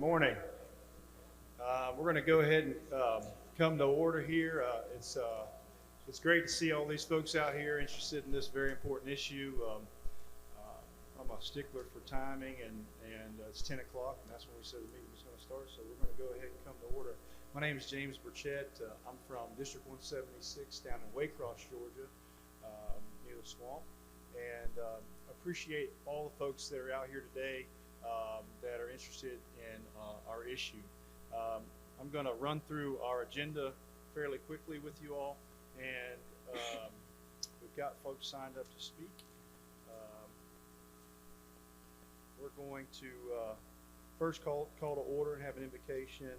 Morning. We're going to go ahead and come to order here. It's great to see all these folks out here interested in this very important issue. I'm a stickler for timing, and it's 10 o'clock, and that's when we said the meeting was going to start. So we're going to go ahead and come to order. My name is James Burchett. I'm from District 176 down in Waycross, Georgia, near the swamp, and appreciate all the folks that are out here today that are interested in our issue. I'm going to run through our agenda fairly quickly with you all, and we've got folks signed up to speak. We're going to first call to order and have an invocation,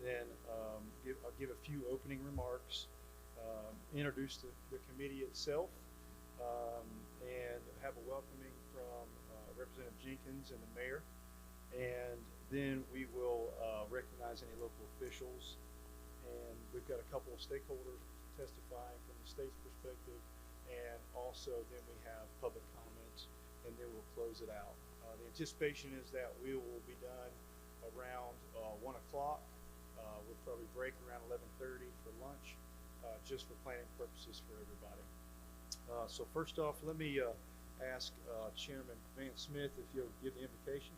then I'll give a few opening remarks, introduce the committee itself, and have a welcoming from Representative Jenkins and the mayor, and then we will recognize any local officials, and we've got a couple of stakeholders testifying from the state's perspective, and also then we have public comments, and then we'll close it out. The anticipation is that we will be done around 1 o'clock. We'll probably break around 11:30 for lunch, just for planning purposes for everybody. So first off, let me ask Chairman Vance Smith if you'll give the invocation.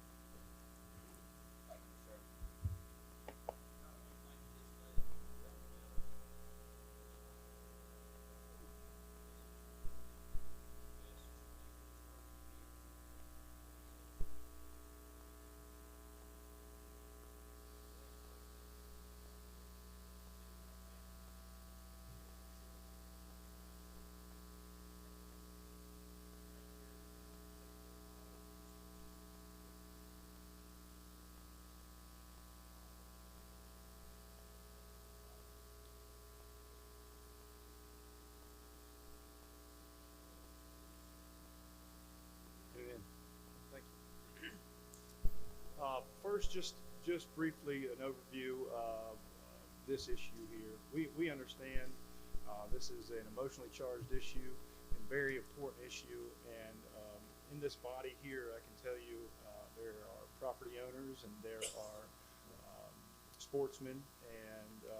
First, just briefly, an overview of this issue here. We understand this is an emotionally charged issue and very important issue, and in this body here, I can tell you there are property owners and there are sportsmen, and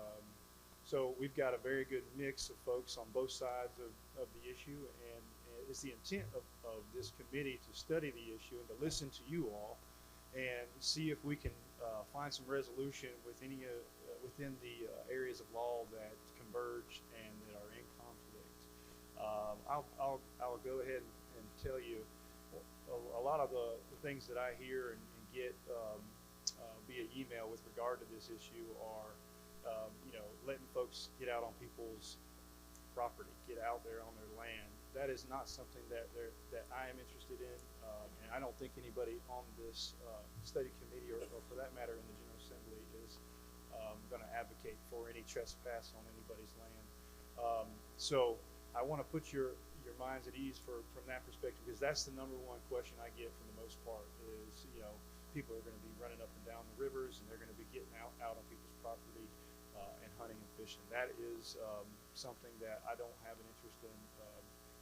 so we've got a very good mix of folks on both sides of the issue, and it's the intent of this committee to study the issue and to listen to you all and see if we can find some resolution with any within the areas of law that converge and that are in conflict. I'll go ahead and tell you a lot of the things that I hear and get via email with regard to this issue are letting folks get out on people's property, get out there on their land. That is not something that I am interested in, and I don't think anybody on this study committee, or for that matter in the General Assembly, is going to advocate for any trespass on anybody's land. So I want to put your minds at ease from that perspective, because that's the number one question I get for the most part is, people are going to be running up and down the rivers, and they're going to be getting out on people's property and hunting and fishing. That is something that I don't have an interest in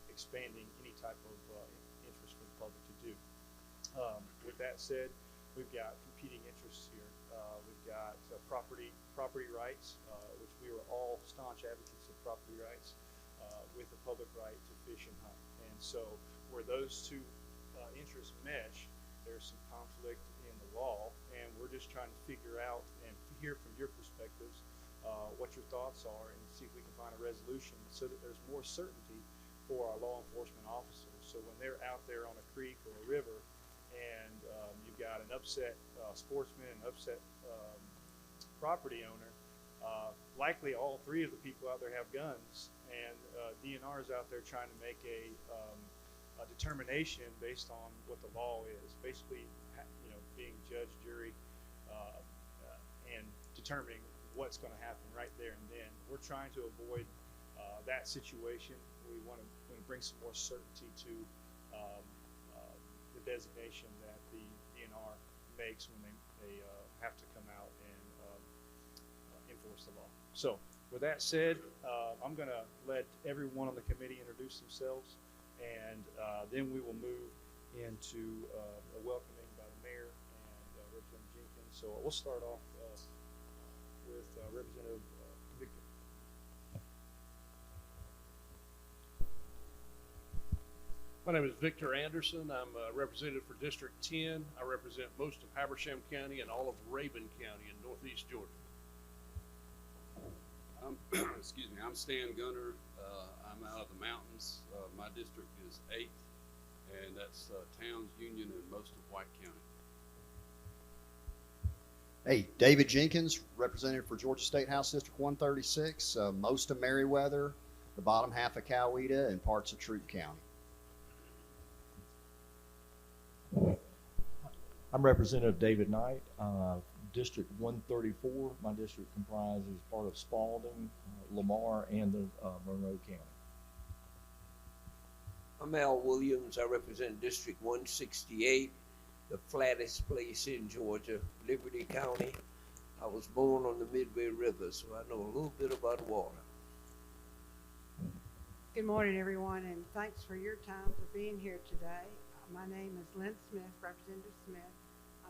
expanding any type of interest for the public to do. With that said, we've got competing interests here. We've got property rights, which we are all staunch advocates of property rights, with the public right to fish and hunt. And so where those two interests mesh, there's some conflict in the law, and we're just trying to figure out and hear from your perspectives what your thoughts are, and see if we can find a resolution so that there's more certainty for our law enforcement officers. So when they're out there on a creek or a river, and you've got an upset sportsman, an upset property owner, likely all three of the people out there have guns, and DNR is out there trying to make a determination based on what the law is, basically, being judge, jury, and determining what's going to happen right there and then. We're trying to avoid that situation. We want to bring some more certainty to the designation that the DNR makes when they have to come out and enforce the law. So with that said, I'm going to let everyone on the committee introduce themselves, and then we will move into a welcoming by the mayor and Representative Jenkins. So we'll start off with Representative Victor. My name is Victor Anderson. I'm a representative for District 10. I represent most of Habersham County and all of Rabun County in northeast Georgia. Excuse me, I'm Stan Gunner. I'm out of the mountains. My district is 8th, and that's Towns, Union, and most of White County. Hey, David Jenkins, representative for Georgia State House District 136, most of Meriwether, the bottom half of Coweta, and parts of Troup County. I'm Representative David Knight, District 134. My district comprises part of Spalding, Lamar, and the Monroe County. I'm Al Williams. I represent District 168, the flattest place in Georgia, Liberty County. I was born on the Midway River, so I know a little bit about water. Good morning, everyone, and thanks for your time for being here today. My name is Lynn Smith, Representative Smith.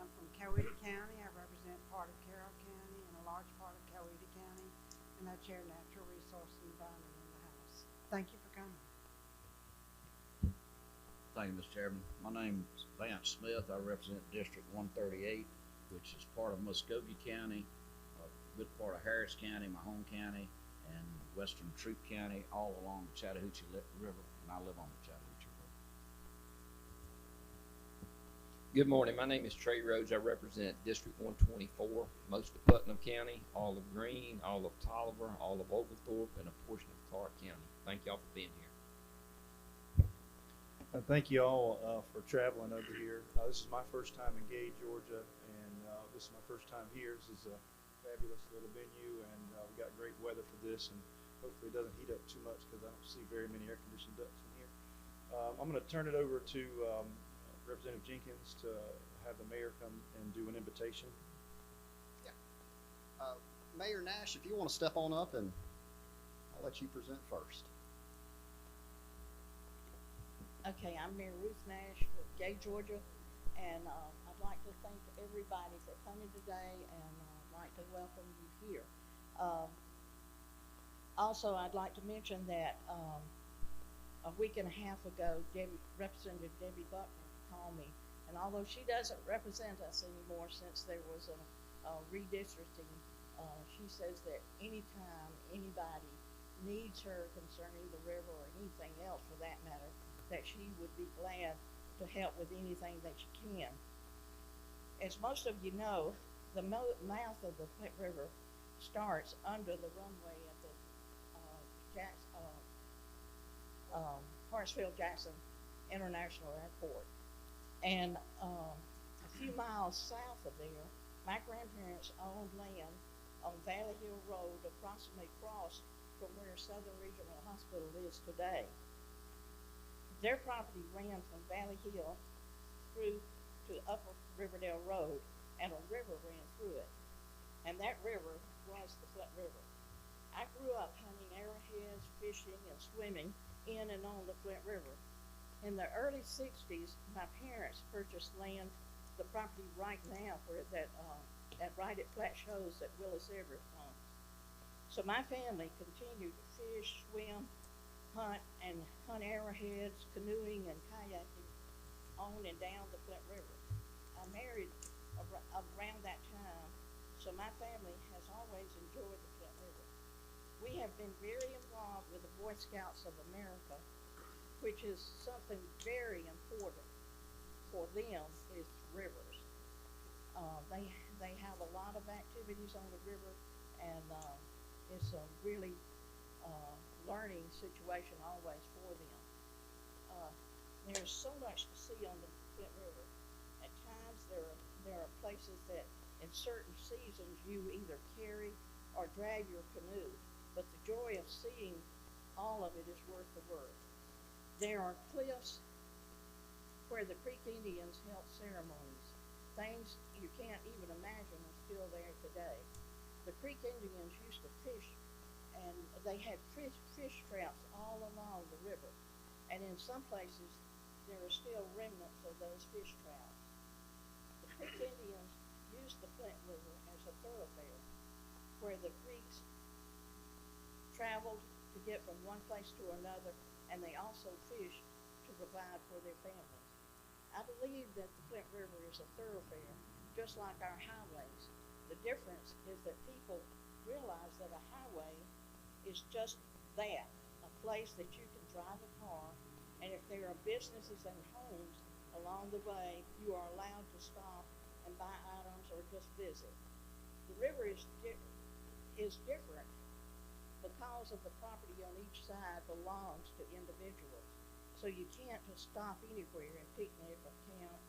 I'm from Coweta County. I represent part of Carroll County and a large part of Coweta County, and I chair Natural Resource and Environment in the House. Thank you for coming. Thank you, Mr. Chairman. My name is Vance Smith. I represent District 138, which is part of Muskogee County, a good part of Harris County, my home county, and western Troup County, all along the Chattahoochee River, and I live on the Chattahoochee River. Good morning. My name is Trey Rhodes. I represent District 124, most of Putnam County, all of Greene, all of Tolliver, all of Oglethorpe, and a portion of Clark County. Thank y'all for being here. Thank you all for traveling over here. This is my first time in Gay, Georgia, and this is my first time here. This is a fabulous little venue, and we got great weather for this, and hopefully it doesn't heat up too much because I don't see very many air-conditioned ducts in here. I'm going to turn it over to Representative Jenkins to have the mayor come and do an invitation. Yeah. Mayor Nash, if you want to step on up, and I'll let you present first. Okay, I'm Mayor Ruth Nash of Gay, Georgia, and I'd like to thank everybody for coming today, and I'd like to welcome you here. Also, I'd like to mention that a week and a half ago, Representative Debbie Buckner called me, and although she doesn't represent us anymore since there was a redistricting, she says that anytime anybody needs her concerning the river or anything else for that matter, that she would be glad to help with anything that she can. As most of you know, the mouth of the Flint River starts under the runway at the Hartsfield-Jackson International Airport. And a few miles south of there, my grandparents owned land on Valley Hill Road, approximately across from where Southern Regional Hospital is today. Their property ran from Valley Hill through to Upper Riverdale Road, and a river ran through it. And that river was the Flint River. I grew up hunting arrowheads, fishing, and swimming in and on the Flint River. In the early 60s, my parents purchased land, the property right now where that right at Flat Shows that Willis Everett owns. So my family continued to fish, swim, hunt arrowheads, canoeing, and kayaking on and down the Flint River. I married around that time, so my family has always enjoyed the Flint River. We have been very involved with the Boy Scouts of America, which is something very important for them is rivers. They have a lot of activities on the river, and it's a really learning situation always for them. There's so much to see on the Flint River. At times there are places that in certain seasons you either carry or drag your canoe, but the joy of seeing all of it is worth the work. There are cliffs where the Creek Indians held ceremonies. Things you can't even imagine are still there today. The Creek Indians used to fish, and they had fish traps all along the river. And in some places, there are still remnants of those fish traps. The Creek Indians used the Flint River as a thoroughfare where the Greeks traveled to get from one place to another, and they also fished to provide for their families. I believe that the Flint River is a thoroughfare, just like our highways. The difference is that people realize that a highway is just that, a place that you can drive a car, and if there are businesses and homes along the way, you are allowed to stop and buy items or just visit. The river is different because of the property on each side belongs to individuals. So you can't just stop anywhere and picnic or camp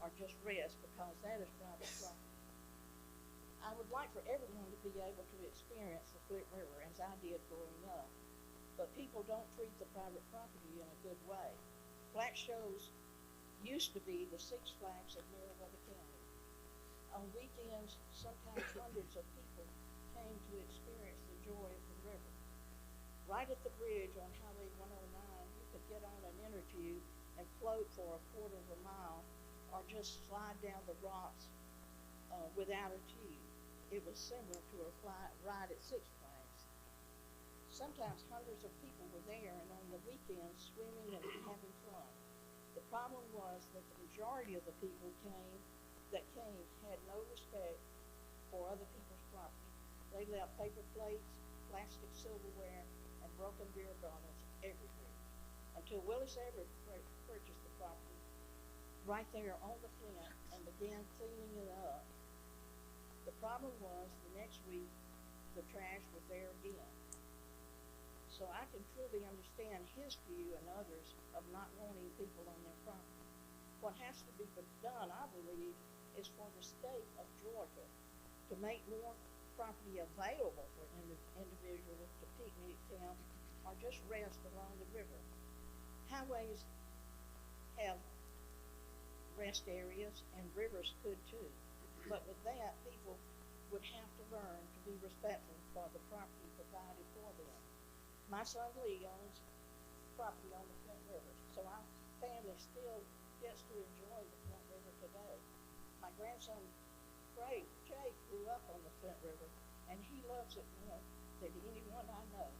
or just rest because that is private property. I would like for everyone to be able to experience the Flint River as I did growing up, but people don't treat the private property in a good way. Black shows used to be the Six Flags of Meriwether County. On weekends, sometimes hundreds of people came to experience the joy of the river. Right at the bridge on Highway 109, you could get on an inner tube and float for a quarter of a mile or just slide down the rocks without a tube. It was similar to a ride at Six Flags. Sometimes hundreds of people were there, and on the weekends swimming and having fun. The problem was that the majority of the people that came had no respect for other people's property. They left paper plates, plastic silverware, and broken beer bottles everywhere. Until Willis Everett purchased the property right there on the Flint and began cleaning it up. The problem was the next week the trash was there again. So I can truly understand his view and others of not wanting people on their property. What has to be done, I believe, is for the state of Georgia to make more property available for individuals to picnic, camp, or just rest along the river. Highways have rest areas, and rivers could too. But with that, people would have to learn to be respectful for the property provided for them. My son Lee owns property on the Flint River, so our family still gets to enjoy the Flint River today. My grandson Jake grew up on the Flint River, and he loves it more than anyone I know.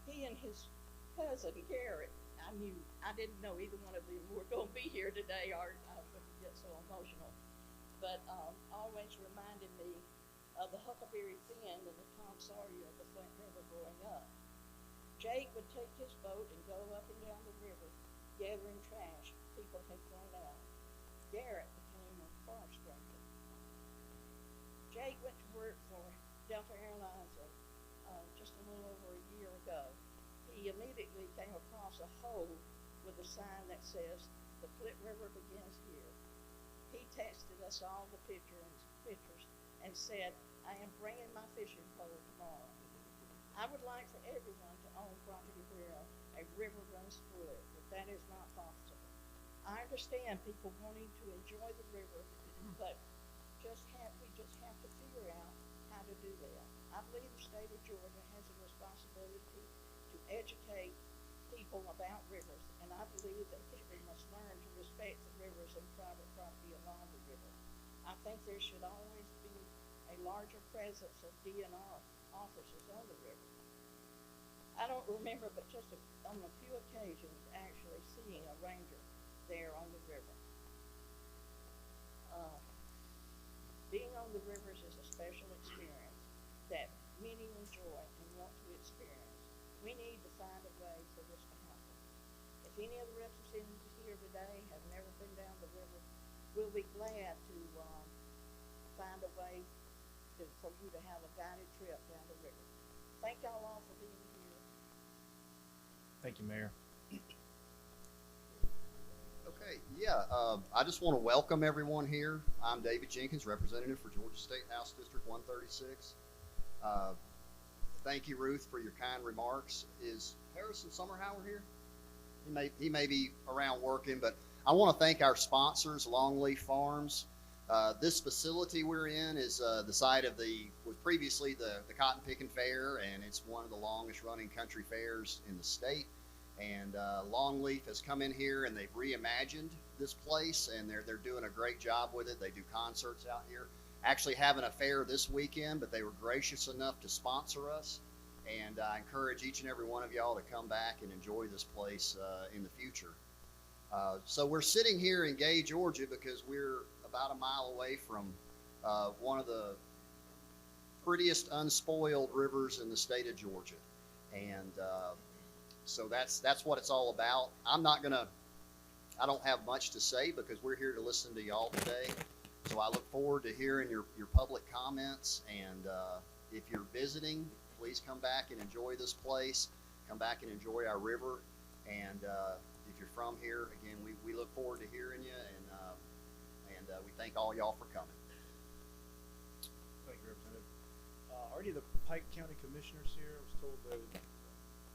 He and his cousin Garrett, I didn't know either one of them were going to be here today, or I wouldn't get so emotional. But always reminded me of the Huckleberry Finn and the Tom Sawyer of the Flint River growing up. Jake would take his boat and go up and down the river, gathering trash people had thrown out. Garrett became a far stranger. Jake went to work for Delta Airlines just a little over a year ago. He immediately came across a hole with a sign that says, "The Flint River begins here." He texted us all the pictures and said, "I am bringing my fishing pole tomorrow." I would like for everyone to own property where a river runs through it, but that is not possible. I understand people wanting to enjoy the river, but we just have to figure out how to do that. I believe the state of Georgia has a responsibility to educate people about rivers, and I believe that people must learn to respect the rivers and private property along the river. I think there should always be a larger presence of DNR officers on the river. I don't remember, but just on a few occasions, actually seeing a ranger there on the river. Being on the rivers is a special experience that many enjoy and want to experience. We need to find a way for this to happen. If any of the representatives here today have never been down the river, we'll be glad to find a way for you to have a guided trip down the river. Thank y'all all for being here. Thank you, Mayor. Okay, I just want to welcome everyone here. I'm David Jenkins, representative for Georgia State House District 136. Thank you, Ruth, for your kind remarks. Is Harrison Summerhauer here? He may be around working, but I want to thank our sponsors, Longleaf Farms. This facility we're in is the site of was previously the Cotton Picking Fair, and it's one of the longest running country fairs in the state. And Longleaf has come in here and they've reimagined this place, and they're doing a great job with it. They do concerts out here. Actually having a fair this weekend, but they were gracious enough to sponsor us. And I encourage each and every one of y'all to come back and enjoy this place in the future. So we're sitting here in Gay, Georgia, because we're about a mile away from one of the prettiest unspoiled rivers in the state of Georgia. And so that's what it's all about. I don't have much to say because we're here to listen to y'all today. So I look forward to hearing your public comments. And if you're visiting, please come back and enjoy this place. Come back and enjoy our river. And if you're from here, again, we look forward to hearing you. And we thank all y'all for coming. Thank you, Representative. Are any of the Pike County Commissioners here? I was told the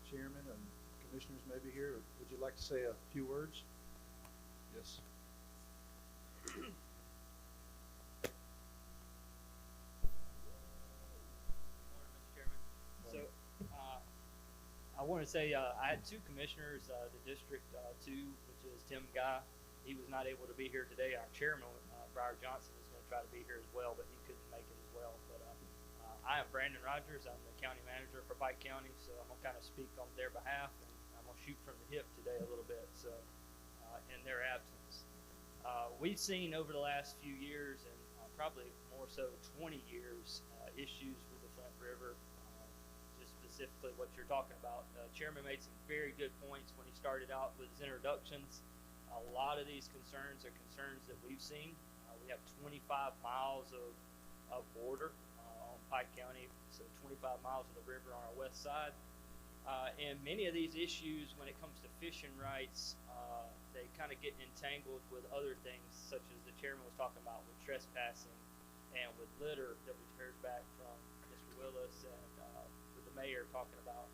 chairman and commissioners may be here. Would you like to say a few words? Yes. So, I want to say I had two commissioners, the District 2, which is Tim Guy. He was not able to be here today. Our chairman, Briar Johnson, is going to try to be here as well, but he couldn't make it as well. But I am Brandon Rogers. I'm the county manager for Pike County, so I'm going to kind of speak on their behalf, and I'm going to shoot from the hip today a little bit. So, in their absence, we've seen over the last few years, and probably more so 20 years, issues with the Flint River. Just specifically what you're talking about. Chairman made some very good points when he started out with his introductions. A lot of these concerns are concerns that we've seen. We have 25 miles of border on Pike County, so 25 miles of the river on our west side. And many of these issues, when it comes to fishing rights, they kind of get entangled with other things, such as the chairman was talking about with trespassing and with litter that we heard back from Mr. Willis and with the mayor talking about.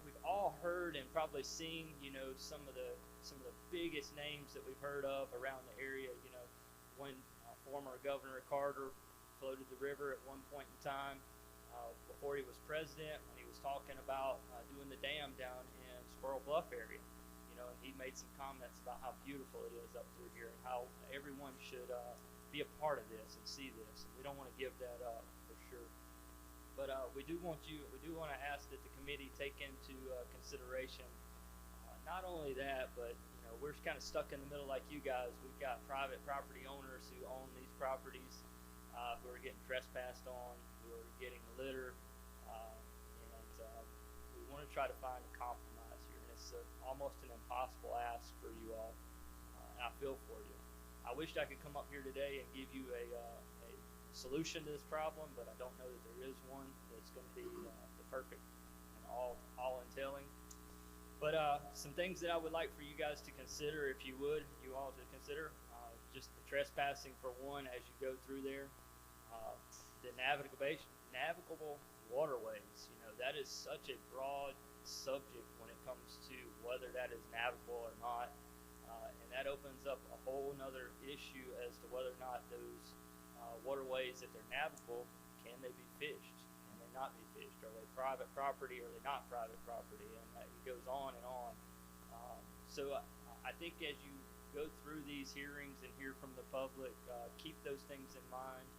We've all heard and probably seen, some of the biggest names that we've heard of around the area. When former Governor Carter floated the river at one point in time, before he was president, when he was talking about doing the dam down in Squirrel Bluff area, and he made some comments about how beautiful it is up through here and how everyone should be a part of this and see this. And we don't want to give that up for sure. But we do want to ask that the committee take into consideration not only that, but we're kind of stuck in the middle like you guys. We've got private property owners who own these properties who are getting trespassed on, who are getting litter, and we want to try to find a compromise here. And it's almost an impossible ask for you all, and I feel for you. I wished I could come up here today and give you a solution to this problem, but I don't know that there is one that's going to be the perfect and all entailing. But some things that I would like for you guys to consider, if you all to consider, just the trespassing for one as you go through there, the navigable waterways. That is such a broad subject when it comes to whether that is navigable or not, and that opens up a whole nother issue as to whether or not those waterways, if they're navigable, can they be fished? Can they not be fished? Are they private property or are they not private property? And it goes on and on. So I think as you go through these hearings and hear from the public, keep those things in mind.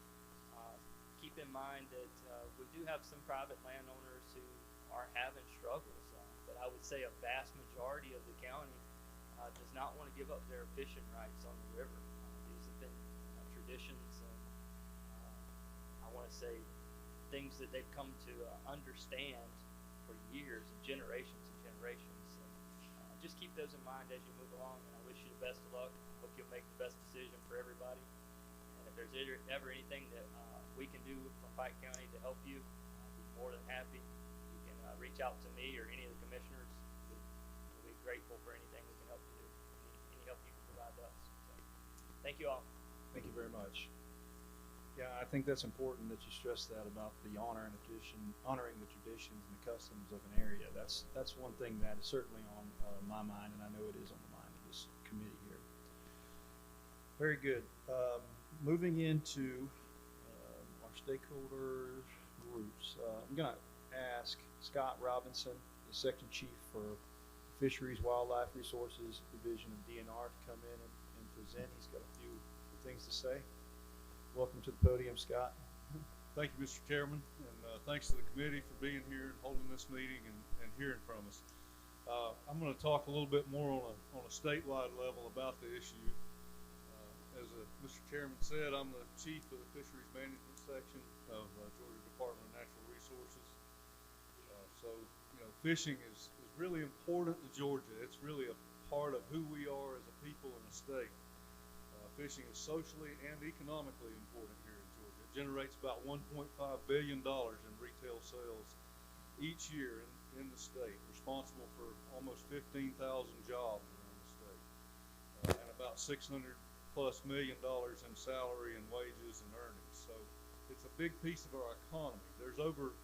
Keep in mind that we do have some private landowners who are having struggles, but I would say a vast majority of the county does not want to give up their fishing rights on the river. These have been traditions and I want to say things that they've come to understand for years and generations. So, just keep those in mind as you move along, and I wish you the best of luck. Hope you'll make the best decision for everybody. And if there's ever anything that we can do from Pike County to help you, I'd be more than happy. You can reach out to me or any of the commissioners. We'll be grateful for anything we can help you do, any help you can provide to us. So, thank you all. Thank you very much. Yeah, I think that's important that you stress that about the honoring the traditions and the customs of an area. That's one thing that is certainly on my mind, and I know it is on the mind of this committee here. Very good. Moving into our stakeholder groups, I'm going to ask Scott Robinson, the section chief for Fisheries Wildlife Resources Division of DNR to come in and present. He's got a few things to say. Welcome to the podium, Scott. Thank you, Mr. Chairman, and thanks to the committee for being here and holding this meeting and hearing from us. I'm going to talk a little bit more on a statewide level about the issue. As Mr. Chairman said, I'm the chief of the Fisheries Management Section of Georgia Department of Natural Resources. So, you know, fishing is really important to Georgia. It's really a part of who we are as a people and a state. Fishing is socially and economically important here in Georgia. It generates about $1.5 billion in retail sales each year in the state, responsible for almost 15,000 jobs around the state, and about $600+ million in salary and wages and earnings. So it's a big piece of our economy. There's over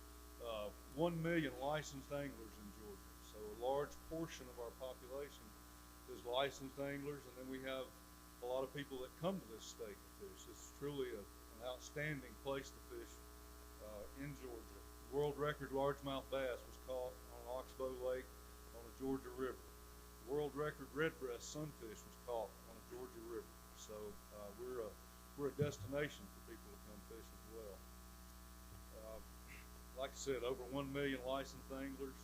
1 million licensed anglers in Georgia. So a large portion of our population is licensed anglers, and then we have a lot of people that come to this state to fish. It's truly an outstanding place to fish in Georgia. World record largemouth bass was caught on Oxbow Lake on the Georgia River. World record redbreast sunfish was caught on the Georgia River. So we're a destination for people to come fish as well. Like I said, over 1 million licensed anglers.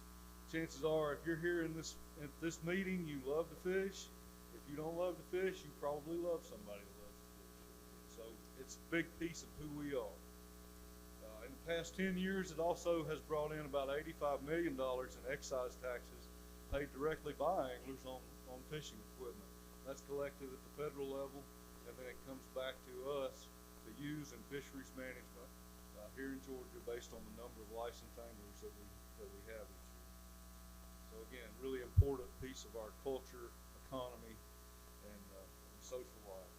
Chances are, if you're here at this meeting, you love to fish. If you don't love to fish, you probably love somebody that loves to fish. So it's a big piece of who we are. In the past 10 years, it also has brought in about $85 million in excise taxes paid directly by anglers on fishing equipment. That's collected at the federal level, and then it comes back to us to use in fisheries management here in Georgia based on the number of licensed anglers that we have each year. So again, really important piece of our culture, economy, and social life.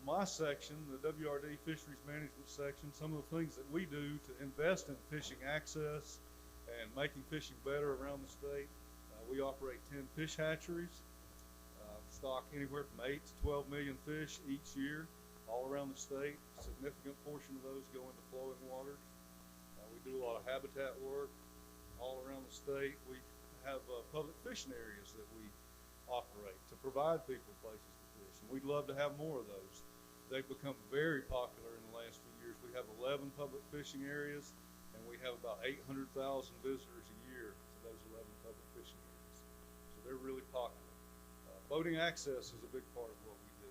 My section, the WRD Fisheries Management section, some of the things that we do to invest in fishing access and making fishing better around the state. We operate 10 fish hatcheries, stock anywhere from 8 to 12 million fish each year all around the state. A significant portion of those go into flowing waters. We do a lot of habitat work all around the state. We have public fishing areas that we operate to provide people places to fish, and we'd love to have more of those. They've become very popular in the last few years. We have 11 public fishing areas, and we have about 800,000 visitors a year to those 11 public fishing areas. So they're really popular. Boating access is a big part of what we do.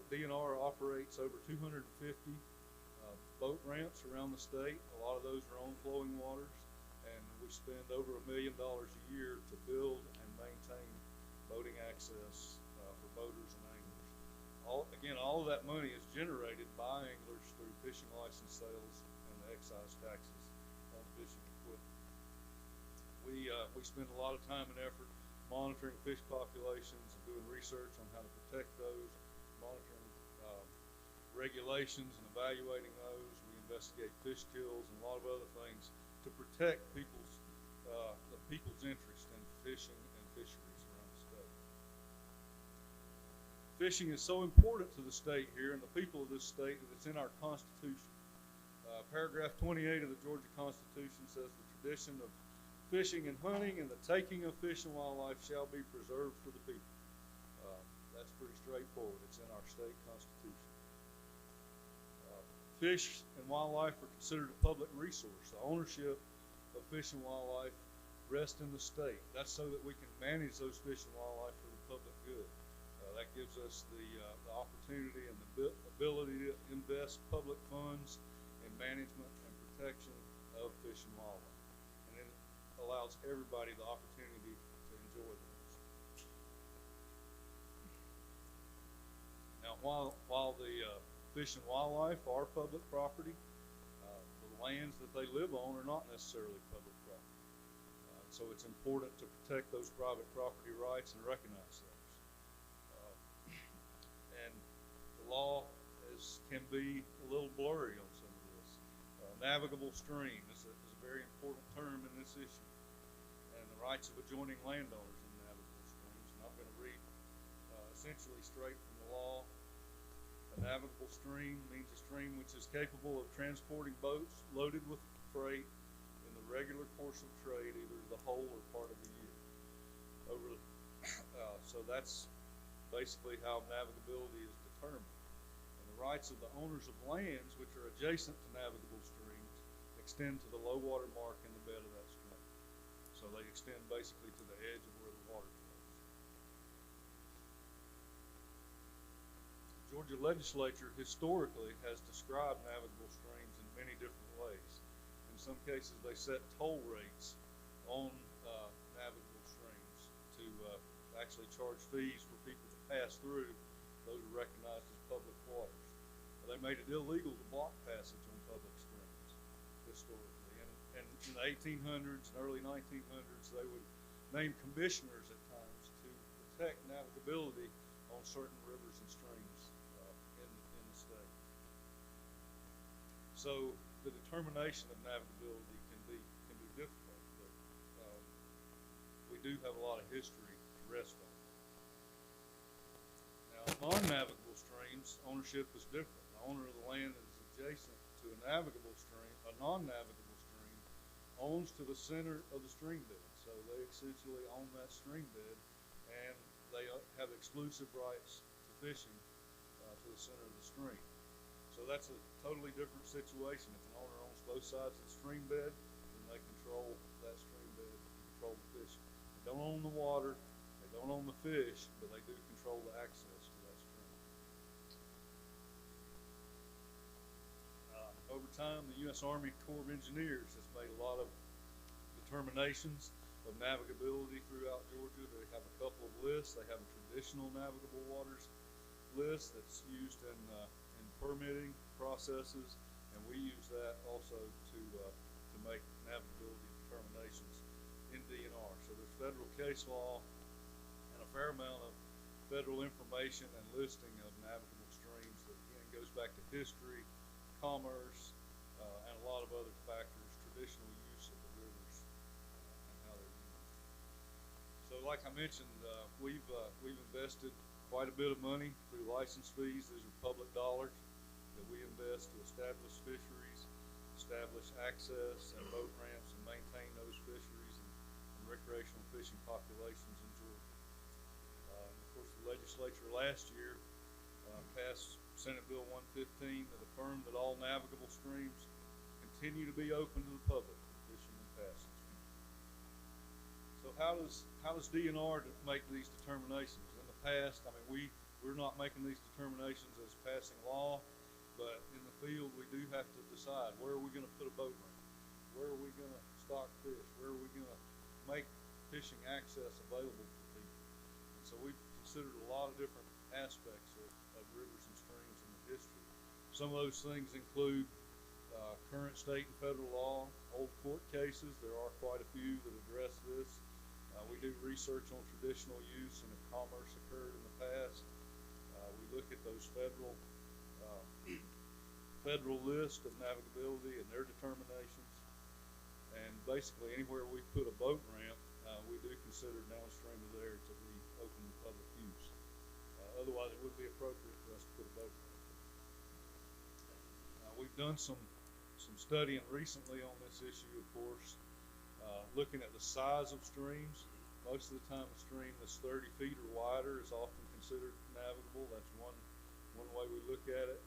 DNR operates over 250 boat ramps around the state. A lot of those are on flowing waters, and we spend over $1 million a year to build and maintain boating access for boaters and anglers. All of that money is generated by anglers through fishing license sales and the excise taxes on fishing equipment. We spend a lot of time and effort monitoring fish populations and doing research on how to protect those, monitoring regulations and evaluating those. We investigate fish kills and a lot of other things to protect the people's interest in fishing and fisheries around the state. Fishing is so important to the state here and the people of this state that it's in our Constitution. Paragraph 28 of the Georgia Constitution says the tradition of fishing and hunting and the taking of fish and wildlife shall be preserved for the people. That's pretty straightforward. It's in our state constitution. Fish and wildlife are considered a public resource. The ownership of fish and wildlife rests in the state. That's so that we can manage those fish and wildlife for the public good. That gives us the opportunity and the ability to invest public funds in management and protection of fish and wildlife. And it allows everybody the opportunity to enjoy those. Now, while the fish and wildlife are public property, the lands that they live on are not necessarily public property. So it's important to protect those private property rights and recognize those. And the law can be a little blurry on some of this. Navigable stream is a very important term in this issue, and the rights of adjoining landowners in navigable streams. And I'm going to read essentially straight from the law. A navigable stream means a stream which is capable of transporting boats loaded with freight in the regular course of trade, either the whole or part of the year. So that's basically how navigability is determined. And the rights of the owners of lands which are adjacent to navigable streams extend to the low water mark in the bed of that stream. So they extend basically to the edge of where the water flows. The Georgia legislature historically has described navigable streams in many different ways. In some cases, they set toll rates on navigable streams to actually charge fees for people to pass through. Those are recognized as public waters. They made it illegal to block passage on public streams historically. And in the 1800s and early 1900s, they would name commissioners at times to protect navigability on certain rivers and streams in the state. So the determination of navigability can be difficult, but we do have a lot of history to rest on. Now, non-navigable streams, ownership is different. The owner of the land is adjacent to a navigable stream. A non-navigable stream owns to the center of the stream bed. So they essentially own that stream bed, and they have exclusive rights to fishing to the center of the stream. So that's a totally different situation. If an owner owns both sides of the stream bed, then they control that stream bed and control the fishing. They don't own the water, they don't own the fish, but they do control the access to that stream. Over time, the U.S. Army Corps of Engineers has made a lot of determinations of navigability throughout Georgia. They have a couple of lists. They have a traditional navigable waters list that's used in permitting processes, and we use that also to make navigability determinations in DNR. So there's federal case law and a fair amount of federal information and listing of navigable streams that again goes back to history, commerce, and a lot of other factors, traditional use of the rivers and how they're used. So like I mentioned, we've invested quite a bit of money through license fees. These are public dollars that we invest to establish fisheries, establish access and boat ramps, and maintain those fisheries and recreational fishing populations in Georgia. Of course, the legislature last year passed Senate Bill 115 that affirmed that all navigable streams continue to be open to the public for fishing and passage. So how does DNR make these determinations? In the past, I mean, we're not making these determinations as passing law, but in the field we do have to decide where are we going to put a boat ramp, where are we going to stock fish, where are we going to make fishing access available for people. And so we've considered a lot of different aspects of rivers and streams in the history. Some of those things include current state and federal law, old court cases. There are quite a few that address this. We do research on traditional use and if commerce occurred in the past. We look at those federal list of navigability and their determinations. And basically anywhere we put a boat ramp, we do consider downstream of there to be open to public use. Otherwise, it wouldn't be appropriate for us to put a boat ramp. We've done some studying recently on this issue, of course, looking at the size of streams. Most of the time, a stream that's 30 feet or wider is often considered navigable. That's one way we look at it.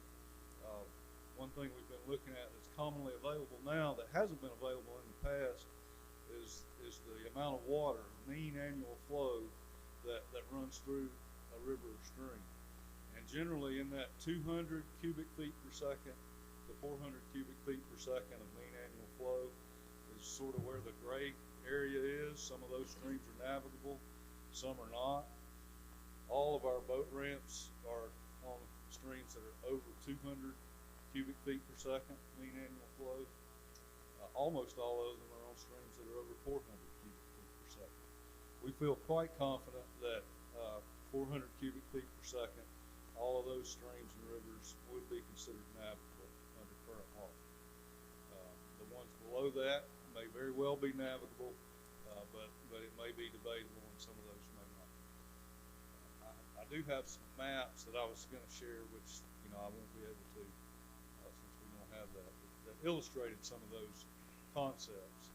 One thing we've been looking at that's commonly available now that hasn't been available in the past is the amount of water, mean annual flow that runs through a river or stream. And generally in that 200 cubic feet per second to 400 cubic feet per second of mean annual flow is sort of where the gray area is. Some of those streams are navigable, some are not. All of our boat ramps are on streams that are over 200 cubic feet per second mean annual flow. Almost all of them are on streams that are over 400 cubic feet per second. We feel quite confident that 400 cubic feet per second, all of those streams and rivers would be considered navigable under current law. The ones below that may very well be navigable, but it may be debatable, and some of those may not. I do have some maps that I was going to share, which I won't be able to since we don't have that illustrated some of those concepts.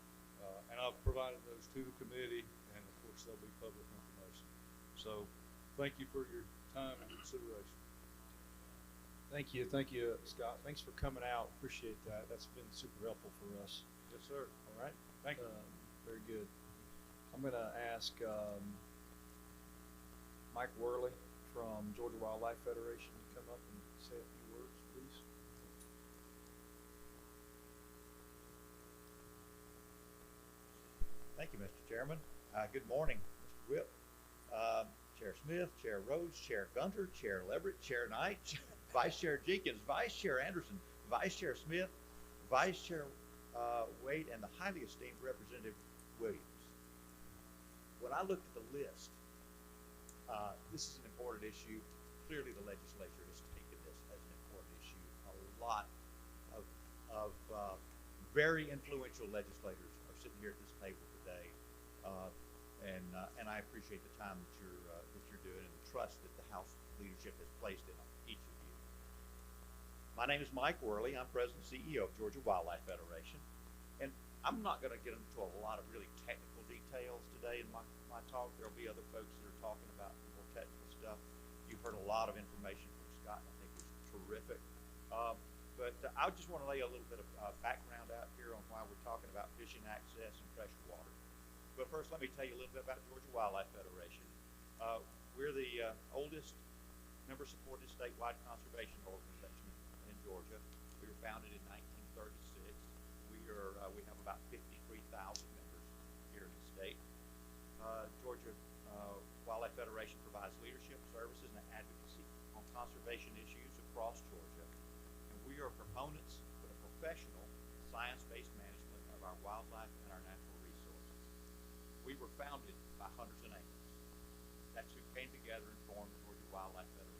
And I've provided those to the committee, and of course, they'll be public information. So, thank you for your time and consideration. Thank you, Scott. Thanks for coming out. Appreciate that. That's been super helpful for us. Yes, sir. All right. Thank you. Very good. I'm going to ask Mike Worley from Georgia Wildlife Federation to come up and say a few words, please. Thank you, Mr. Chairman. Good morning, Mr. Whip, Chair Smith, Chair Rhodes, Chair Gunter, Chair Leverett, Chair Knight, Vice Chair Jenkins, Vice Chair Anderson, Vice Chair Smith, Vice Chair Wade, and the highly esteemed Representative Williams. When I looked at the list, this is an important issue. Clearly, the legislature has taken this as an important issue. A lot of very influential legislators are sitting here at this table today, and I appreciate the time that you're doing and the trust that the House leadership has placed in each of you. My name is Mike Worley. I'm President and CEO of Georgia Wildlife Federation, and I'm not going to get into a lot of really technical details today in my talk. There'll be other folks that are talking about more technical stuff. You've heard a lot of information from Scott, and I think it's terrific. But I just want to lay a little bit of background out here on why we're talking about fishing access and freshwater. But first, let me tell you a little bit about Georgia Wildlife Federation. We're the oldest member-supported statewide conservation organization in Georgia. We were founded in 1936. We have about 53,000 members here in the state. Georgia Wildlife Federation provides leadership, services, and advocacy on conservation issues across Georgia. And we are proponents for the professional, science-based management of our wildlife and our natural resources. We were founded by hunters and anglers. That's who came together and formed the Georgia Wildlife Federation.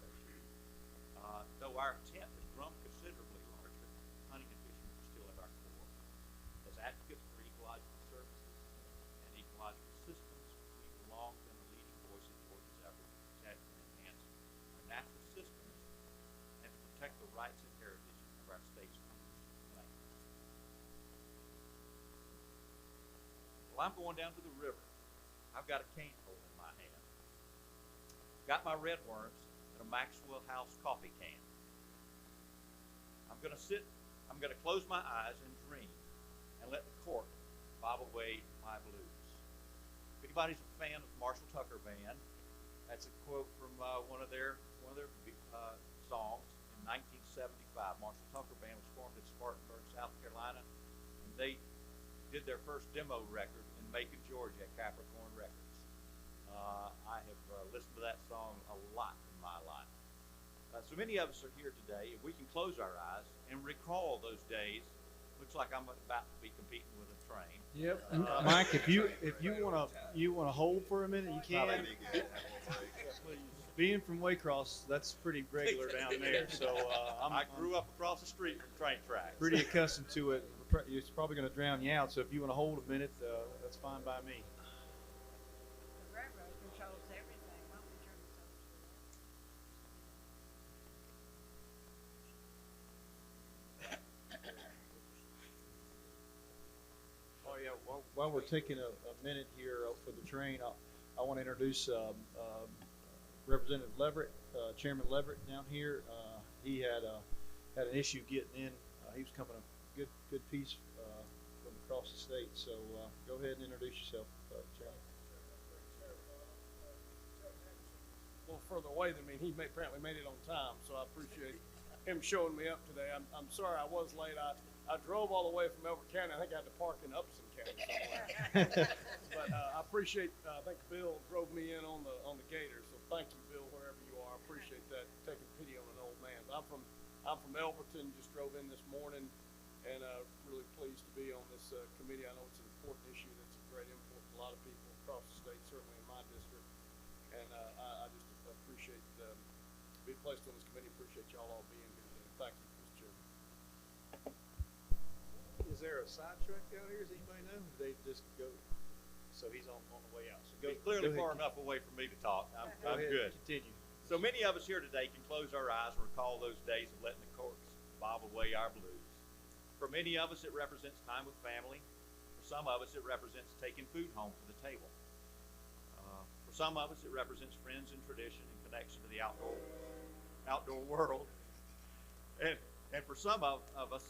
Though our intent has grown considerably larger, hunting and fishing are still at our core. As advocates for ecological services and ecological systems, we've long been a leading voice in Georgia's efforts to protect and enhance our natural systems and to protect the rights and heritage of our state's hunters and anglers. Well, I'm going down to the river. I've got a cane hold in my hand. Got my red worms and a Maxwell House coffee can. I'm going to close my eyes and dream and let the cork bob away my blues. If anybody's a fan of Marshall Tucker Band, that's a quote from one of their songs in 1975. Marshall Tucker Band was formed in Spartanburg, South Carolina, and they did their first demo record in Macon, Georgia at Capricorn Records. I have listened to that song a lot in my life. So many of us are here today. If we can close our eyes and recall those days, looks like I'm about to be competing with a train. Yep. Mike, if you want to hold for a minute, you can. Being from Waycross, that's pretty regular down there. So I grew up across the street from train tracks. Pretty accustomed to it. It's probably going to drown you out. So if you want to hold a minute, that's fine by me. The railroad controls everything. Why don't we turn this over to Oh yeah. While we're taking a minute here for the train, I want to introduce Representative Leverett, Chairman Leverett down here. He had an issue getting in. He was coming a good piece from across the state. So go ahead and introduce yourself, Chairman. Well, further away than me. He apparently made it on time, so I appreciate him showing me up today. I'm sorry I was late. I drove all the way from Elbert County. I think I had to park in Upson County somewhere. But I appreciate. I think Bill drove me in on the gator. So thank you, Bill, wherever you are. I appreciate that. Taking pity on an old man. I'm from Elberton. Just drove in this morning, and really pleased to be on this committee. I know it's an important issue that's of great import to a lot of people across the state, certainly in my district. And I just appreciate being placed on this committee. Appreciate y'all all being here today. Thank you, Mr. Chairman. Is there a side track down here? Does anybody know? They just go. So he's on the way out. So He's clearly far enough away from me to talk. I'm ahead, good. Continue. So many of us here today can close our eyes and recall those days of letting the corks bob away our blues. For many of us, it represents time with family. For some of us, it represents taking food home to the table. For some of us, it represents friends and tradition and connection to the outdoor world. And for some of us,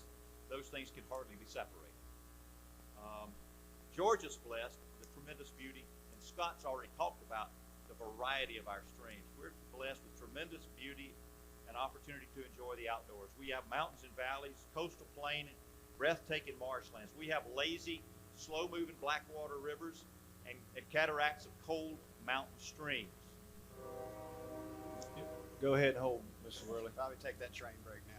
those things can hardly be separated. Georgia's blessed with tremendous beauty, and Scott's already talked about the variety of our streams. We're blessed with tremendous beauty and opportunity to enjoy the outdoors. We have mountains and valleys, coastal plain, breathtaking marshlands. We have lazy, slow-moving blackwater rivers and cataracts of cold mountain streams. Go ahead and hold, Mr. Worley. Probably take that train break now.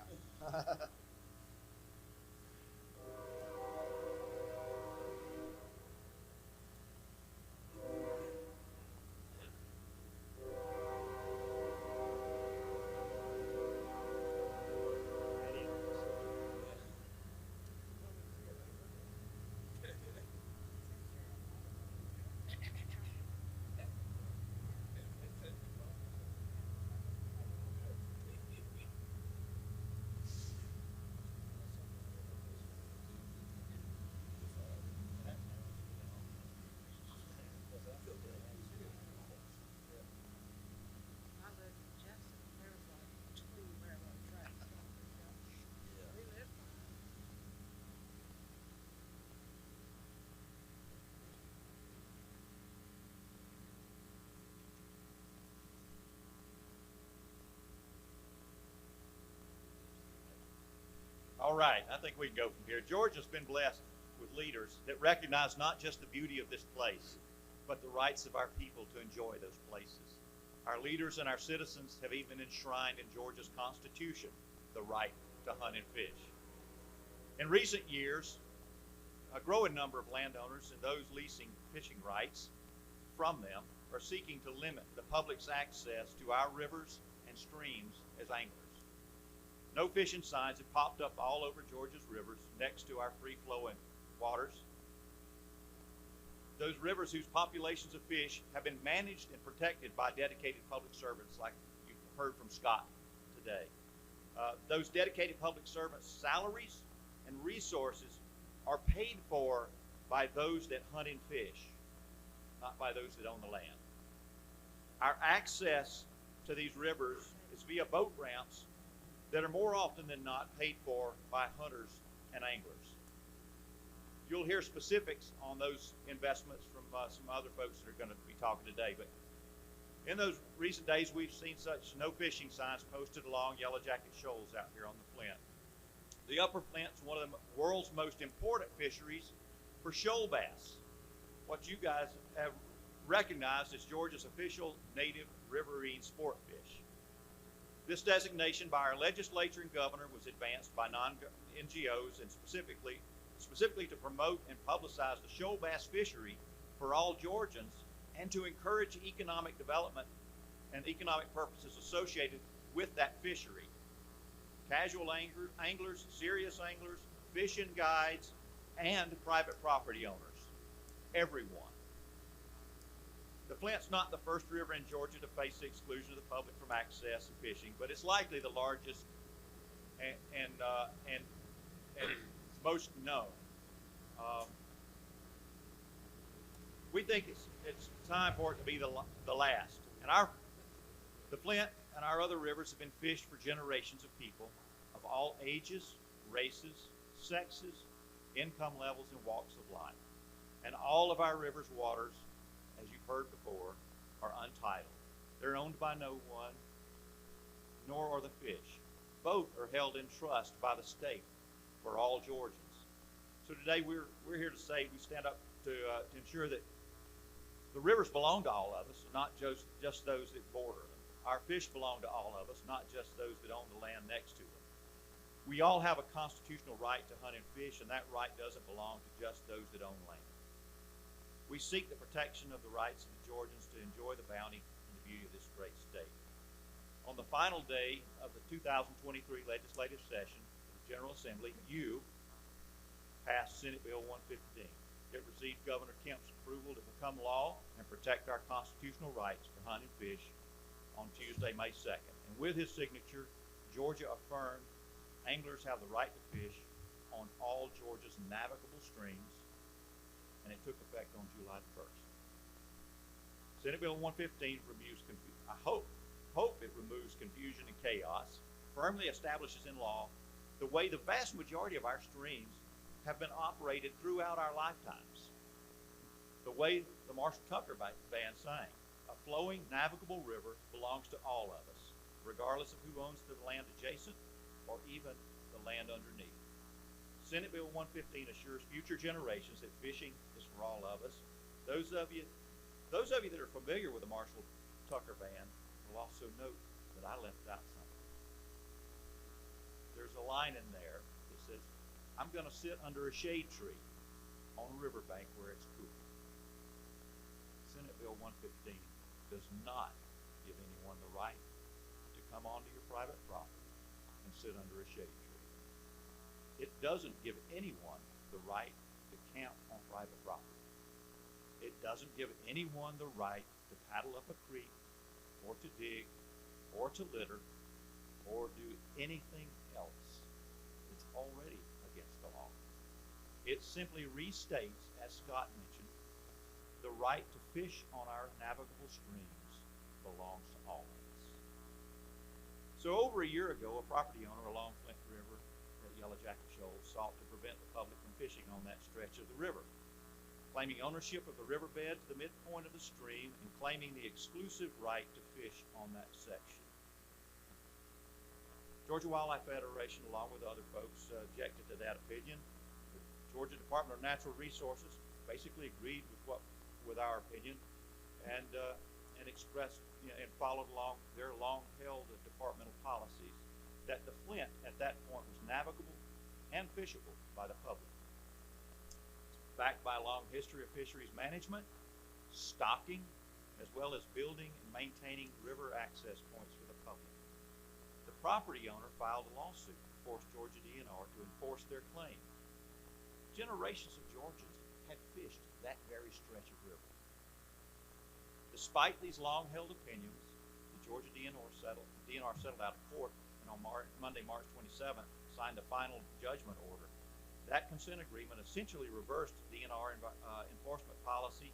I lived in Jackson. There was like 2 railroad tracks. We lived by it. All right, I think we can go from here. Georgia's been blessed with leaders that recognize not just the beauty of this place, but the rights of our people to enjoy those places. Our leaders and our citizens have even enshrined in Georgia's Constitution the right to hunt and fish. In recent years, a growing number of landowners and those leasing fishing rights from them are seeking to limit the public's access to our rivers and streams as anglers. No fishing signs have popped up all over Georgia's rivers next to our free-flowing waters. Those rivers whose populations of fish have been managed and protected by dedicated public servants like you heard from Scott today. Those dedicated public servants' salaries and resources are paid for by those that hunt and fish, not by those that own the land. Our access to these rivers is via boat ramps that are more often than not paid for by hunters and anglers. You'll hear specifics on those investments from some other folks that are going to be talking today. But in those recent days, we've seen such no fishing signs posted along Yellow Jacket shoals out here on the Flint. The Upper Flint is one of the world's most important fisheries for shoal bass, what you guys have recognized as Georgia's official native riverine sport fish. This designation by our legislature and governor was advanced by non-NGOs and specifically to promote and publicize the shoal bass fishery for all Georgians and to encourage economic development and economic purposes associated with that fishery. Casual anglers, serious anglers, fishing guides, and private property owners. Everyone. The Flint's not the first river in Georgia to face the exclusion of the public from access and fishing, but it's likely the largest and most known. We think it's time for it to be the last. And the Flint and our other rivers have been fished for generations of people of all ages, races, sexes, income levels, and walks of life. And all of our rivers' waters, as you've heard before, are untitled. They're owned by no one, nor are the fish. Both are held in trust by the state for all Georgians. So today we're here to say we stand up to ensure that the rivers belong to all of us, not just those that border them. Our fish belong to all of us, not just those that own the land next to them. We all have a constitutional right to hunt and fish, and that right doesn't belong to just those that own land. We seek the protection of the rights of the Georgians to enjoy the bounty and the beauty of this great state. On the final day of the 2023 legislative session of the General Assembly, you passed Senate Bill 115. It received Governor Kemp's approval to become law and protect our constitutional rights to hunt and fish on Tuesday, May 2nd. And with his signature, Georgia affirmed anglers have the right to fish on all Georgia's navigable streams and it took effect on July the 1st. Senate Bill 115 removes I hope it removes confusion and chaos, firmly establishes in law the way the vast majority of our streams have been operated throughout our lifetimes. The way the Marshall Tucker Band sang, a flowing, navigable river belongs to all of us, regardless of who owns the land adjacent or even the land underneath. Senate Bill 115 assures future generations that fishing is for all of us. Those of you that are familiar with the Marshall Tucker Band will also note that I left out something. There's a line in there that says, "I'm going to sit under a shade tree on a riverbank where it's cool." Senate Bill 115 does not give anyone the right to come onto your private property and sit under a shade tree. It doesn't give anyone the right to camp on private property. It doesn't give anyone the right to paddle up a creek or to dig or to litter or do anything else. It's already against the law. It simply restates, as Scott mentioned, the right to fish on our navigable streams belongs to all of us. So over a year ago, a property owner along Flint River at Yellow Jacket Shoals sought to prevent the public from fishing on that stretch of the river, claiming ownership of the riverbed to the midpoint of the stream and claiming the exclusive right to fish on that section. Georgia Wildlife Federation, along with other folks, objected to that opinion. The Georgia Department of Natural Resources basically agreed with our opinion and expressed and followed along their long-held departmental policies that the Flint at that point was navigable and fishable by the public. Backed by a long history of fisheries management, stocking, as well as building and maintaining river access points for the public. The property owner filed a lawsuit to force Georgia DNR to enforce their claim. Generations of Georgians had fished that very stretch of river. Despite these long-held opinions, the Georgia DNR settled out of court and on Monday, March 27th, signed a final judgment order. That consent agreement essentially reversed DNR enforcement policy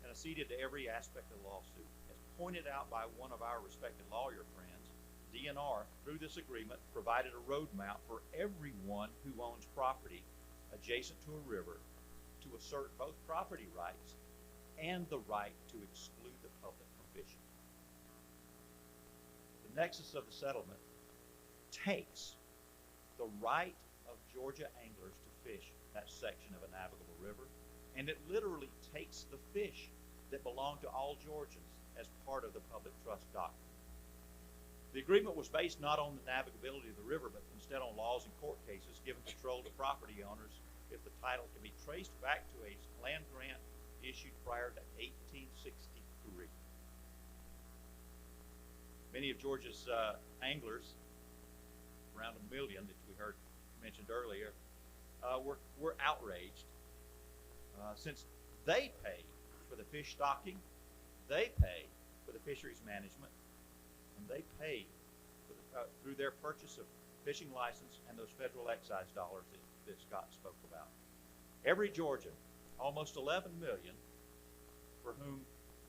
and acceded to every aspect of the lawsuit. As pointed out by one of our respected lawyer friends, DNR, through this agreement, provided a roadmap for everyone who owns property adjacent to a river to assert both property rights and the right to exclude the public from fishing. The nexus of the settlement takes the right of Georgia anglers to fish that section of a navigable river, and it literally takes the fish that belong to all Georgians as part of the public trust doctrine. The agreement was based not on the navigability of the river, but instead on laws and court cases giving control to property owners if the title can be traced back to a land grant issued prior to 1863. Many of Georgia's anglers, around 1 million that we heard mentioned earlier, were outraged since they pay for the fish stocking, they pay for the fisheries management, and they pay for through their purchase of fishing license and those federal excise dollars that Scott spoke about. Every Georgian, almost 11 million, for whom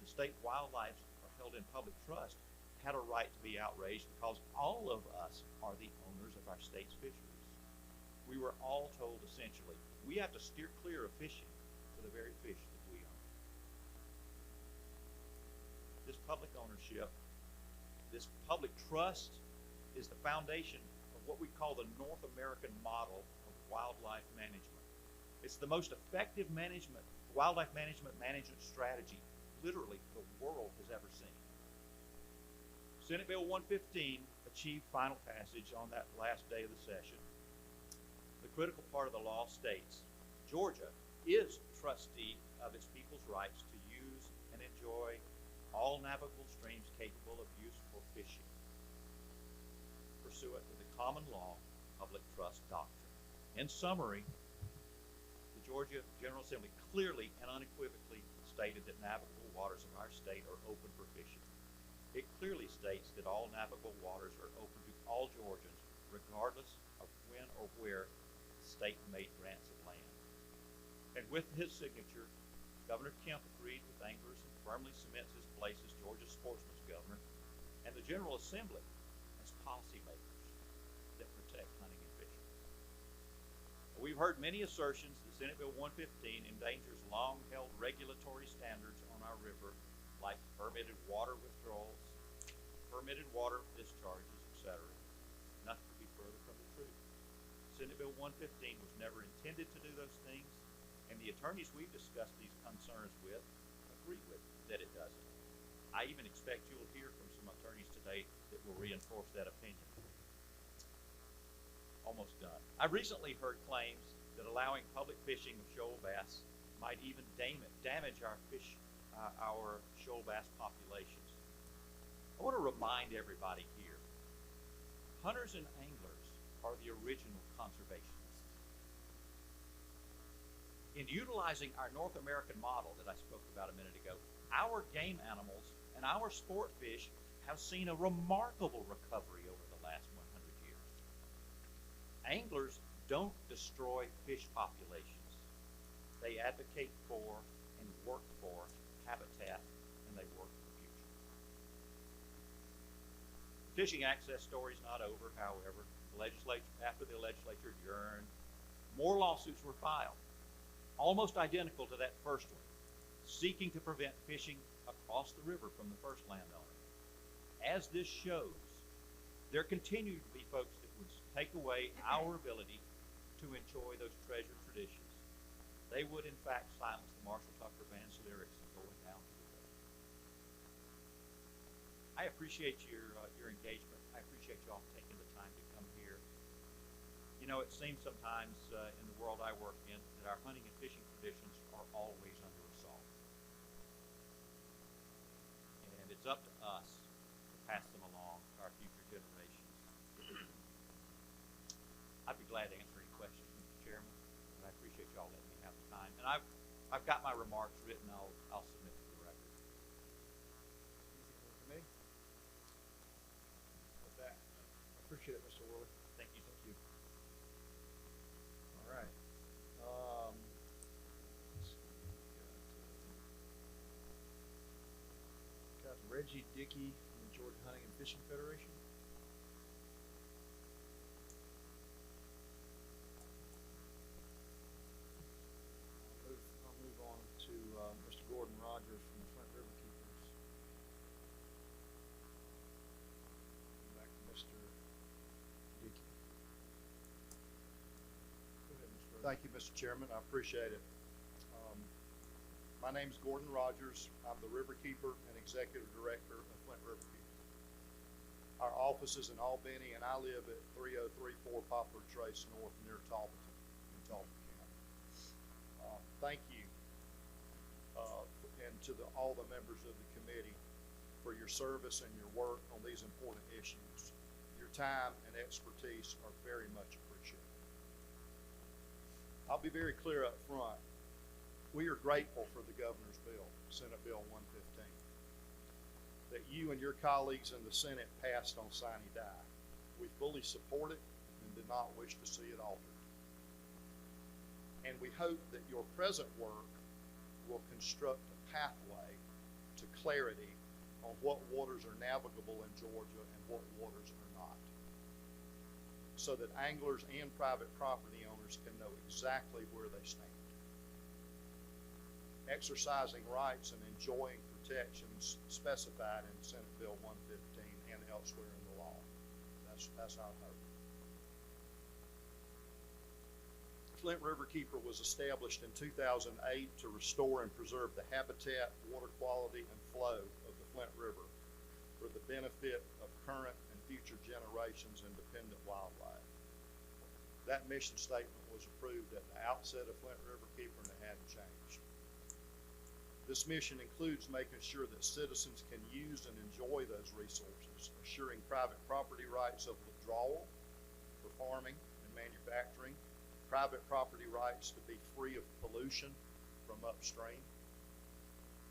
the state wildlife are held in public trust, had a right to be outraged because all of us are the owners of our state's fisheries. We were all told essentially, we have to steer clear of fishing for the very fish that we own. This public ownership, this public trust is the foundation of what we call the North American model of wildlife management. It's the most effective wildlife management strategy literally the world has ever seen. Senate Bill 115 achieved final passage on that last day of the session. The critical part of the law states, Georgia is trustee of its people's rights to use and enjoy all navigable streams capable of use for fishing, pursuant to the common law public trust doctrine. In summary, the Georgia General Assembly clearly and unequivocally stated that navigable waters of our state are open for fishing. It clearly states that all navigable waters are open to all Georgians, regardless of when or where the state made grants of land. And And with his signature, Governor Kemp agreed with anglers and firmly cements his place as Georgia's sportsman's governor and the General Assembly as policymakers that protect hunting and fishing. We've heard many assertions that Senate Bill 115 endangers long-held regulatory standards on our river, like permitted water withdrawals, permitted water discharges, etc. Nothing could be further from the truth. Senate Bill 115 was never intended to do those things, and the attorneys we've discussed these concerns with agree with that it doesn't. I even expect you'll hear from some attorneys today that will reinforce that opinion. Almost done. I recently heard claims that allowing public fishing of shoal bass might even damage our shoal bass populations. I want to remind everybody here, hunters and anglers are the original conservationists. In utilizing our North American model that I spoke about a minute ago, our game animals and our sport fish have seen a remarkable recovery over the last 100 years. Anglers don't destroy fish populations. They advocate for and work for habitat, and they work for the future. Fishing access story is not over, however. After the legislature adjourned, more lawsuits were filed, almost identical to that first one, seeking to prevent fishing across the river from the first landowner. As this shows, there continue to be folks that would take away our ability to enjoy those treasured traditions. They would, in fact, silence the Marshall Tucker Band's lyrics of going down to the river. I appreciate your engagement. I appreciate you all taking the time to come here. You know, it seems sometimes in the world I work in that our hunting and fishing traditions are always under assault. And it's up to us to pass them along to our future generations. I'd be glad to answer any questions, Mr. Chairman, and I appreciate y'all letting me have the time. And I've got my remarks written. I'll submit to the record. Anything for me? With that, I appreciate it, Mr. Worley. Thank you. Thank you. All right. Let's see. Got Reggie Dickey from the Georgia Hunting and Fishing Federation. I'll move on to Mr. Gordon Rogers from the Flint River Keepers. Back to Mr. Dickey. Go ahead, Mr. Rogers. Thank you, Mr. Chairman. I appreciate it. My name is Gordon Rogers. I'm the River Keeper and Executive Director of Flint River Keeper. Our office is in Albany, and I live at 3034 Poplar Trace North near Talbot in Talbot County. Thank you, and to all the members of the committee for your service and your work on these important issues. Your time and expertise are very much appreciated. I'll be very clear up front. We are grateful for the governor's bill, Senate Bill 115, that you and your colleagues in the Senate passed on sine die. We fully support it and did not wish to see it altered. And we hope that your present work will construct a pathway to clarity on what waters are navigable in Georgia and what waters are not, so that anglers and private property owners can know exactly where they stand, exercising rights and enjoying protections specified in Senate Bill 115 and elsewhere in the law. That's our hope. Flint River Keeper was established in 2008 to restore and preserve the habitat, water quality, and flow of the Flint River for the benefit of current and future generations and dependent wildlife. That mission statement was approved at the outset of Flint River Keeper, and it hadn't changed. This mission includes making sure that citizens can use and enjoy those resources, assuring private property rights of withdrawal for farming and manufacturing, private property rights to be free of pollution from upstream,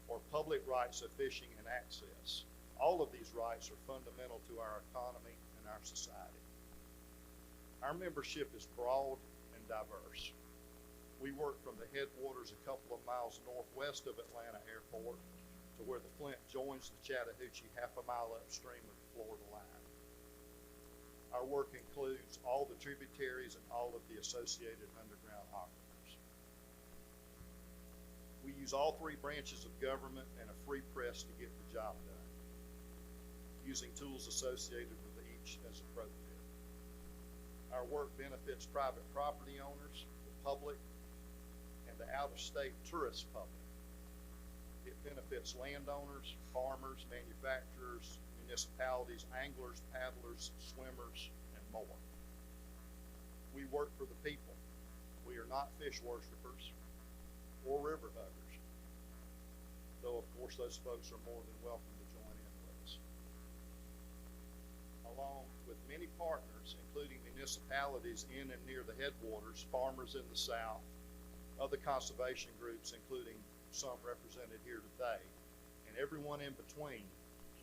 or public rights of fishing and access. All of these rights are fundamental to our economy and our society. Our membership is broad and diverse. We work from the headwaters a couple of miles northwest of Atlanta Airport to where the Flint joins the Chattahoochee half a mile upstream of the Florida line. Our work includes all the tributaries and all of the associated underground aquifers. We use all three branches of government and a free press to get the job done, using tools associated with each as appropriate. Our work benefits private property owners, the public, and the out-of-state tourist public. It benefits landowners, farmers, manufacturers, municipalities, anglers, paddlers, swimmers, and more. We work for the people. We are not fish worshipers or river huggers, though of course those folks are more than welcome to join in with us. Along with many partners, including municipalities in and near the headwaters, farmers in the south, other conservation groups, including some represented here today, and everyone in between,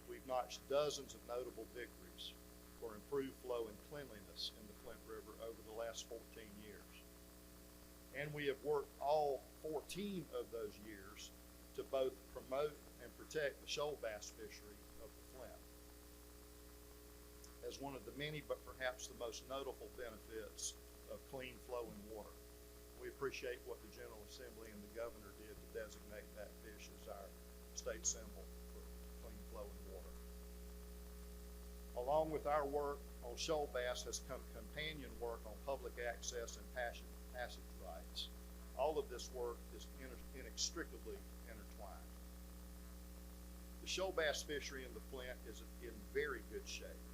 we've notched dozens of notable victories for improved flow and cleanliness in the Flint River over the last 14 years. And we have worked all 14 of those years to both promote and protect the shoal bass fishery of the Flint as one of the many, but perhaps the most notable benefits of clean flowing water. We appreciate what the General Assembly and the Governor did to designate that fish as our state symbol for clean flowing water. Along with our work on shoal bass has come companion work on public access and passage rights. All of this work is inextricably intertwined. The shoal bass fishery in the Flint is in very good shape,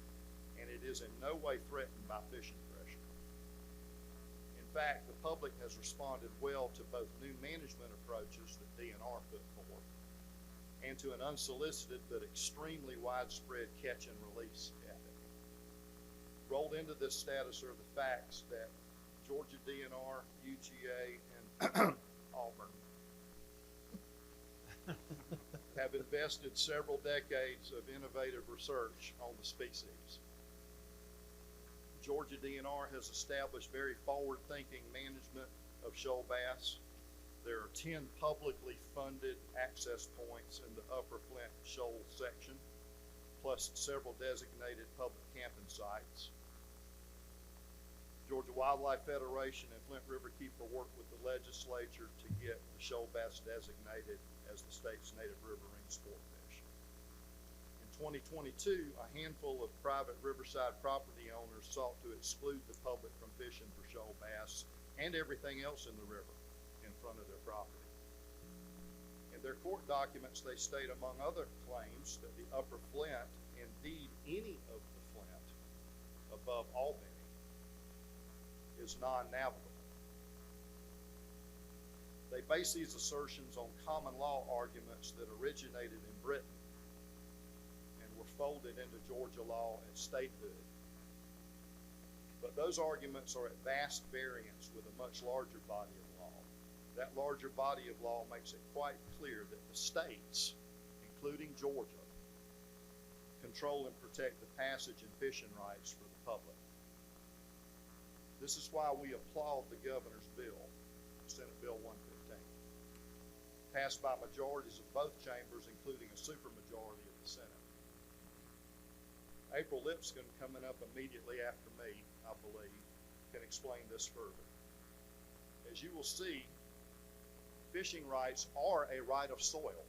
and it is in no way threatened by fishing pressure. In fact, the public has responded well to both new management approaches that DNR put forward and to an unsolicited but extremely widespread catch and release ethic. Rolled into this status are the facts that Georgia DNR, UGA, and Auburn have invested several decades of innovative research on the species. Georgia DNR has established very forward-thinking management of shoal bass. There are 10 publicly funded access points in the Upper Flint Shoal section, plus several designated public camping sites. Georgia Wildlife Federation and Flint Riverkeeper work with the legislature to get the shoal bass designated as the state's native riverine sport fish. In 2022, a handful of private riverside property owners sought to exclude the public from fishing for shoal bass and everything else in the river in front of their property. In their court documents, they state, among other claims, that the Upper Flint, indeed any of the Flint above Albany, is non-navigable. They base these assertions on common law arguments that originated in Britain and were folded into Georgia law and statehood. But those arguments are at vast variance with a much larger body of law. That larger body of law makes it quite clear that the states, including Georgia, control and protect the passage and fishing rights for the public. This is why we applaud the governor's bill, Senate Bill 115, passed by majorities of both chambers, including a supermajority of the Senate. April Lipscomb, coming up immediately after me, I believe, can explain this further. As you will see, fishing rights are a right of soil.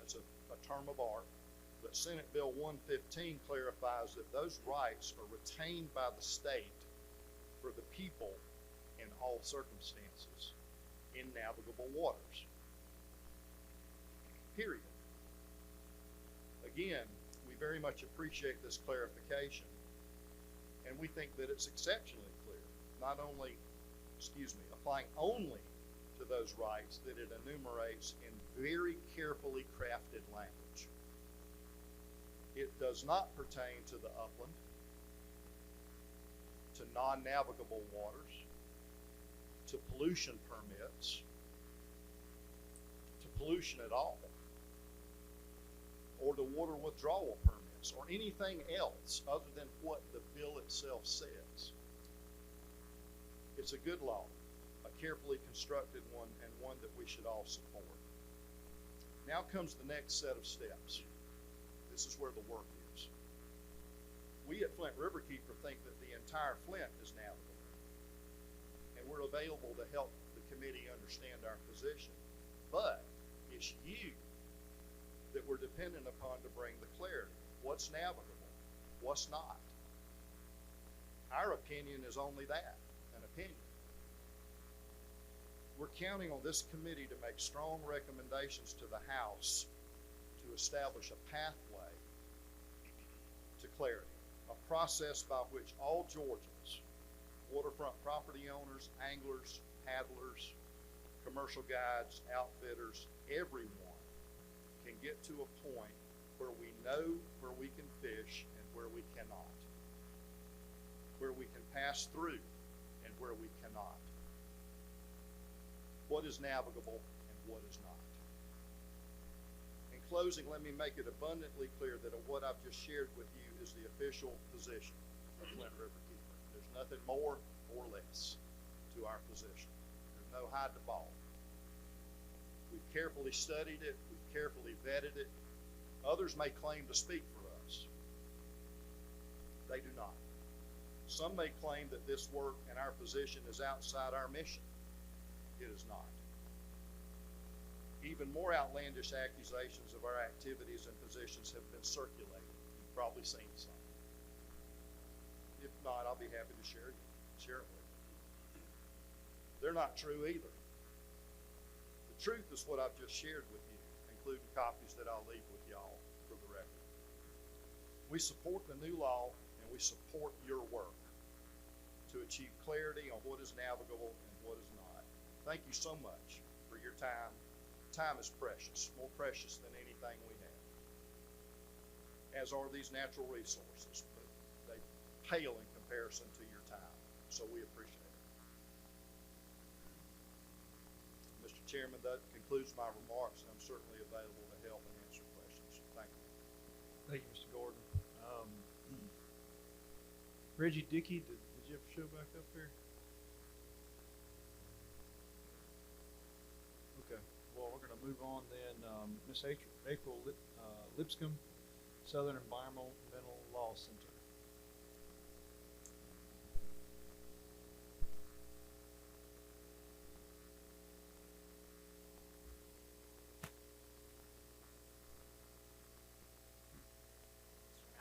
That's a term of art. But Senate Bill 115 clarifies that those rights are retained by the state for the people in all circumstances in navigable waters. Period. Again, we very much appreciate this clarification, and we think that it's exceptionally clear, not only, applying only to those rights that it enumerates in very carefully crafted language. It does not pertain to the upland, to non-navigable waters, to pollution permits, to pollution at all, or to water withdrawal permits, or anything else other than what the bill itself says. It's a good law. a carefully constructed one, and one that we should all support. Now comes the next set of steps. This is where the work is. We at Flint Riverkeeper think that the entire Flint is navigable, and we're available to help the committee understand our position. But it's you that we're dependent upon to bring the clarity. What's navigable? What's not? Our opinion is only that, an opinion. We're counting on this committee to make strong recommendations to the House to establish a pathway to clarity, a process by which all Georgians, waterfront property owners, anglers, paddlers, commercial guides, outfitters, everyone can get to a point where we know where we can fish and where we cannot, where we can pass through and where we cannot, what is navigable and what is not. In closing, let me make it abundantly clear that what I've just shared with you is the official position of Flint Riverkeeper. There's nothing more or less to our position. There's no hide the ball. We've carefully studied it. We've carefully vetted it. Others may claim to speak for us. They do not. Some may claim that this work and our position is outside our mission. It is not. Even more outlandish accusations of our activities and positions have been circulated. You've probably seen some. If not, I'll be happy to share it with you. They're not true either. The truth is what I've just shared with you, including copies that I'll leave with y'all for the record. We support the new law and we support your work to achieve clarity on what is navigable and what is not. Thank you so much for your time. Time is precious, more precious than anything we have, as are these natural resources, but they pale in comparison to your time, so we appreciate it. Mr. Chairman, that concludes my remarks, and I'm certainly available to help and answer questions. Thank you. Thank you, Mr. Gordon. Reggie Dickey, did you ever show back up here? Okay, well, we're gonna move on then. Miss April Lipscomb, Southern Environmental Law Center.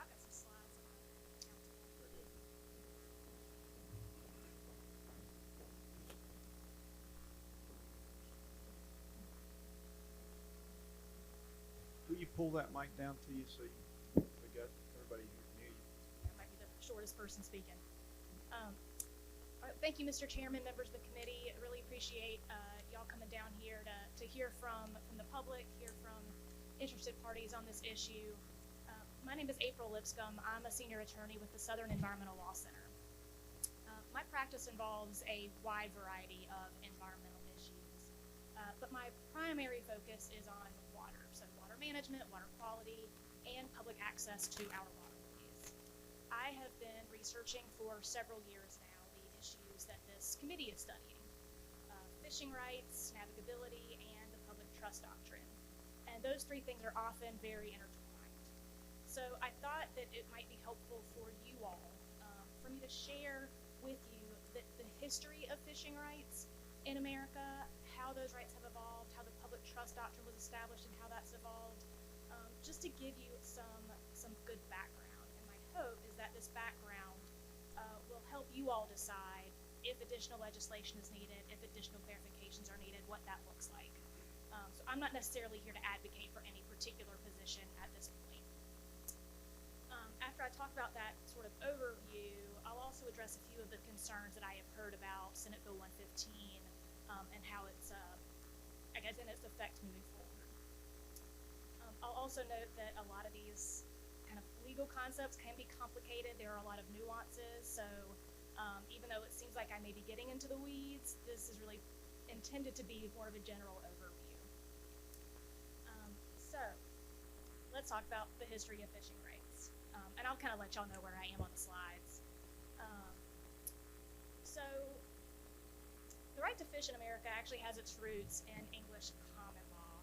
I've got some slides. Will you pull that mic down to you so we got everybody here can hear you? I might be the shortest person speaking. All right, thank you, Mr. Chairman, members of the committee. I really appreciate y'all coming down here to hear from the public, hear from interested parties on this issue. My name is April Lipscomb. I'm a senior attorney with the Southern Environmental Law Center. My practice involves a wide variety of environmental issues, but my primary focus is on water, so water management, water quality, and public access to our waterways. I have been researching for several years now the issues that this committee is studying: fishing rights, navigability, and the public trust doctrine. And those three things are often very intertwined. So I thought that it might be helpful for you all, for me to share with you the history of fishing rights in America, how those rights have evolved, how the public trust doctrine was established, and how that's evolved, just to give you some good background. And my hope is that this background will help you all decide if additional legislation is needed, if additional clarifications are needed, what that looks like. So I'm not necessarily here to advocate for any particular position at this point. After I talk about that sort of overview, I'll also address a few of the concerns that I have heard about Senate Bill 115 and how it's, I guess, in its effect moving forward. I'll also note that a lot of these kind of legal concepts can be complicated. There are a lot of nuances, so even though it seems like I may be getting into the weeds, this is really intended to be more of a general overview. So let's talk about the history of fishing rights. And I'll kind of let y'all know where I am on the slides. So The right to fish in America actually has its roots in English common law.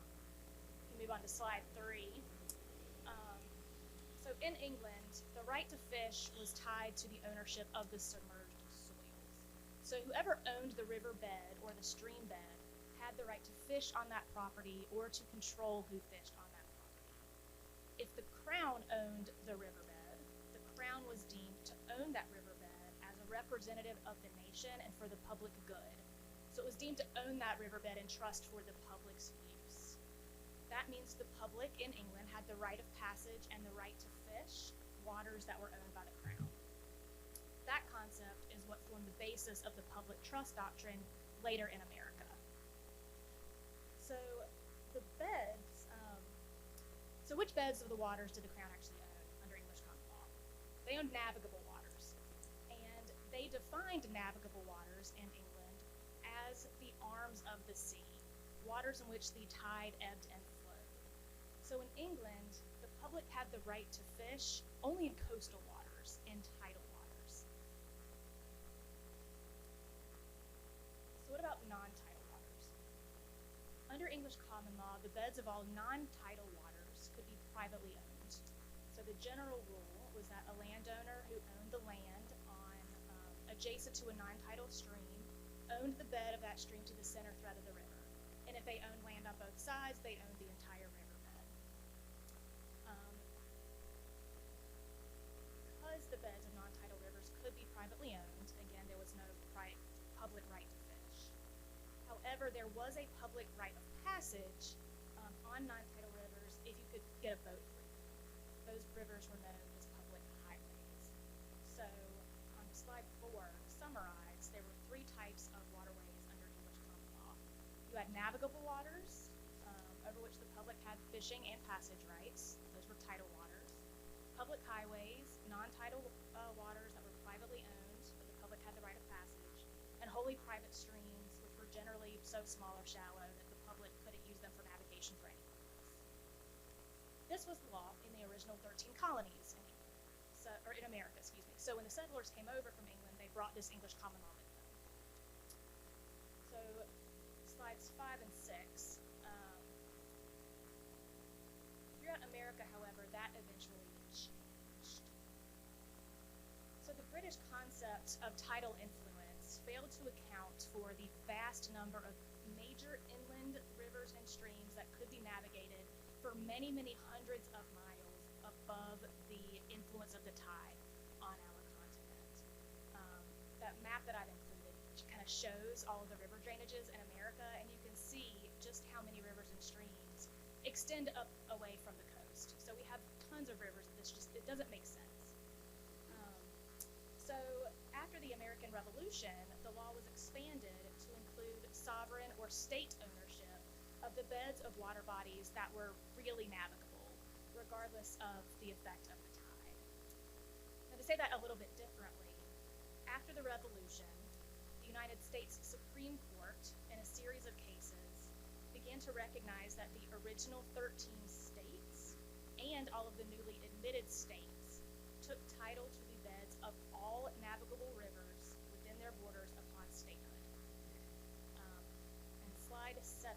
We can move on to slide 3. So in England, the right to fish was tied to the ownership of the submerged soils. So whoever owned the riverbed or the stream bed had the right to fish on that property or to control who fished on that property. If the crown owned the riverbed, the crown was deemed to own that riverbed as a representative of the nation and for the public good. So it was deemed to own that riverbed in trust for the public's use. That means the public in England had the right of passage and the right to fish waters that were owned by the crown. That concept is what formed the basis of the public trust doctrine later in America. So the beds, so which beds of the waters did the crown actually own under English common law? They owned navigable waters, and they defined navigable waters in England as the arms of the sea, waters in which the tide ebbed and flowed. So in England, the public had the right to fish only in coastal waters and tidal waters. So what about non-tidal waters? Under English common law, the beds of all non-tidal waters could be privately owned. So the general rule was that a landowner who owned the land on adjacent to a non-tidal stream owned the bed of that stream to the center thread of the river. And if they owned land on both sides, they owned the entire riverbed. Because the beds of non-tidal rivers could be privately owned, again, there was no public right to fish. However, there was a public right of passage on non-tidal rivers if you could get a boat through them. Those rivers were known as public highways. So on slide 4, to summarize, there were 3 types of waterways under English common law. You had navigable waters, over which the public had fishing and passage rights. Those were tidal waters. Public highways, non-tidal waters that were privately owned, but the public had the right of passage. And wholly private streams, which were generally so small or shallow that the public couldn't use them for navigation for any purpose. This was the law in the original 13 colonies in England, or in America, excuse me. So when the settlers came over from England, they brought this English common law with them. So slides 5 and 6. Throughout America, however, that eventually changed. So the British concept of tidal influence failed to account for the vast number of major inland rivers and streams that could be navigated for many, many hundreds of miles above the influence of the tide on our continent. That map that I've included kind of shows all of the river drainages in America, and you can see just how many rivers and streams extend up away from the coast. So we have tons of rivers, and it doesn't make sense. So after the American Revolution, the law was expanded to include sovereign or state ownership of the beds of water bodies that were really navigable, regardless of the effect of the tide. Now, to say that a little bit differently, after the Revolution, the United States Supreme Court, in a series of cases, began to recognize that the original 13 states and all of the newly admitted states took title to the beds of all navigable rivers within their borders upon statehood. And slide 7.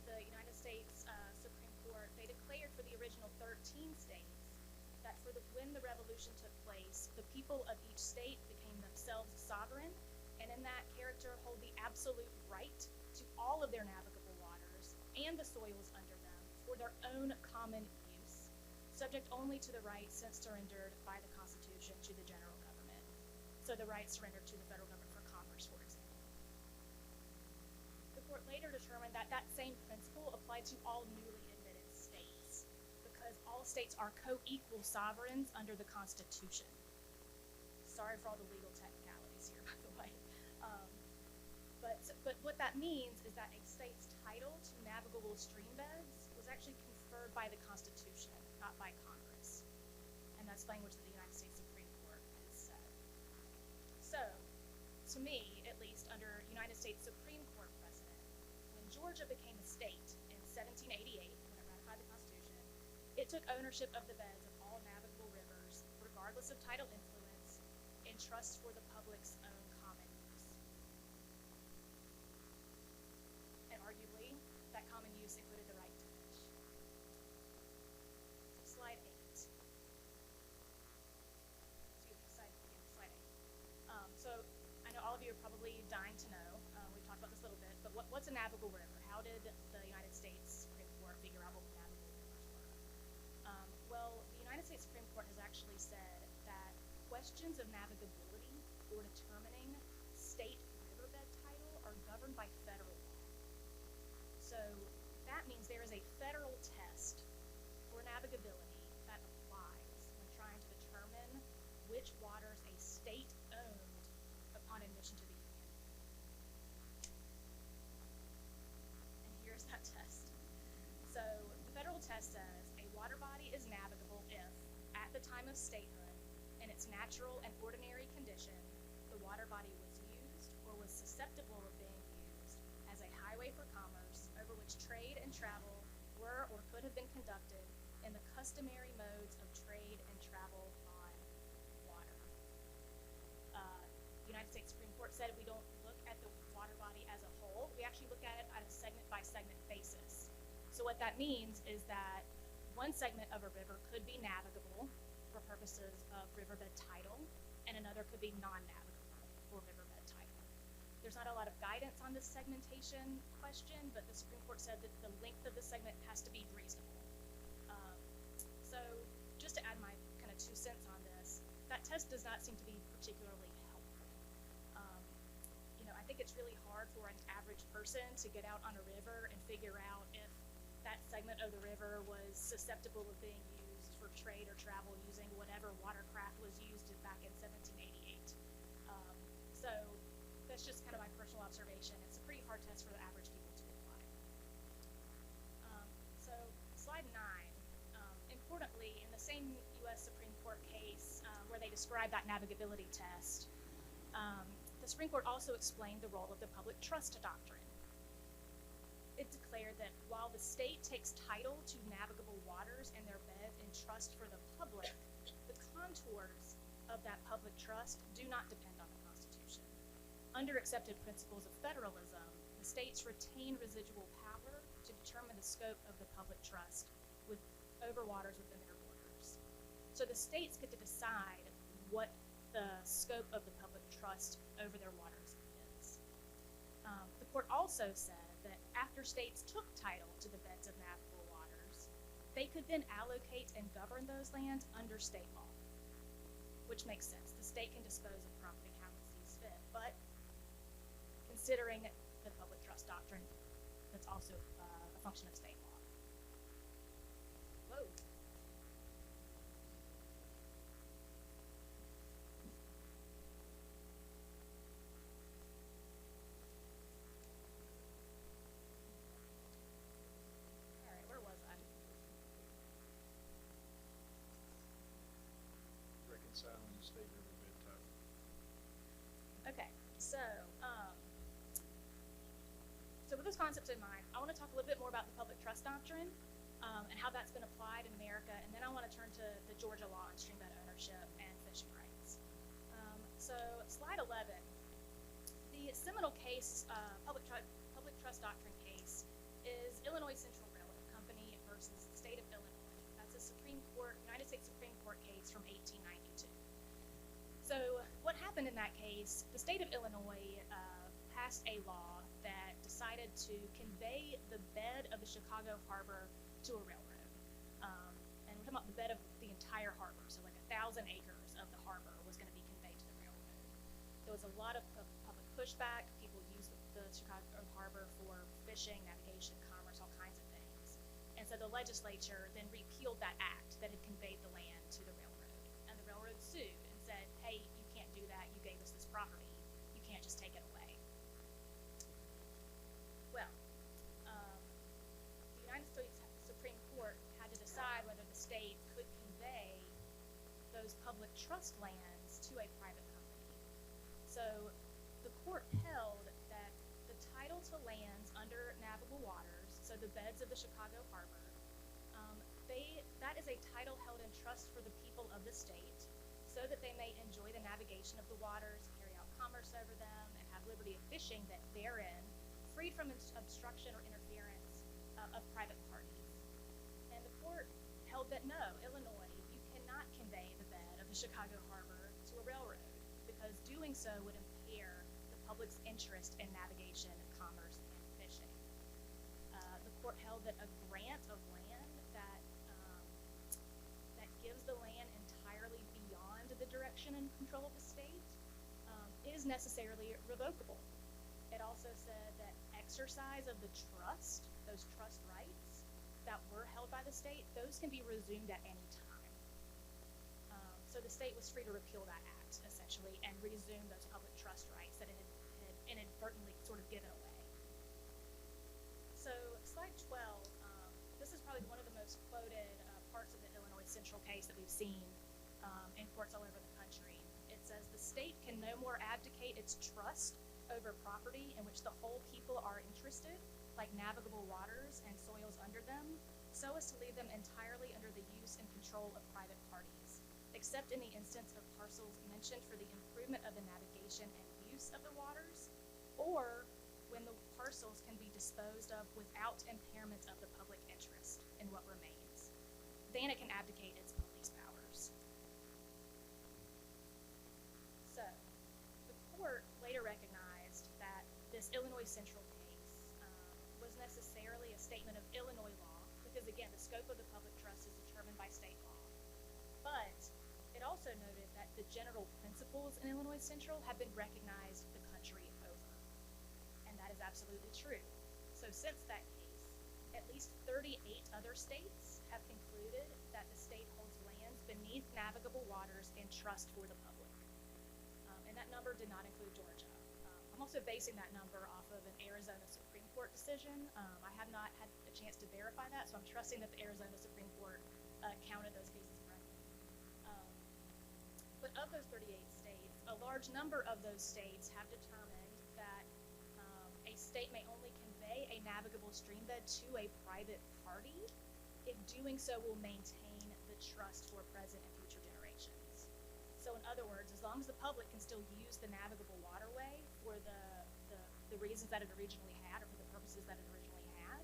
The United States Supreme Court, they declared for the original 13 states that when the revolution took place, the people of each state became themselves sovereign, and in that character hold the absolute right to all of their navigable waters and the soils under them for their own common use, subject only to the rights since surrendered by the Constitution to the general government. So the rights surrendered to the federal government for commerce, for example. The court later determined that that same principle applied to all newly admitted states, because all states are co-equal sovereigns under the Constitution. Sorry for all the legal technicalities here, by the way. But what that means is that a state's title to navigable stream beds was actually conferred by the Constitution, not by Congress. And that's language that the United States Supreme Court has said. So, to me, at least, under United States Supreme Court precedent, when Georgia became a state in 1788, when it ratified the Constitution, it took ownership of the beds of all navigable rivers, regardless of tidal influence, in trust for the public's own common use. And arguably, that common use included the right to fish. Slide 8. Excuse me, slide 8. So I know all of you are probably dying to know, we've talked about this a little bit, but what's a navigable river? How did the United States Supreme Court figure out what navigable rivers were? Well, the United States Supreme Court has actually said that questions of navigability or determining state riverbed title are governed by federal law. So that means there is a federal test for navigability that applies when trying to determine which waters a state owned upon admission to the Union. And here's that test. So the federal test says a water body is navigable if, at the time of statehood, in its natural and ordinary condition, the water body was used or was susceptible of being used as a highway for commerce over which trade and travel were or could have been conducted in the customary modes of trade and travel on water. The United States Supreme Court said we don't look at the water body as a whole, we actually look at it on a segment by segment basis. So what that means is that one segment of a river could be navigable for purposes of riverbed title, and another could be non-navigable for riverbed title. There's not a lot of guidance on this segmentation question, but the Supreme Court said that the length of the segment has to be reasonable. So just to add my kind of 2 cents on this, that test does not seem to be particularly helpful. I think it's really hard for an average person to get out on a river and figure out if that segment of the river was susceptible of being used for trade or travel using whatever watercraft was used back in 1788. So that's just kind of my personal observation. It's a pretty hard test for the average people to apply. So slide 9. Importantly, in the same U.S. Supreme Court case where they described that navigability test, the Supreme Court also explained the role of the public trust doctrine. It declared that while the state takes title to navigable waters and their beds in trust for the public, the contours of that public trust do not depend on the Constitution. Under accepted principles of federalism, the states retain residual power to determine the scope of the public trust over waters within their borders. So the states get to decide what the scope of the public trust over their waters is. The court also said that after states took title to the beds of navigable waters, they could then allocate and govern those lands under state law, which makes sense. The state can dispose of property how it sees fit, but considering the public trust doctrine, that's also a function of state law. Whoa. Reconciling state riverbed title. Okay, so with those concepts in mind, I want to talk a little bit more about the public trust doctrine and how that's been applied in America, and then I want to turn to the Georgia law on streambed ownership and fishing rights. So slide 11, the seminal case, public trust doctrine case, is Illinois Central Railroad Company versus the state of Illinois. That's a United States Supreme Court case from 1892. So what happened in that case, the state of Illinois passed a law that decided to convey the bed of the Chicago harbor to a railroad. And we're talking about the bed of the entire harbor, so like 1,000 acres of the harbor was going to be conveyed to the railroad. There was a lot of public pushback. People used the Chicago harbor for fishing, navigation, commerce, all kinds of things. And so the legislature then repealed that act that had conveyed the land to the railroad. And the railroad sued and said, hey, you can't do that. You gave us this property. You can't just take it away. Well, the United States Supreme Court had to decide whether the state could convey those public trust lands to a private company. So the court held that the title to lands under navigable waters, so the beds of the Chicago harbor, that is a title held in trust for the people of the state. so that they may enjoy the navigation of the waters, carry out commerce over them, and have liberty of fishing that therein, freed from obstruction or interference of private parties. And the court held that no, Illinois, you cannot convey the bed of the Chicago Harbor to a railroad, because doing so would impair the public's interest in navigation, commerce, and fishing. The court held that a grant of land that gives the land entirely beyond the direction and control of the state is necessarily revocable. It also said that exercise of the trust, those trust rights that were held by the state, those can be resumed at any time. So the state was free to repeal that act, essentially, and resume those public trust rights that it had inadvertently sort of given away. So slide 12, this is probably one of the most quoted parts of the Illinois Central case that we've seen in courts all over the country. It says, the state can no more abdicate its trust over property in which the whole people are interested, like navigable waters and soils under them, so as to leave them entirely under the use and control of private parties, except in the instance of parcels mentioned for the improvement of the navigation and use of the waters, or when the parcels can be disposed of without impairment of the public interest in what remains. Then it can abdicate its police powers. So, the court later recognized that this Illinois Central case was necessarily a statement of Illinois law, because again, the scope of the public trust is determined by state law. But it also noted that the general principles in Illinois Central have been recognized the country over. And that is absolutely true. So since that case, at least 38 other states have concluded that the state holds lands beneath navigable waters in trust for the public. And that number did not include Georgia. I'm also basing that number off of an Arizona Supreme Court decision. I have not had a chance to verify that, so I'm trusting that the Arizona Supreme Court counted those cases correctly. But of those 38 states, a large number of those states have determined that a state may only convey a navigable streambed to a private party if doing so will maintain the trust for present and future generations. So in other words, as long as the public can still use the navigable waterway for the reasons that it originally had, or for the purposes that it originally had,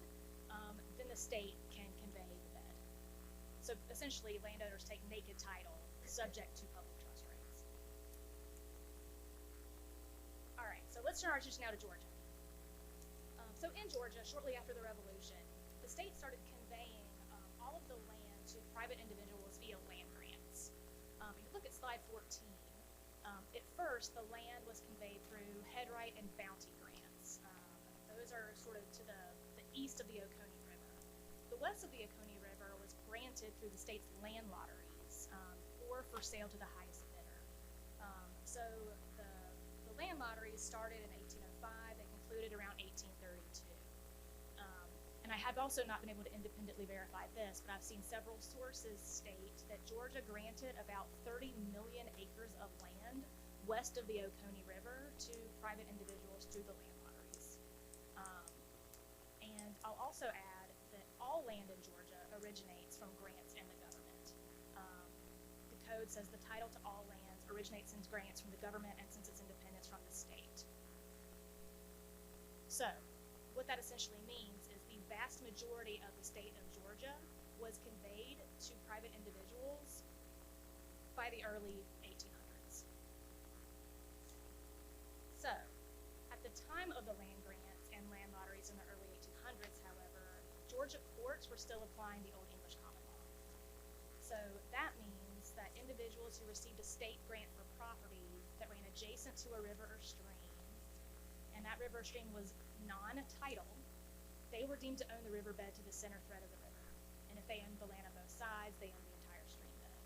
then the state can convey the bed. So essentially, landowners take naked title subject to public trust rights. All right, so let's turn our attention now to Georgia. So in Georgia, shortly after the Revolution, the state started conveying all of the land to private individuals via land grants. If you look at slide 14, at first the land was conveyed through headright and bounty grants. Those are sort of to the east of the Oconee River. The west of the Oconee River was granted through the state's land lotteries, or for sale to the highest bidder. So the land lotteries started in 1805, they concluded around 1832. And I have also not been able to independently verify this, but I've seen several sources state that Georgia granted about 30 million acres of land west of the Oconee River to private individuals through the land lotteries. And I'll also add that all land in Georgia originates from grants in the government. The code says the title to all lands originates since grants from the government and since its independence from the state. So, what that essentially means is the vast majority of the state of Georgia was conveyed to private individuals by the early 1800s. So, at the time of the land grants and land lotteries in the early 1800s, however, Georgia courts were still applying the Old English common law. So that means that individuals who received a state grant for property that ran adjacent to a river or stream, and that river or stream was non-tidal, they were deemed to own the riverbed to the center thread of the river. And if they owned the land on both sides, they owned the entire stream bed.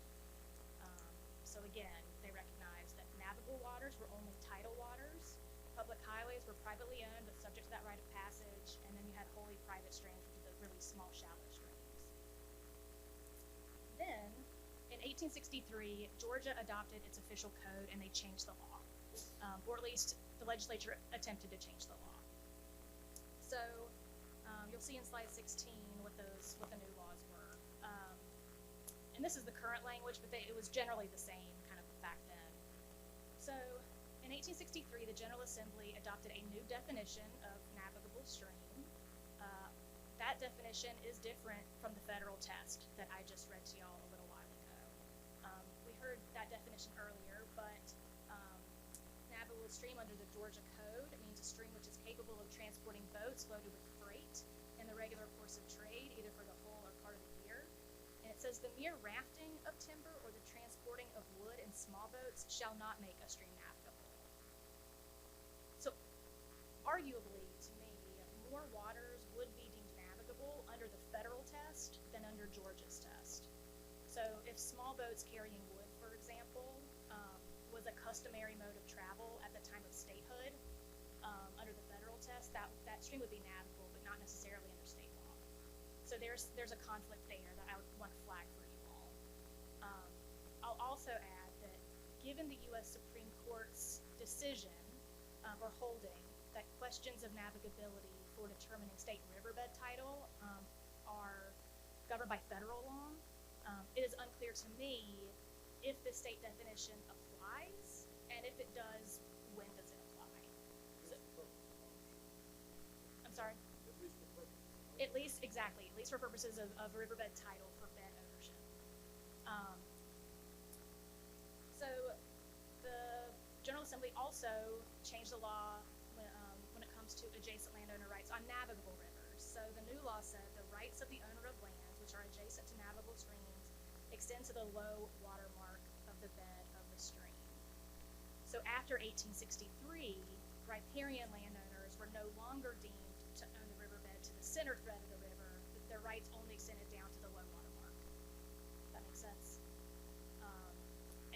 So again, they recognized that navigable waters were only tidal waters, public highways were privately owned but subject to that right of passage, and then you had wholly private streams, which are the really small, shallow streams. Then, in 1863, Georgia adopted its official code and they changed the law. Or at least the legislature attempted to change the law. So, you'll see in slide 16 what the new laws were. And this is the current language, but it was generally the same kind of back then. So, in 1863, the General Assembly adopted a new definition of navigable stream. That definition is different from the federal test that I just read to y'all a little while ago. We heard that definition earlier, but navigable stream under the Georgia Code means a stream which is capable of transporting boats loaded with freight in the regular course of trade, either for the whole or part of the year. And it says the mere rafting of timber or the transporting of wood in small boats shall not make a stream navigable. So, arguably, to me, more waters would be deemed navigable under the federal test than under Georgia's test. So, if small boats carrying wood, for example, was a customary mode of travel at the time of statehood, under the federal test, that stream would be navigable, but not necessarily under state law. So there's a conflict there that I would want to flag for you all. I'll also add that given the U.S. Supreme Court's decision or holding that questions of navigability for determining state riverbed title are governed by federal law, it is unclear to me if the state definition applies, and if it does, when does it apply? So, I'm sorry? At least, exactly, at least for purposes of riverbed title for bed ownership. So the General Assembly also changed the law when it comes to adjacent landowner rights on navigable rivers. So the new law said the rights of the owner of lands which are adjacent to navigable streams extend to the low water mark of the bed of the stream. So after 1863, riparian landowners were no longer deemed to own the riverbed to the center thread of the river, but their rights only extended down to the low water mark. That makes sense?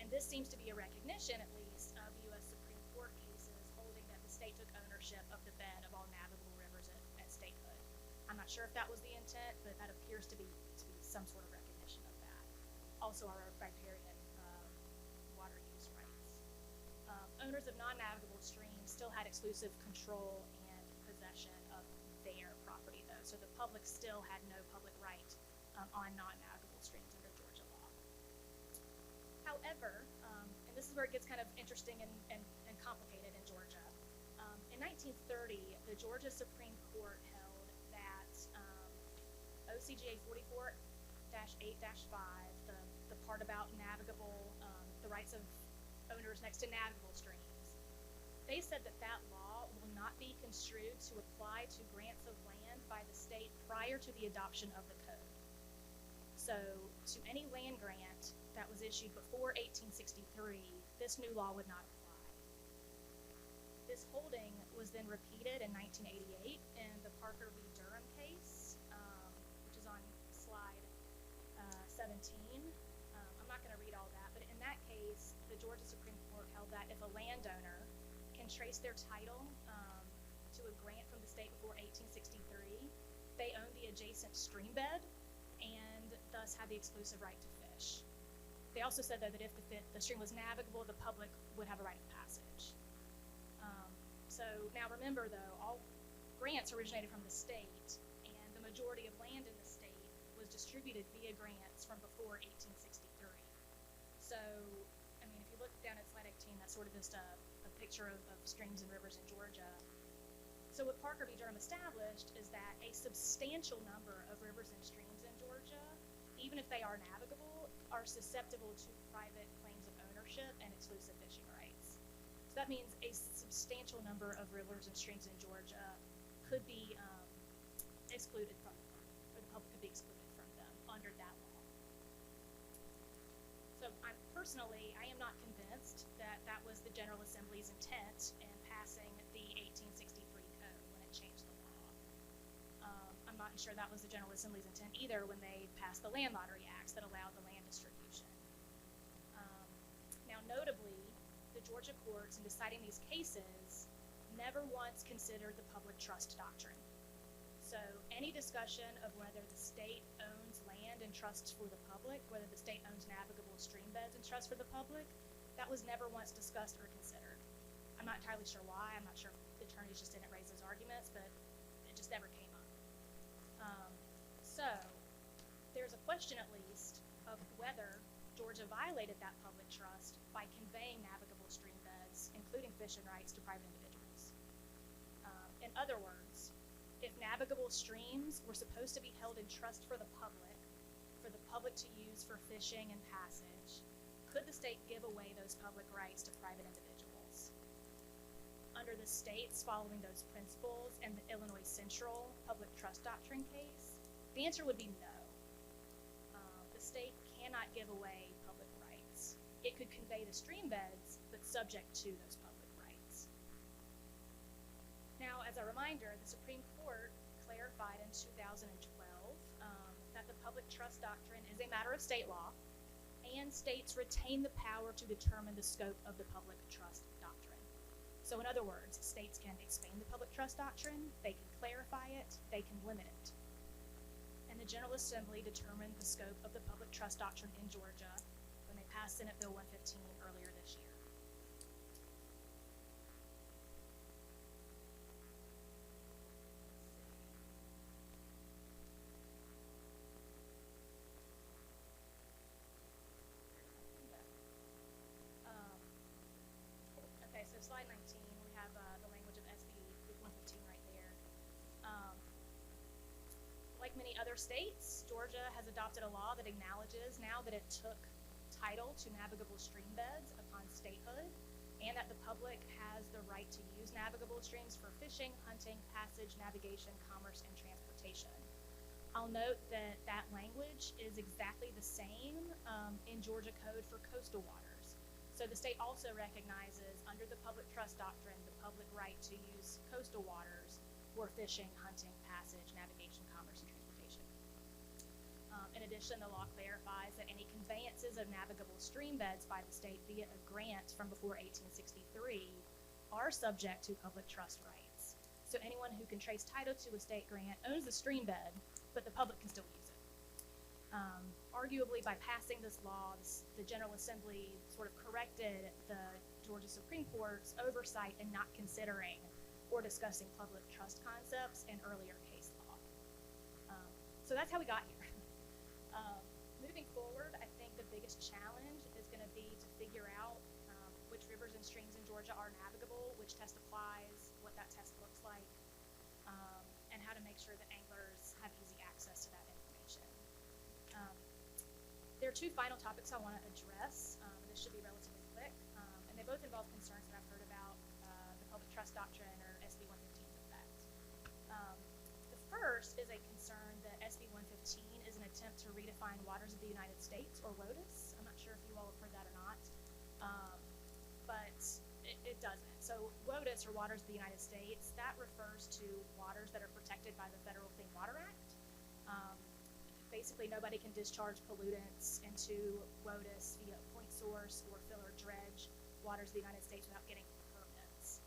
And this seems to be a recognition, at least, of U.S. Supreme Court cases holding that the state took ownership of the bed of all navigable rivers at statehood. I'm not sure if that was the intent, but that appears to be some sort of recognition of that. Also, our riparian water use rights. Owners of non-navigable streams still had exclusive control and possession of their property, though, so the public still had no public right on non-navigable streams under Georgia law. However, and this is where it gets kind of interesting and complicated in Georgia, in 1930, the Georgia Supreme Court held that OCGA 44-8-5, the part about navigable, the rights of owners next to navigable streams, they said that that law will not be construed to apply to grants of land by the state prior to the adoption of the code. So, to any land grant that was issued before 1863, this new law would not apply. This holding was then repeated in 1988 in the Parker v. Durham case, which is on slide 17. I'm not going to read all that, but in that case, the Georgia Supreme Court held that if a landowner can trace their title to a grant from the state before 1863, they own the adjacent stream bed and thus have the exclusive right to fish. They also said, though, that if the stream was navigable, the public would have a right of passage. So now remember, though, all grants originated from the state, and the majority of land in the state was distributed via grants from before 1863. So, I mean, if you look down at slide 18, that's sort of just a picture of streams and rivers in Georgia. So what Parker v. Durham established is that a substantial number of rivers and streams in Georgia, even if they are navigable, are susceptible to private claims of ownership and exclusive fishing rights. So that means a substantial number of rivers and streams in Georgia could be excluded from them, or the public could be excluded from them under that law. So I am not convinced that that was the General Assembly's intent in passing the 1863 code when it changed the law. I'm not sure that was the General Assembly's intent either when they passed the Land Lottery Acts that allowed the land distribution. Now, notably, the Georgia courts, in deciding these cases, never once considered the public trust doctrine. So any discussion of whether the state owns land and trusts for the public, whether the state owns navigable stream beds and trusts for the public, that was never once discussed or considered. I'm not entirely sure why. I'm not sure if the attorneys just didn't raise those arguments, but it just never came up. So there's a question, at least, of whether Georgia Georgia violated that public trust by conveying navigable stream beds, including fishing rights, to private individuals. In other words, if navigable streams were supposed to be held in trust for the public to use for fishing and passage, could the state give away those public rights to private individuals? Under the states following those principles and the Illinois Central Public Trust Doctrine case, the answer would be no. The state cannot give away public rights. It could convey the stream beds, but subject to those public rights. Now, as a reminder, the Supreme Court clarified in 2012 that the public trust doctrine is a matter of state law, and states retain the power to determine the scope of the public trust doctrine. So in other words, states can expand the public trust doctrine, they can clarify it, they can limit it. And the General Assembly determined the scope of the public trust doctrine in Georgia when they passed Senate Bill 115 earlier this year. Okay, so slide 19, we have the language of SB 115 right there. Like many other states, Georgia has adopted a law that acknowledges now that it took title to navigable stream beds upon statehood, and that the public has the right to use navigable streams for fishing, hunting, passage, navigation, commerce, and transportation. I'll note that that language is exactly the same in Georgia Code for coastal waters. So the state also recognizes, under the public trust doctrine, the public right to use coastal waters for fishing, hunting, passage, navigation, commerce, and transportation. In addition, the law clarifies that any conveyances of navigable stream beds by the state via a grant from before 1863 are subject to public trust rights. So anyone who can trace title to a state grant owns the stream bed, but the public can still use it. Arguably, by passing this law, the General Assembly sort of corrected the Georgia Supreme Court's oversight in not considering or discussing public trust concepts in earlier case law. So that's how we got here. Moving forward, I think the biggest challenge is going to be to figure out which rivers and streams in Georgia are navigable, which test applies, what that test looks like, and how to make sure that anglers have easy access to that information. There are two final topics I want to address. This should be relatively quick, and they both involve concerns that I've heard about the public trust doctrine or SB 115's effect. The first is a concern that SB 115 is an attempt to redefine waters of the United States, or WOTUS. I'm not sure if you all have heard that or not, but it doesn't. So WOTUS, or Waters of the United States, that refers to waters that are protected by the Federal Clean Water Act. Basically, nobody can discharge pollutants into WOTUS via a point source or fill or dredge waters of the United States without getting permits.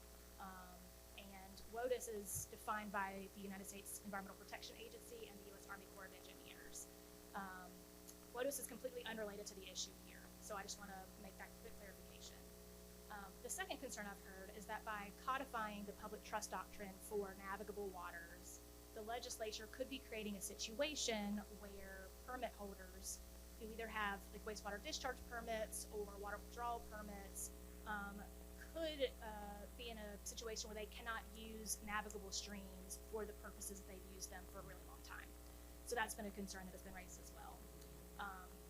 And WOTUS is defined by the United States Environmental Protection Agency and the U.S. Army Corps of Engineers. WOTUS is completely unrelated to the issue here, so I just want to make that quick clarification. The second concern I've heard is that by codifying the public trust doctrine for navigable waters, the legislature could be creating a situation where permit holders who either have like wastewater discharge permits or water withdrawal permits could be in a situation where they cannot use navigable streams for the purposes that they've used them for a really long time. So that's been a concern that has been raised as well.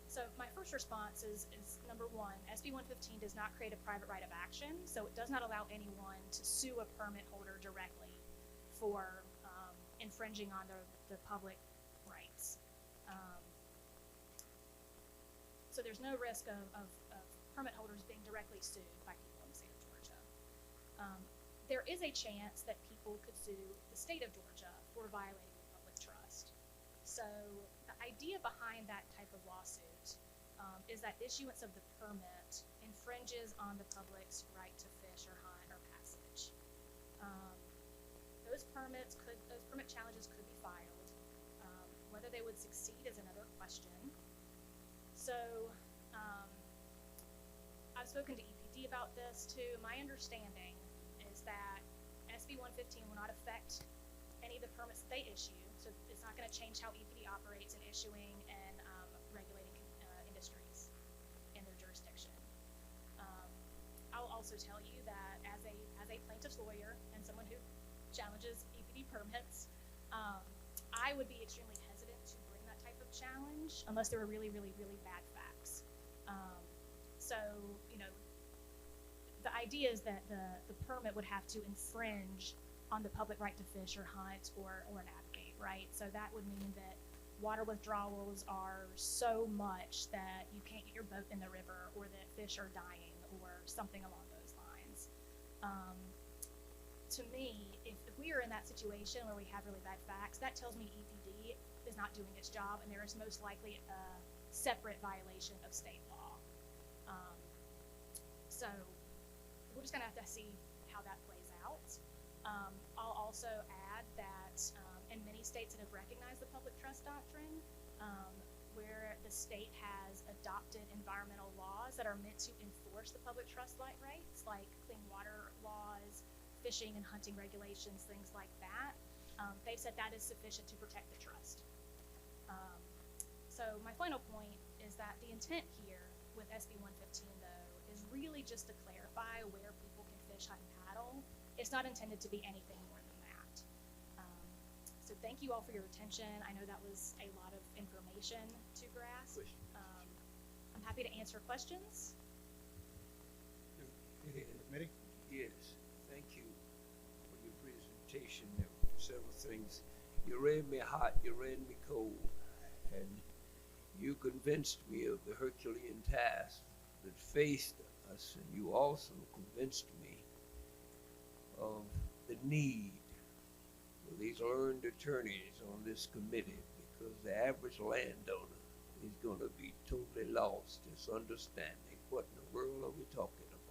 So my first response is number one, SB 115 does not create a private right of action, so it does not allow anyone to sue a permit holder directly for infringing on the public rights. So there's no risk of permit holders being directly sued by people in the state of Georgia. There is a chance that people could sue the state of Georgia for violating the public trust. So the idea behind that type of lawsuit is that issuance of the permit infringes on the public's right to fish or hunt or passage. Those permit challenges could be filed. Whether they would succeed is another question. So I've spoken to EPD about this too. My understanding is that SB 115 will not affect any of the permits that they issue, so it's not going to change how EPD operates in issuing and regulating industries. also tell you that as a plaintiff's lawyer and someone who challenges EPD permits, I would be extremely hesitant to bring that type of challenge unless there were really, really, really bad facts. So, you know, the idea is that the permit would have to infringe on the public right to fish or hunt or navigate, right? So that would mean that water withdrawals are so much that you can't get your boat in the river, or that fish are dying, or something along those lines. To me, if we are in that situation where we have really bad facts, that tells me EPD is not doing its job, and there is most likely a separate violation of state law. So we're just gonna have to see how that plays out. I'll also add that in many states that have recognized the public trust doctrine, where the state has adopted environmental laws that are meant to enforce the public trust rights, like clean water laws, fishing and hunting regulations, things like that, they've said that is sufficient to protect the trust. So my final point is that the intent here with SB 115, though, is really just to clarify where people can fish, hunt, and paddle. It's not intended to be anything more than that. So thank you all for your attention. I know that was a lot of information to grasp. I'm happy to answer questions. Committee? Yes, thank you for your presentation. There were several things. You ran me hot, you ran me cold, and you convinced me of the Herculean task that faced us, and you also convinced me of the need for these learned attorneys on this committee, because the average landowner is going to be totally lost, just understanding what in the world are we talking about.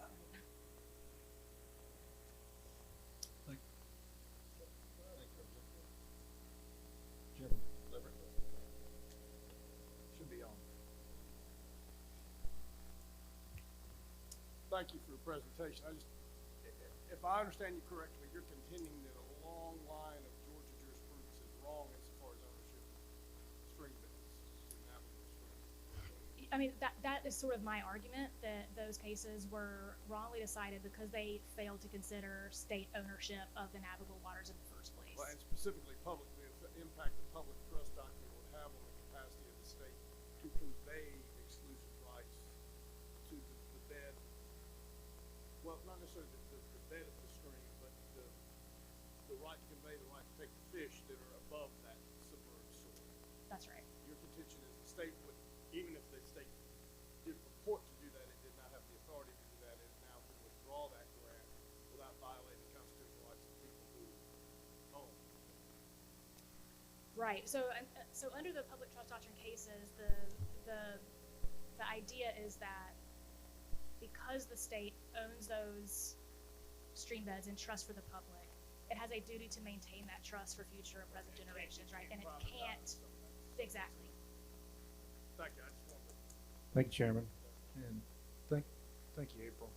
Should be on. Thank you for the presentation. If I understand you correctly, you're contending that a long line of Georgia jurisprudence is wrong insofar as ownership of string beds, navigable string. I mean, that is sort of my argument, that those cases were wrongly decided because they failed to consider state ownership of the navigable waters in the first place. Well, and specifically publicly, the impact the public trust doctrine would have on the capacity of the state to convey exclusive rights to the bed. Well, not necessarily the bed of the stream, but the right to convey the right to take the fish that are above that submerged soil. That's right. Your contention is the state would, even if the state did purport to do that, it did not have the authority to do that, and now can withdraw that grant without violating the constitutional rights of the people who own. Right. So under the public trust doctrine cases, the idea is that because the state owns those stream beds in trust for the public, it has a duty to maintain that trust for future and present generations, right? And it can't. Exactly. Thank you. I just wanted to. Thank you, Chairman. And thank you, April.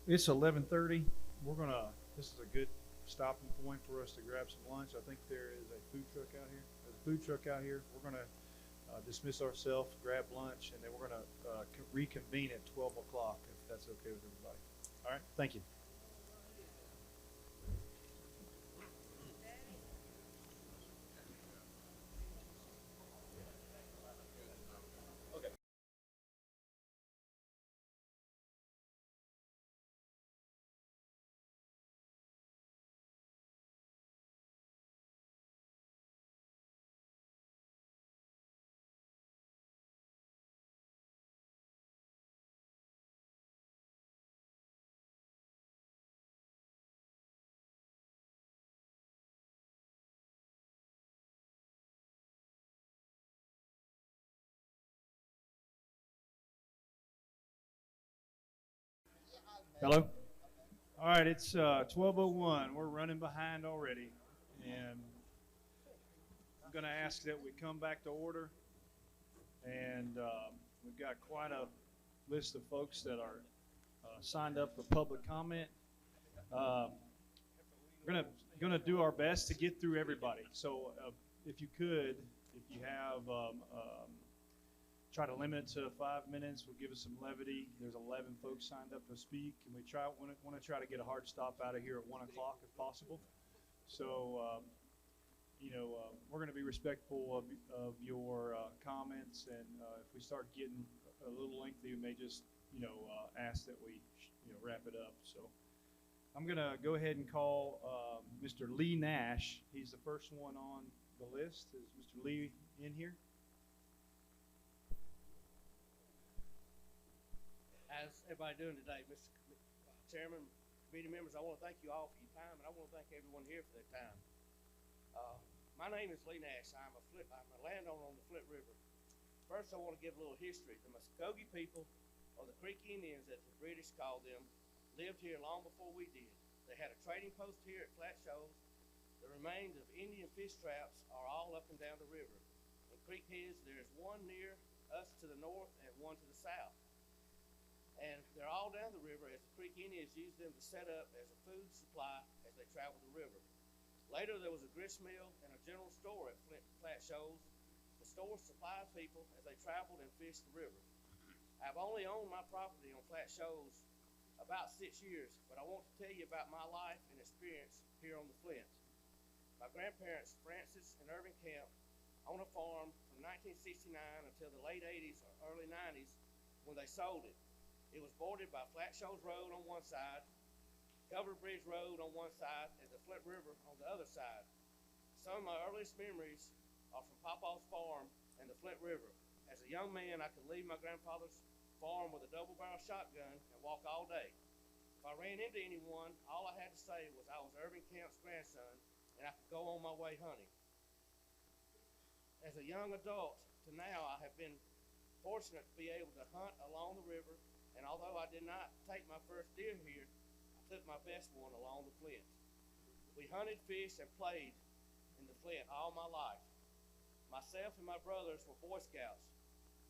It's 11:30. This is a good stopping point for us to grab some lunch. I think there is a food truck out here. There's a food truck out here. We're gonna dismiss ourselves, grab lunch, and then we're gonna reconvene at 12 o'clock, if that's okay with everybody. All right, thank you. Hello? All right, it's 12:01. We're running behind already. And I'm going to ask that we come back to order. And we've got quite a list of folks that are signed up for public comment. We're going to do our best to get through everybody. So if you could, if you have try to limit it to 5 minutes. Will give us some levity. There's 11 folks signed up to speak, and we want to try to get a hard stop out of here at 1 o'clock if possible. So, we're going to be respectful of your comments, and if we start getting a little lengthy, we may just ask that we wrap it up. So I'm going to go ahead and call Mr. Lee Nash. He's the first one on the list. Is Mr. Lee in here? How's everybody doing today, Mr. Chairman, committee members? I want to thank you all for your time, and I want to thank everyone here for their time. My name is Lee Nash. I'm a landowner on the Flint River. First, I want to give a little history. The Muskogee people, or the Creek Indians, as the British called them, lived here long before we did. They had a trading post here at Flat Shoals. The remains of Indian fish traps are all up and down the river. In creek heads, there's one near us to the north and one to the south. And they're all down the river as the Creek Indians used them to set up as a food supply as they traveled the river. Later, there was a grist mill and a general store at Flat Shoals. The store supplied people as they traveled and fished the river. I've only owned my property on Flat Shoals about 6 years, but I want to tell you about my life and experience here on the Flint. My grandparents, Francis and Irving Camp, owned a farm from 1969 until the late 80s or early 90s when they sold it. It was bordered by Flat Shoals Road on one side, Covered Bridge Road on one side, and the Flint River on the other side. Some of my earliest memories are from Papa's farm and the Flint River. As a young man, I could leave my grandfather's farm with a double-barrel shotgun and walk all day. If I ran into anyone, all I had to say was I was Irving Camp's grandson, and I could go on my way hunting. As a young adult to now, I have been fortunate to be able to hunt along the river, and although I did not take my first deer here, I took my best one along the Flint. We hunted, fished, and played in the Flint all my life. Myself and my brothers were Boy Scouts.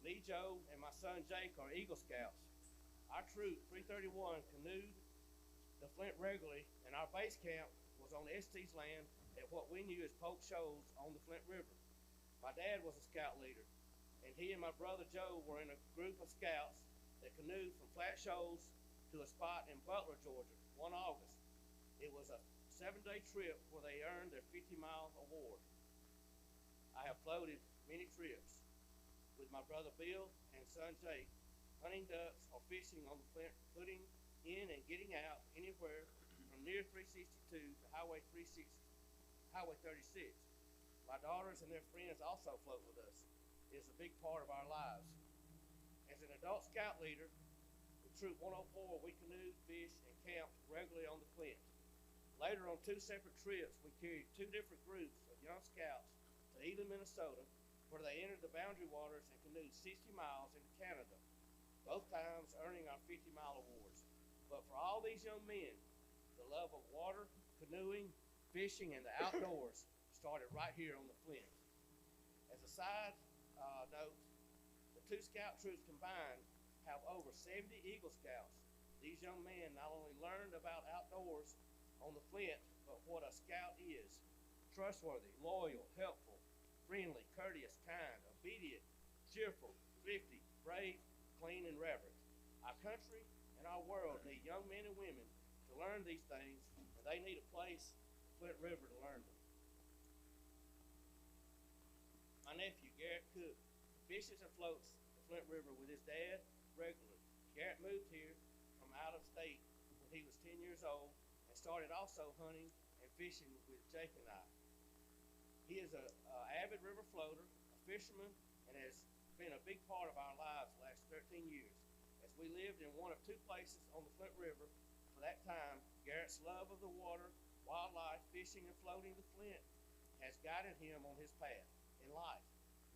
Lee Joe and my son Jake are Eagle Scouts. Our troop, 331, canoed the Flint regularly, and our base camp was on ST's land at what we knew as Polk Shoals on the Flint River. My dad was a scout leader, and he and my brother Joe were in a group of scouts that canoed from Flat Shoals to a spot in Butler, Georgia, 1 August. It was a 7-day trip where they earned their 50-mile award. I have floated many trips with my brother Bill and son Jake, hunting ducks or fishing on the Flint, putting in and getting out anywhere from near 362 to Highway 36. My daughters and their friends also float with us. It is a big part of our lives. As an adult scout leader, with Troop 104, we canoed, fished, and camped regularly on the Flint. Later, on 2 separate trips, we carried 2 different groups of young scouts to Eden, Minnesota, where they entered the boundary waters and canoed 60 miles into Canada, both times earning our 50-mile awards. But for all these young men, the love of water, canoeing, fishing, and the outdoors started right here on the Flint. As a side note, the 2 scout troops combined have over 70 Eagle Scouts. These young men not only learned about outdoors on the Flint, but what a scout is: trustworthy, loyal, helpful, friendly, courteous, kind, obedient, cheerful, thrifty, brave, clean, and reverent. Our country and our world need young men and women to learn these things, and they need a place, Flint River, to learn them. My nephew, Garrett Cook, fishes and floats the Flint River with his dad regularly. Garrett moved here from out of state when he was 10 years old and started also hunting and fishing with Jake and I. He is an avid river floater, a fisherman, and has been a big part of our lives the last 13 years. As we lived in one of 2 places on the Flint River for that time, Garrett's love of the water, wildlife, fishing, and floating the Flint has guided him on his path in life.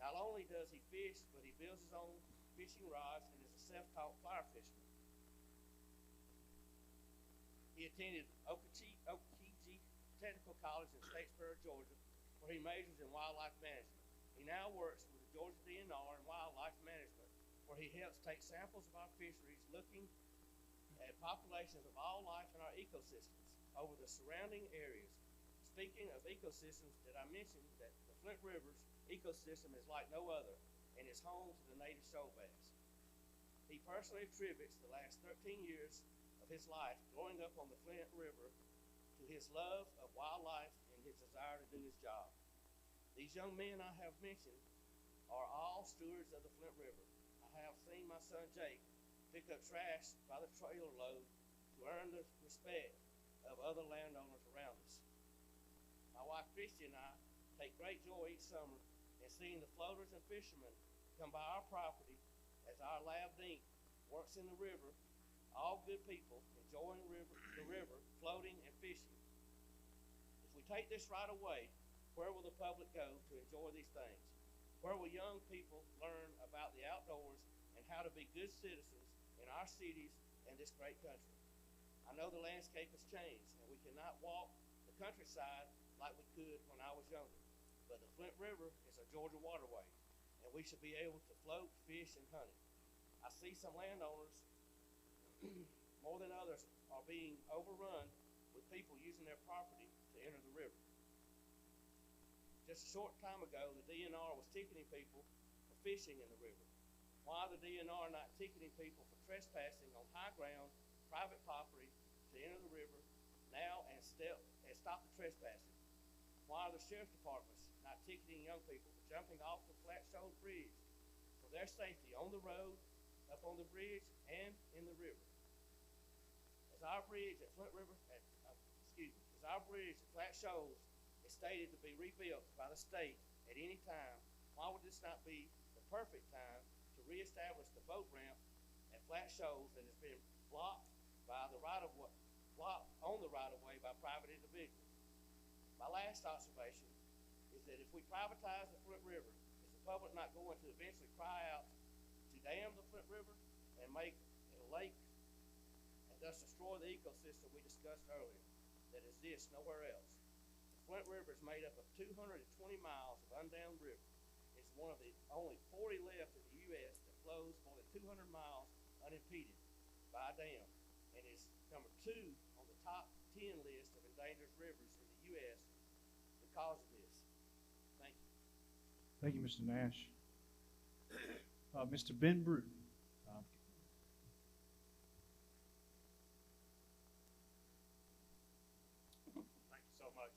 Not only does he fish, but he builds his own fishing rods and is a self-taught fly fisherman. He attended Okeechobee Technical College in Statesboro, Georgia, where he majors in wildlife management. He now works with the Georgia DNR in wildlife management, where he helps take samples of our fisheries, looking at populations of all life in our ecosystems over the surrounding areas. Speaking of ecosystems, did I mention that the Flint River's ecosystem is like no other? and is home to the native shoal bass. He personally attributes the last 13 years of his life growing up on the Flint River to his love of wildlife and his desire to do his job. These young men I have mentioned are all stewards of the Flint River. I have seen my son Jake pick up trash by the trailer load to earn the respect of other landowners around us. My wife Christy and I take great joy each summer in seeing the floaters and fishermen come by our property as our lab dink works in the river, all good people enjoying the river, floating and fishing. If we take this right away, where will the public go to enjoy these things? Where will young people learn about the outdoors and how to be good citizens in our cities and this great country? I know the landscape has changed and we cannot walk the countryside like we could when I was younger, but the Flint River is a Georgia waterway and we should be able to float, fish, and hunt it. I see some landowners more than others are being overrun with people using their property to enter the river. Just a short time ago, the DNR was ticketing people for fishing in the river. Why are the DNR not ticketing people for trespassing on high ground, private property to enter the river now and stop the trespassing? Why are the sheriff departments not ticketing young people for jumping off the flat shoulder bridge for their safety on the road, up on the bridge, and in the river? As our bridge at Flint River, as our bridge at Flat Shoals is stated to be rebuilt by the state at any time, why would this not be the perfect time to reestablish the boat ramp at Flat Shoals that has been blocked by the on the right of way by private individuals? My last observation is that if we privatize the Flint River, is the public not going to eventually cry out to dam the Flint River and make it a lake and thus destroy the ecosystem we discussed earlier that exists nowhere else? The Flint River is made up of 220 miles of undammed river. It's one of the only 40 left in the U.S. that flows more than 200 miles unimpeded by a dam, and is number 2 on the top 10 list of endangered rivers in the U.S. because of this. Thank you. Thank you, Mr. Nash. Mr. Ben Bruton. Thank you so much,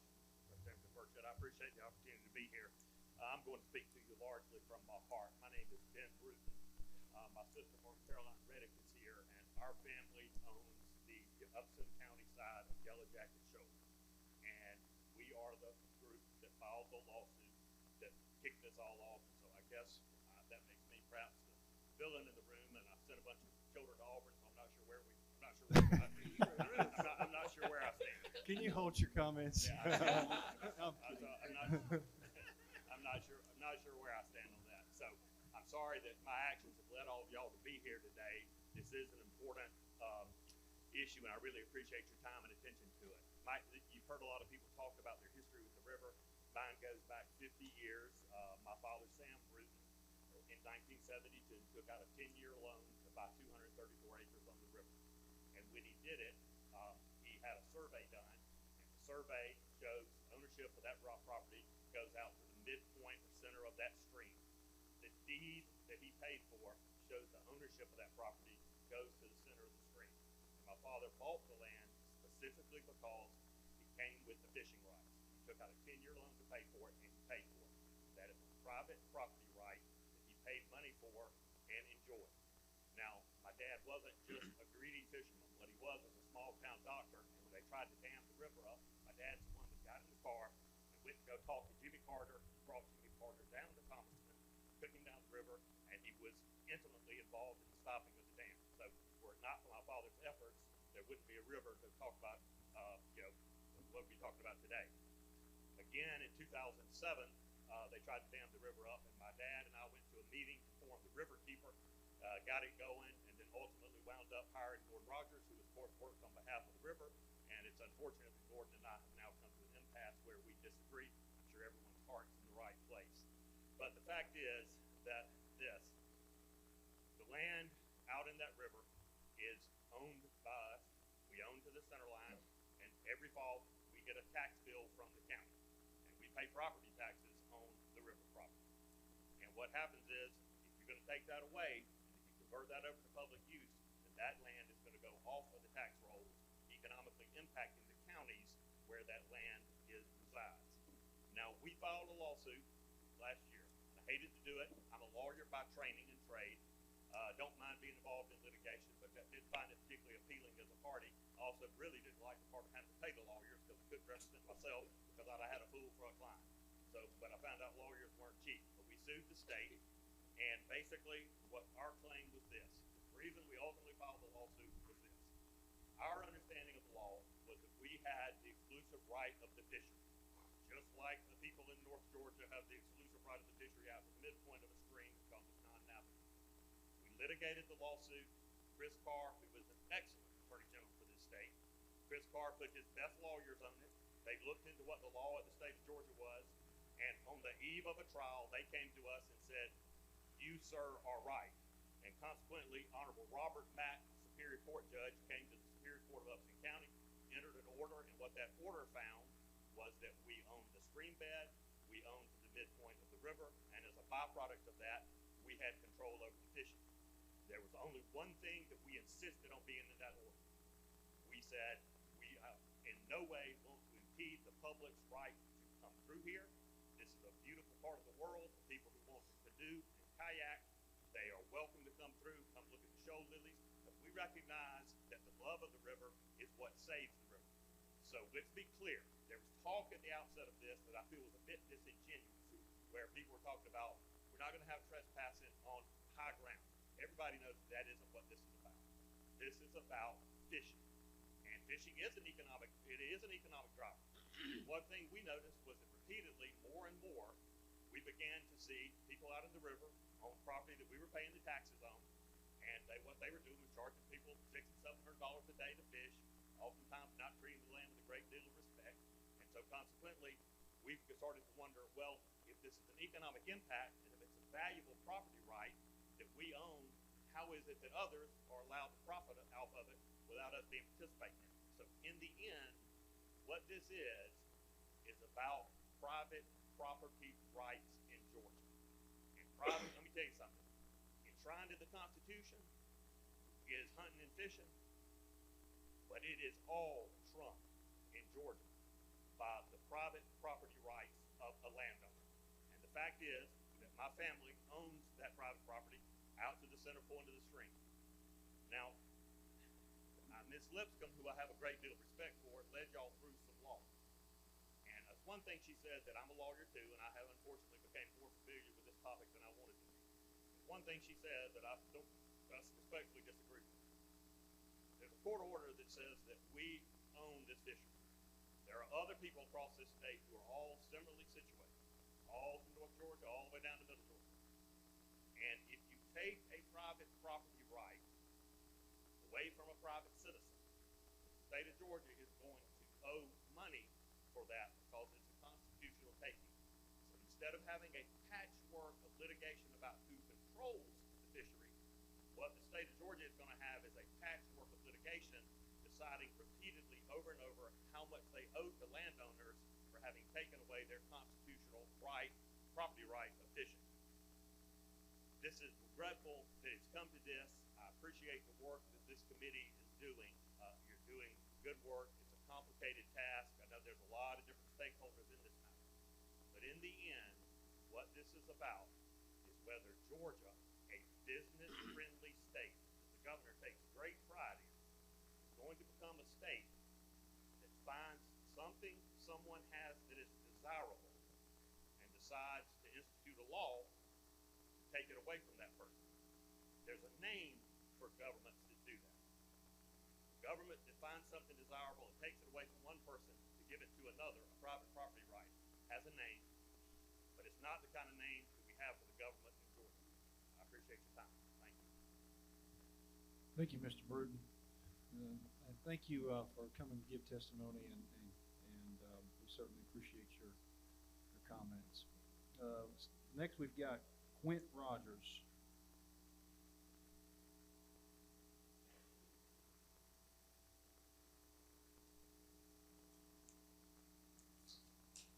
Representative Burchett. I appreciate the opportunity to be here. I'm going to speak to you largely from my heart. My name is Ben Bruton. My sister, Mark Caroline Reddick, is here, and our family owns the Upson County side of Yellow Jacket Shoals. And we are the group that filed the lawsuit that kicked this all off. And so I guess that makes me perhaps the villain in the room, and I sent a bunch of children to Auburn, so I'm not sure where I'm not sure where I stand. Can you hold your comments? Yeah, I'm not sure where I stand on that. So I'm sorry that my actions have led all of y'all to be here today. This is an important issue, and I really appreciate your time and attention to it. You've heard a lot of people talk about their history with the river. Mine goes back 50 years. My father, Sam Bruton, in 1972, took out a 10-year loan to buy 234 acres on the river. And when he did it, he had a survey done, and the survey shows ownership of that raw property goes out to the midpoint or center of that stream. The deed that he paid for shows the ownership of that property goes to the center of the stream. And my father bought the land specifically because it came with the fishing rights. He took out a 10-year loan to pay for it, and he paid for it. That is a private property right that he paid money for and enjoyed. Now, my dad wasn't just a greedy fisherman. What he was a small town doctor, and when they tried to dam the river up, my dad's the one that got in the car and went to go talk to Jimmy Carter. He brought Jimmy Carter down to Thomaston, took him down the river, and he was intimately involved in the stopping of the dam. So were it not for my father's efforts, there wouldn't be a river to talk about, what we're talking about today. Again, in 2007, they tried to dam the river up, and my dad and I went to a meeting to form the river keeper, got it going, and then ultimately wound up hiring Gordon Rogers, who worked on behalf of the river. And it's unfortunate that Gordon and I have now come to an impasse where we disagree. I'm sure everyone's heart's in the right place. But the fact is that the land out in that river is owned by us. We own to the center line, and every fall we get a tax bill from the county. And we pay property taxes on the river property. And what happens is convert that over to public use, then that land is gonna go off of the tax rolls, economically impacting the counties where that land resides. Now, we filed a lawsuit last year. I hated to do it. I'm a lawyer by training and trade. Don't mind being involved in litigation, but I did find it particularly appealing as a party. Also, really didn't like the part of having to pay the lawyers because I couldn't represent myself because I had a fool for a client. So, but I found out lawyers weren't cheap. But we sued the state, and basically what our claim was this. The reason we ultimately filed the lawsuit was this. Our understanding of the law was that we had the exclusive right of the fishery. Just like the people in North Georgia have the exclusive right of the fishery out to the midpoint of a stream called the non-navigable. We litigated the lawsuit. Chris Carr, who was an excellent attorney general for this state, Chris Carr put his best lawyers on it. They looked into what the law of the state of Georgia was, and on the eve of a trial, they came to us and said, "You, sir, are right." And consequently, Honorable Robert Mack, Superior Court judge, came to the Superior Court of Upson County, entered an order, and what that order found was that we owned the stream bed, we owned the midpoint of the river, and as a byproduct of that, we had control over the fishing. There was only one thing that we insisted on being in that order. We said we in no way want to impede the public's right to come through here. This is a beautiful part of the world for people who want to canoe and kayak. They are welcome to come through, come look at the shoal lilies, but we recognize that the love of the river is what saves the river. So let's be clear. There was talk at the outset of this that I feel was a bit disingenuous, where people were talking about we're not going to have trespassing on high ground. Everybody knows that isn't what this is about. This is about fishing, and fishing is an economic driver. One thing we noticed was that repeatedly, more and more, we began to see people out in the river on property that we were paying the taxes on, and what they were doing was charging people $600 and $700 a day to fish, oftentimes not treating the land with a great deal of respect. And so consequently, we've started to wonder, well, if this is an economic impact, and if it's a valuable property right that we own, how is it that others are allowed to profit off of it without us being participating in it? So in the end, what this is about private property rights in Georgia. And private, let me tell you something. Enshrined in the Constitution is hunting and fishing, but it is all trumped in Georgia by the private property rights of a landowner. And the fact is that my family owns that private property out to the center point of the stream. Now, Ms. Lipscomb, who I have a great deal of respect for, led y'all through some law. And that's one thing she said, that I'm a lawyer too, and I have unfortunately became more familiar with this topic than I wanted to be. One thing she said that I respectfully disagree with. There's a court order that says that we own this fishery. There are other people across this state who are all similarly situated, all from North Georgia, all the way down to Middle Georgia. And if you take a private property right away from a private citizen, the state of Georgia is going to owe money for that because it's a constitutional taking. So instead of having a patchwork of litigation about who controls the fishery, what the state of Georgia is going to have is a patchwork of litigation deciding repeatedly over and over how much they owe to landowners for having taken away their constitutional right, property right of fishing. This is regretful that it's come to this. I appreciate the work that this committee is doing. You're doing good work. It's a complicated task. I know there's a lot of different stakeholders in this matter. But in the end, what this is about is whether Georgia, a business-friendly state that the governor takes great pride in, is going to become a state that finds something someone has that is desirable and decides to institute a law take it away from that person. There's a name for governments that do that. A government that finds something desirable and takes it away from one person to give it to another, a private property right, has a name, but it's not the kind of name that we have for the government in Georgia. I appreciate your time. Thank you. Thank you, Mr. Bruden. And thank you for coming to give testimony, and we certainly appreciate your comments. Next, we've got Quint Rogers.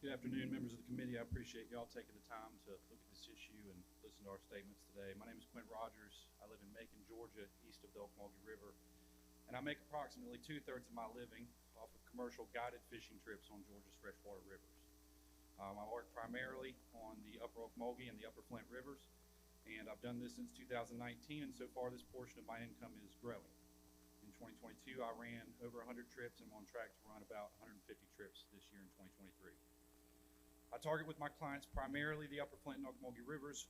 Good afternoon, members of the committee. I appreciate y'all taking the time to look at this issue and listen to our statements today. My name is Quint Rogers. I live in Macon, Georgia, east of the Ocmulgee River, and I make approximately 2/3 of my living off of commercial guided fishing trips on Georgia's freshwater rivers. I work primarily on the upper Ocmulgee and the upper Flint rivers, and I've done this since 2019, and so far this portion of my income is growing. In 2022, I ran over 100 trips and I'm on track to run about 150 trips this year in 2023. I target with my clients primarily the upper Flint and Ocmulgee rivers,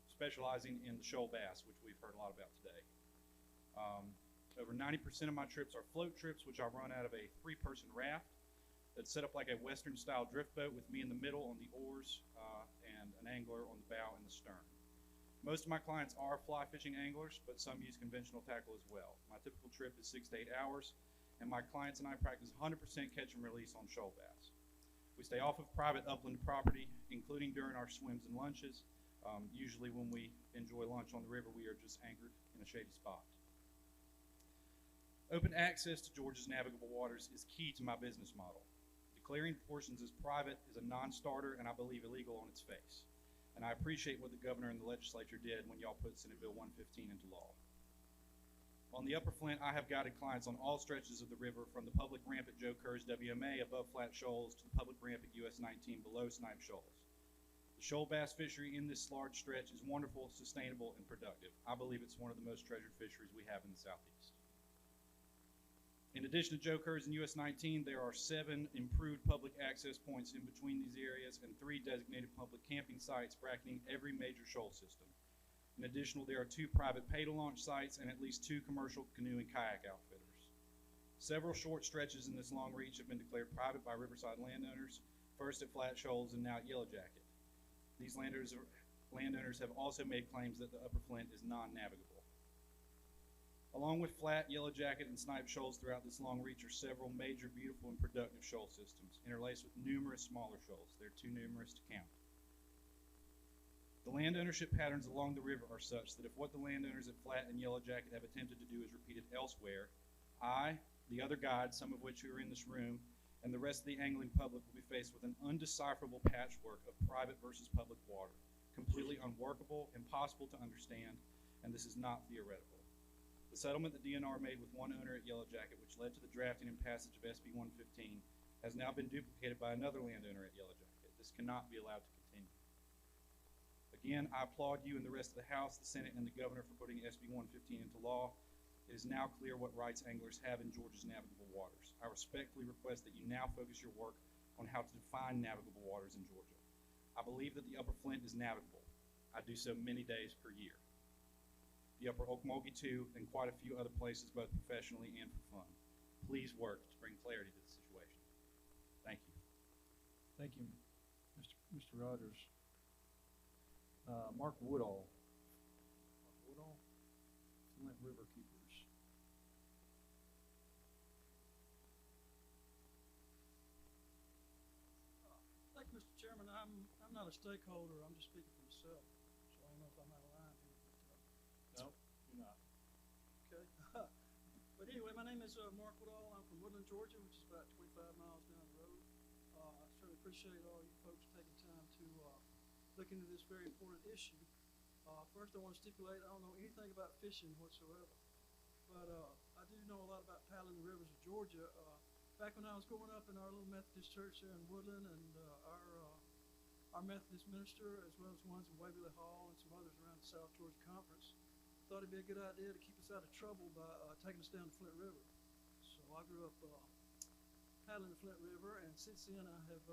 specializing in the shoal bass, which we've heard a lot about today. Over 90% of my trips are float trips, which I run out of a 3-person raft that's set up like a Western-style drift boat with me in the middle on the oars and an angler on the bow and the stern. Most of my clients are fly fishing anglers, but some use conventional tackle as well. My typical trip is 6 to 8 hours, and my clients and I practice 100% catch and release on shoal bass. We stay off of private upland property, including during our swims and lunches. Usually when we enjoy lunch on the river, we are just anchored in a shady spot. Open access to Georgia's navigable waters is key to my business model. Declaring portions as private is a non-starter and I believe illegal on its face. And I appreciate what the governor and the legislature did when y'all put Senate Bill 115 into law. On the upper Flint, I have guided clients on all stretches of the river, from the public ramp at Joe Kerr's WMA above Flat Shoals to the public ramp at US 19 below Snipe Shoals. The shoal bass fishery in this large stretch is wonderful, sustainable, and productive. I believe it's one of the most treasured fisheries we have in the Southeast. In addition to Joe Kerr's and US 19, there are 7 improved public access points in between these areas and 3 designated public camping sites bracketing every major shoal system. In addition, there are 2 private pay-to-launch sites and at least 2 commercial canoe and kayak outfitters. Several short stretches in this long reach have been declared private by riverside landowners, first at Flat Shoals and now at Yellow Jacket. These landowners have also made claims that the upper Flint is non-navigable. Along with Flat, Yellow Jacket, and Snipe Shoals throughout this long reach are several major, beautiful, and productive shoal systems, interlaced with numerous smaller shoals. They're too numerous to count. The land ownership patterns along the river are such that if what the landowners at Flat and Yellow Jacket have attempted to do is repeated elsewhere, I, the other guides, some of which are in this room, and the rest of the angling public will be faced with an undecipherable patchwork of private versus public water, completely unworkable, impossible to understand, and this is not theoretical. The settlement that DNR made with one owner at Yellow Jacket, which led to the drafting and passage of SB 115, has now been duplicated by another landowner at Yellow Jacket. This cannot be allowed to continue. Again, I applaud you and the rest of the House, the Senate, and the Governor for putting SB 115 into law. It is now clear what rights anglers have in Georgia's navigable waters. I respectfully request that you now focus your work on how to define navigable waters in Georgia. I believe that the upper Flint is navigable. I do so many days per year. The upper Ocmulgee too, and quite a few other places, both professionally and for fun. Please work to bring clarity to the situation. Thank you. Thank you, Mr. Rogers. Mark Woodall. Flint River Keepers. Thank you, Mr. Chairman. I'm not a stakeholder. I'm just speaking for myself. So I don't know if I'm out of line here. No, you're not. Okay. But anyway, my name is Mark Woodall. I'm from Woodland, Georgia, which is about 25 miles down the road. I certainly appreciate all you folks taking time to look into this very important issue. First, I want to stipulate I don't know anything about fishing whatsoever, but I do know a lot about paddling the rivers of Georgia. Back when I was growing up in our little Methodist church there in Woodland, and our Methodist minister, as well as ones in Waverly Hall and some others around the South Georgia Conference, thought it'd be a good idea to keep us out of trouble by taking us down the Flint River. So I grew up paddling the Flint River, and since then I have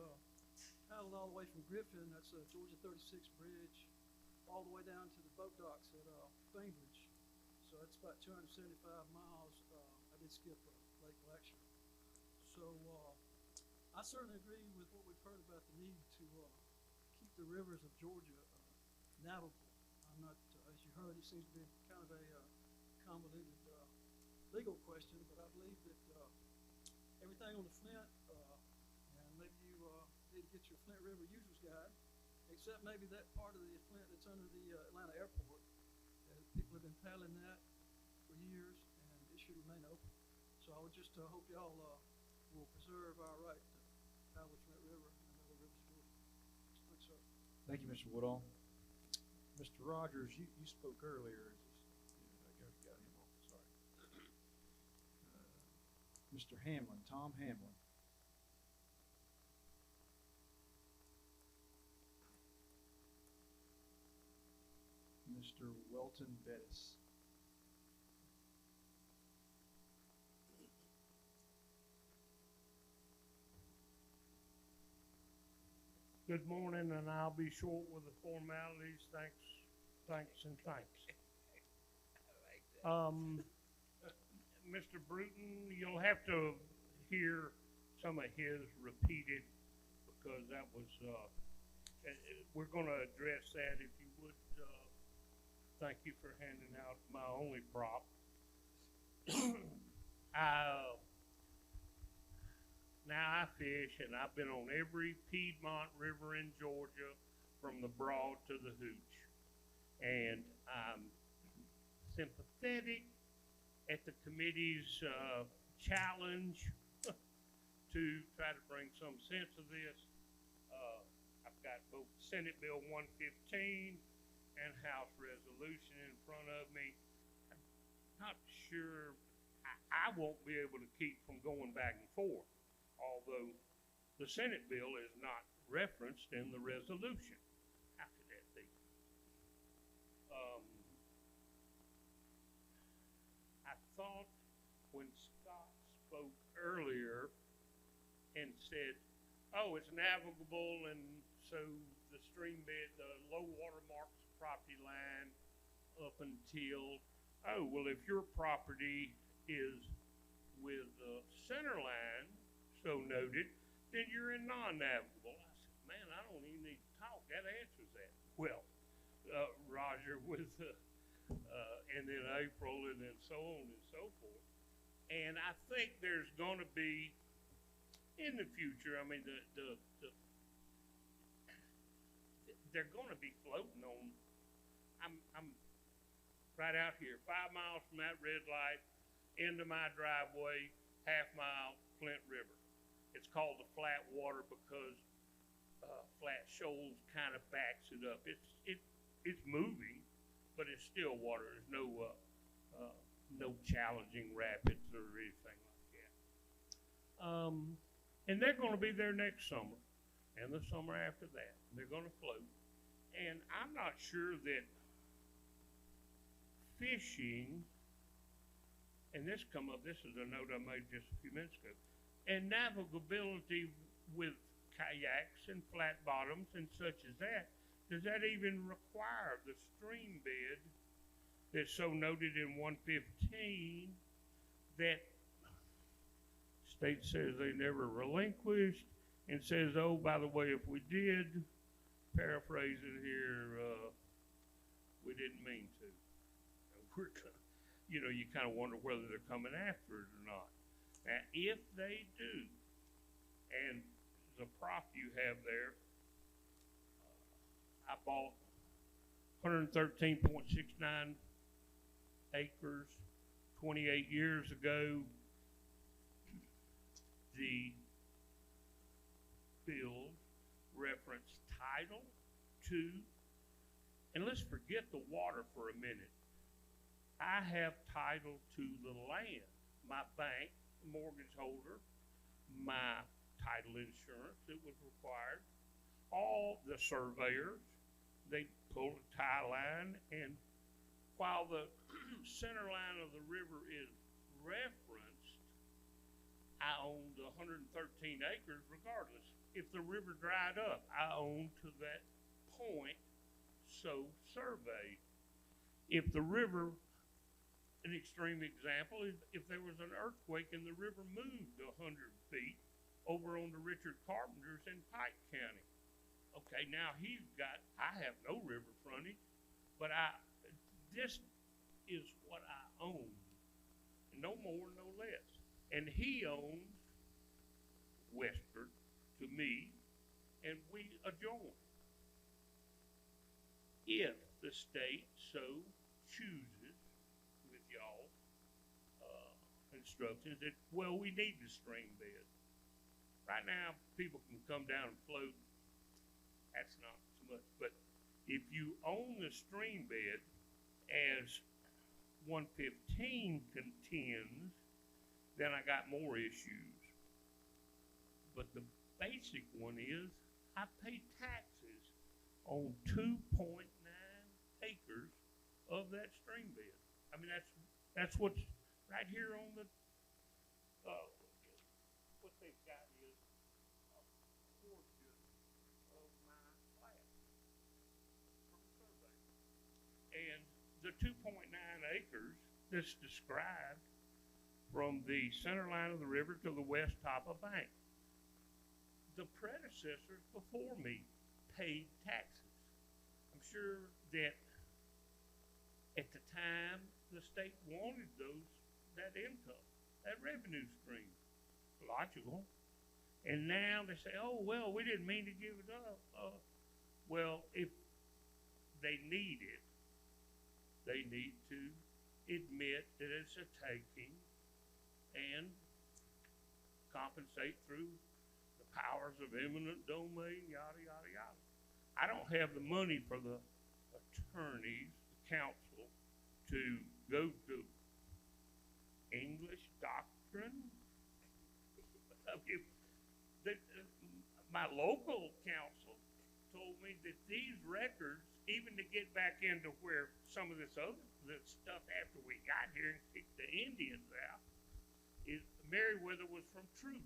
paddled all the way from Griffin, that's Georgia 36 Bridge, all the way down to the boat docks at Bainbridge. So it's about 275 miles. I did skip Lake Blackshear. So I certainly agree with what we've heard about the need to keep the rivers of Georgia navigable. I'm not, as you heard, it seems to be kind of a convoluted legal question, but I believe that everything on the Flint, and maybe you need to get your Flint River User's Guide, except maybe that part of the Flint that's under the Atlanta airport. People have been paddling that for years, and it should remain open. So I would just hope y'all will preserve our right to paddle the Flint River Thank you, Mr. Woodall. Mr. Rogers, you spoke earlier. I got him off, sorry. Mr. Hamlin, Tom Hamlin. Mr. Welton Bettis. Good morning, and I'll be short with the formalities. Thanks, and thanks. Mr. Bruton, you'll have to hear some of his repeated because that was, we're gonna address that if you would, thank you for handing out my only prop. Now I fish, and I've been on every Piedmont river in Georgia from the Broad to the Hooch. And I'm sympathetic at the committee's challenge to try to bring some sense of this. I've got both Senate Bill 115 and House Resolution in front of me. I'm not sure, I won't be able to keep from going back and forth, although the Senate bill is not referenced in the resolution. How could that be? I thought when Scott spoke earlier and said, oh, it's navigable, and so the stream bed, the low water marks property line up until, oh, well, if your property is with the center line, so noted, then you're in non-navigable. I said, man, I don't even need to talk. That answers that. Well, Roger with, and then April, and then so on and so forth. And I think there's going to be, in the future, I mean, they're going to be floating on. I'm right out here, 5 miles from that red light, into my driveway, half mile, Flint River. It's called the flat water because Flat Shoals kind of backs it up. It's moving, but it's still water. There's no challenging rapids or anything like that. And they're going to be there next summer, and the summer after that. They're going to float. And I'm not sure that fishing, and this is a note I made just a few minutes ago, and navigability with kayaks and flat bottoms and such as that, does that even require the stream bed that's so noted in 115 that state says they never relinquished and says, oh, by the way, if we did, paraphrasing here, we didn't mean to. You kind of wonder whether they're coming after it or not. Now, if they do, and the prop you have there, I bought 113.69 acres 28 years ago. The bill reference title to, and let's forget the water for a minute. I have title to the land, my bank, mortgage holder, my title insurance that was required, all the surveyors, they pulled a tie line, and while the center line of the river is referenced, I owned 113 acres regardless. If the river dried up, I owned to that point, so surveyed. If the river, an extreme example is if there was an earthquake and the river moved 100 feet over on the Richard Carpenter's in Pike County. Okay, now I have no river frontage, but this is what I own. No more, no less. And he owns westward to me, and we adjoin. If the state so chooses, with y'all instructions, that, well, we need the stream bed. Right now, people can come down and float. That's not so but if you own the stream bed as 115 contends, then I got more issues. But the basic one is I pay taxes on 2.9 acres of that stream bed. I mean, that's what's right here on the, what they've got is a portion of my plat from survey. And the 2.9 acres that's described from the center line of the river to the west top of bank, the predecessors before me paid taxes. I'm sure that at the time the state wanted that income, that revenue stream. Logical. And now they say, oh, well, we didn't mean to give it up. Well, if they need it, they need to admit that it's a taking and compensate through the powers of eminent domain, yada, yada, yada. I don't have the money for the attorneys, the counsel, to go to English doctrine. I mean, my local counsel told me that these records, even to get back into where some of this stuff after we got here and kicked the Indians out, is Meriwether was from Truth.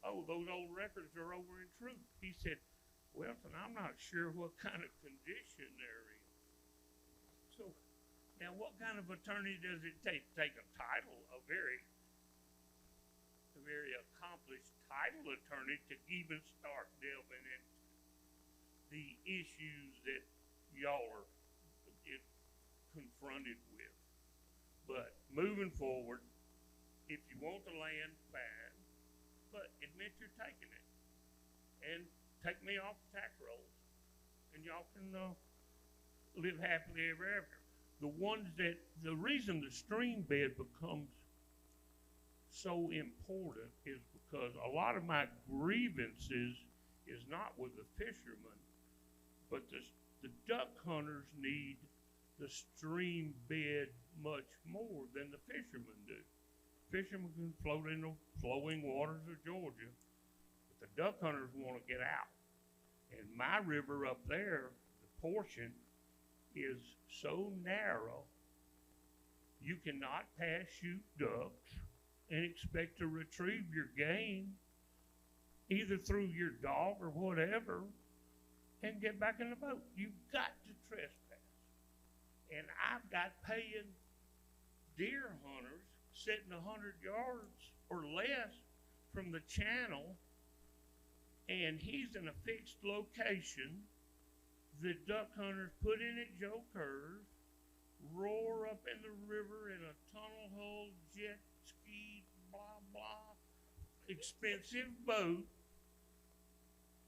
Oh, those old records are over in Truth. He said, Wilson, I'm not sure what kind of condition they're in. So now what kind of attorney does it take? Take a title, a very accomplished title attorney to even start delving into the issues that y'all are confronted with. But moving forward, if you want the land, fine, but admit you're taking it and take me off the tax rolls, and y'all can live happily ever after. The reason the stream bed becomes so important is because a lot of my grievances is not with the fishermen, but the duck hunters need the stream bed much more than the fishermen do. Fishermen can float in the flowing waters of Georgia, but the duck hunters want to get out. And my river up there, the portion, is so narrow, you cannot pass shoot ducks and expect to retrieve your game either through your dog or whatever and get back in the boat. You've got to trespass. And I've got paying deer hunters sitting 100 yards or less from the channel, and he's in a fixed location. The duck hunters put in at Joe Kerr's, roar up in the river in a tunnel hole, jet ski, blah, blah, expensive boat.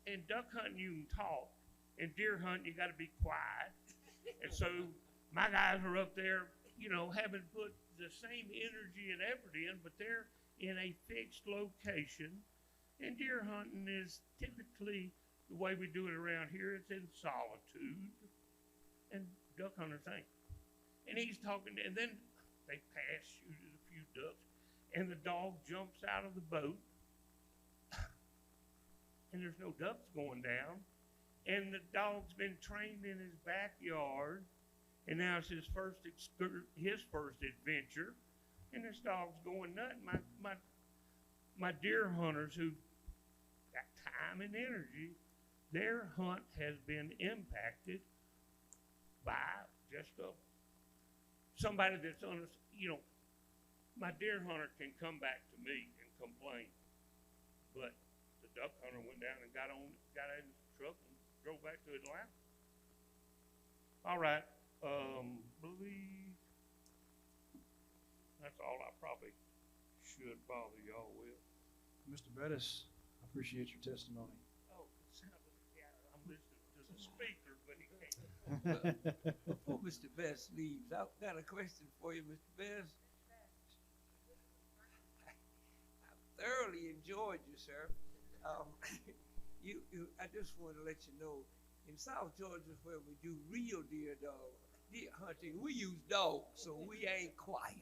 And duck hunting, you can talk. And deer hunting, you got to be quiet. And so my guys are up there, having put the same energy and effort in, but they're in a fixed location. And deer hunting is typically the way we do it around here. It's in solitude. And duck hunters ain't. And he's talking, and then they pass shooted a few ducks, and the dog jumps out of the boat, and there's no ducks going down, and the dog's been trained in his backyard, and now it's his first adventure, and this dog's going nuts. My deer hunters who got time and energy, their hunt has been impacted by just somebody that's my deer hunter can come back to me and complain, but the duck hunter went down and got in his truck and drove back to Atlanta. All right, believe that's all I probably should bother y'all with. Mr. Bettis, I appreciate your testimony. Oh, I'm listening to the speaker, but he can't. Before Mr. Best leaves, I've got a question for you, Mr. Best. I thoroughly enjoyed you, sir. I just want to let you know In South Georgia, where we do real deer hunting, we use dogs, so we ain't quiet.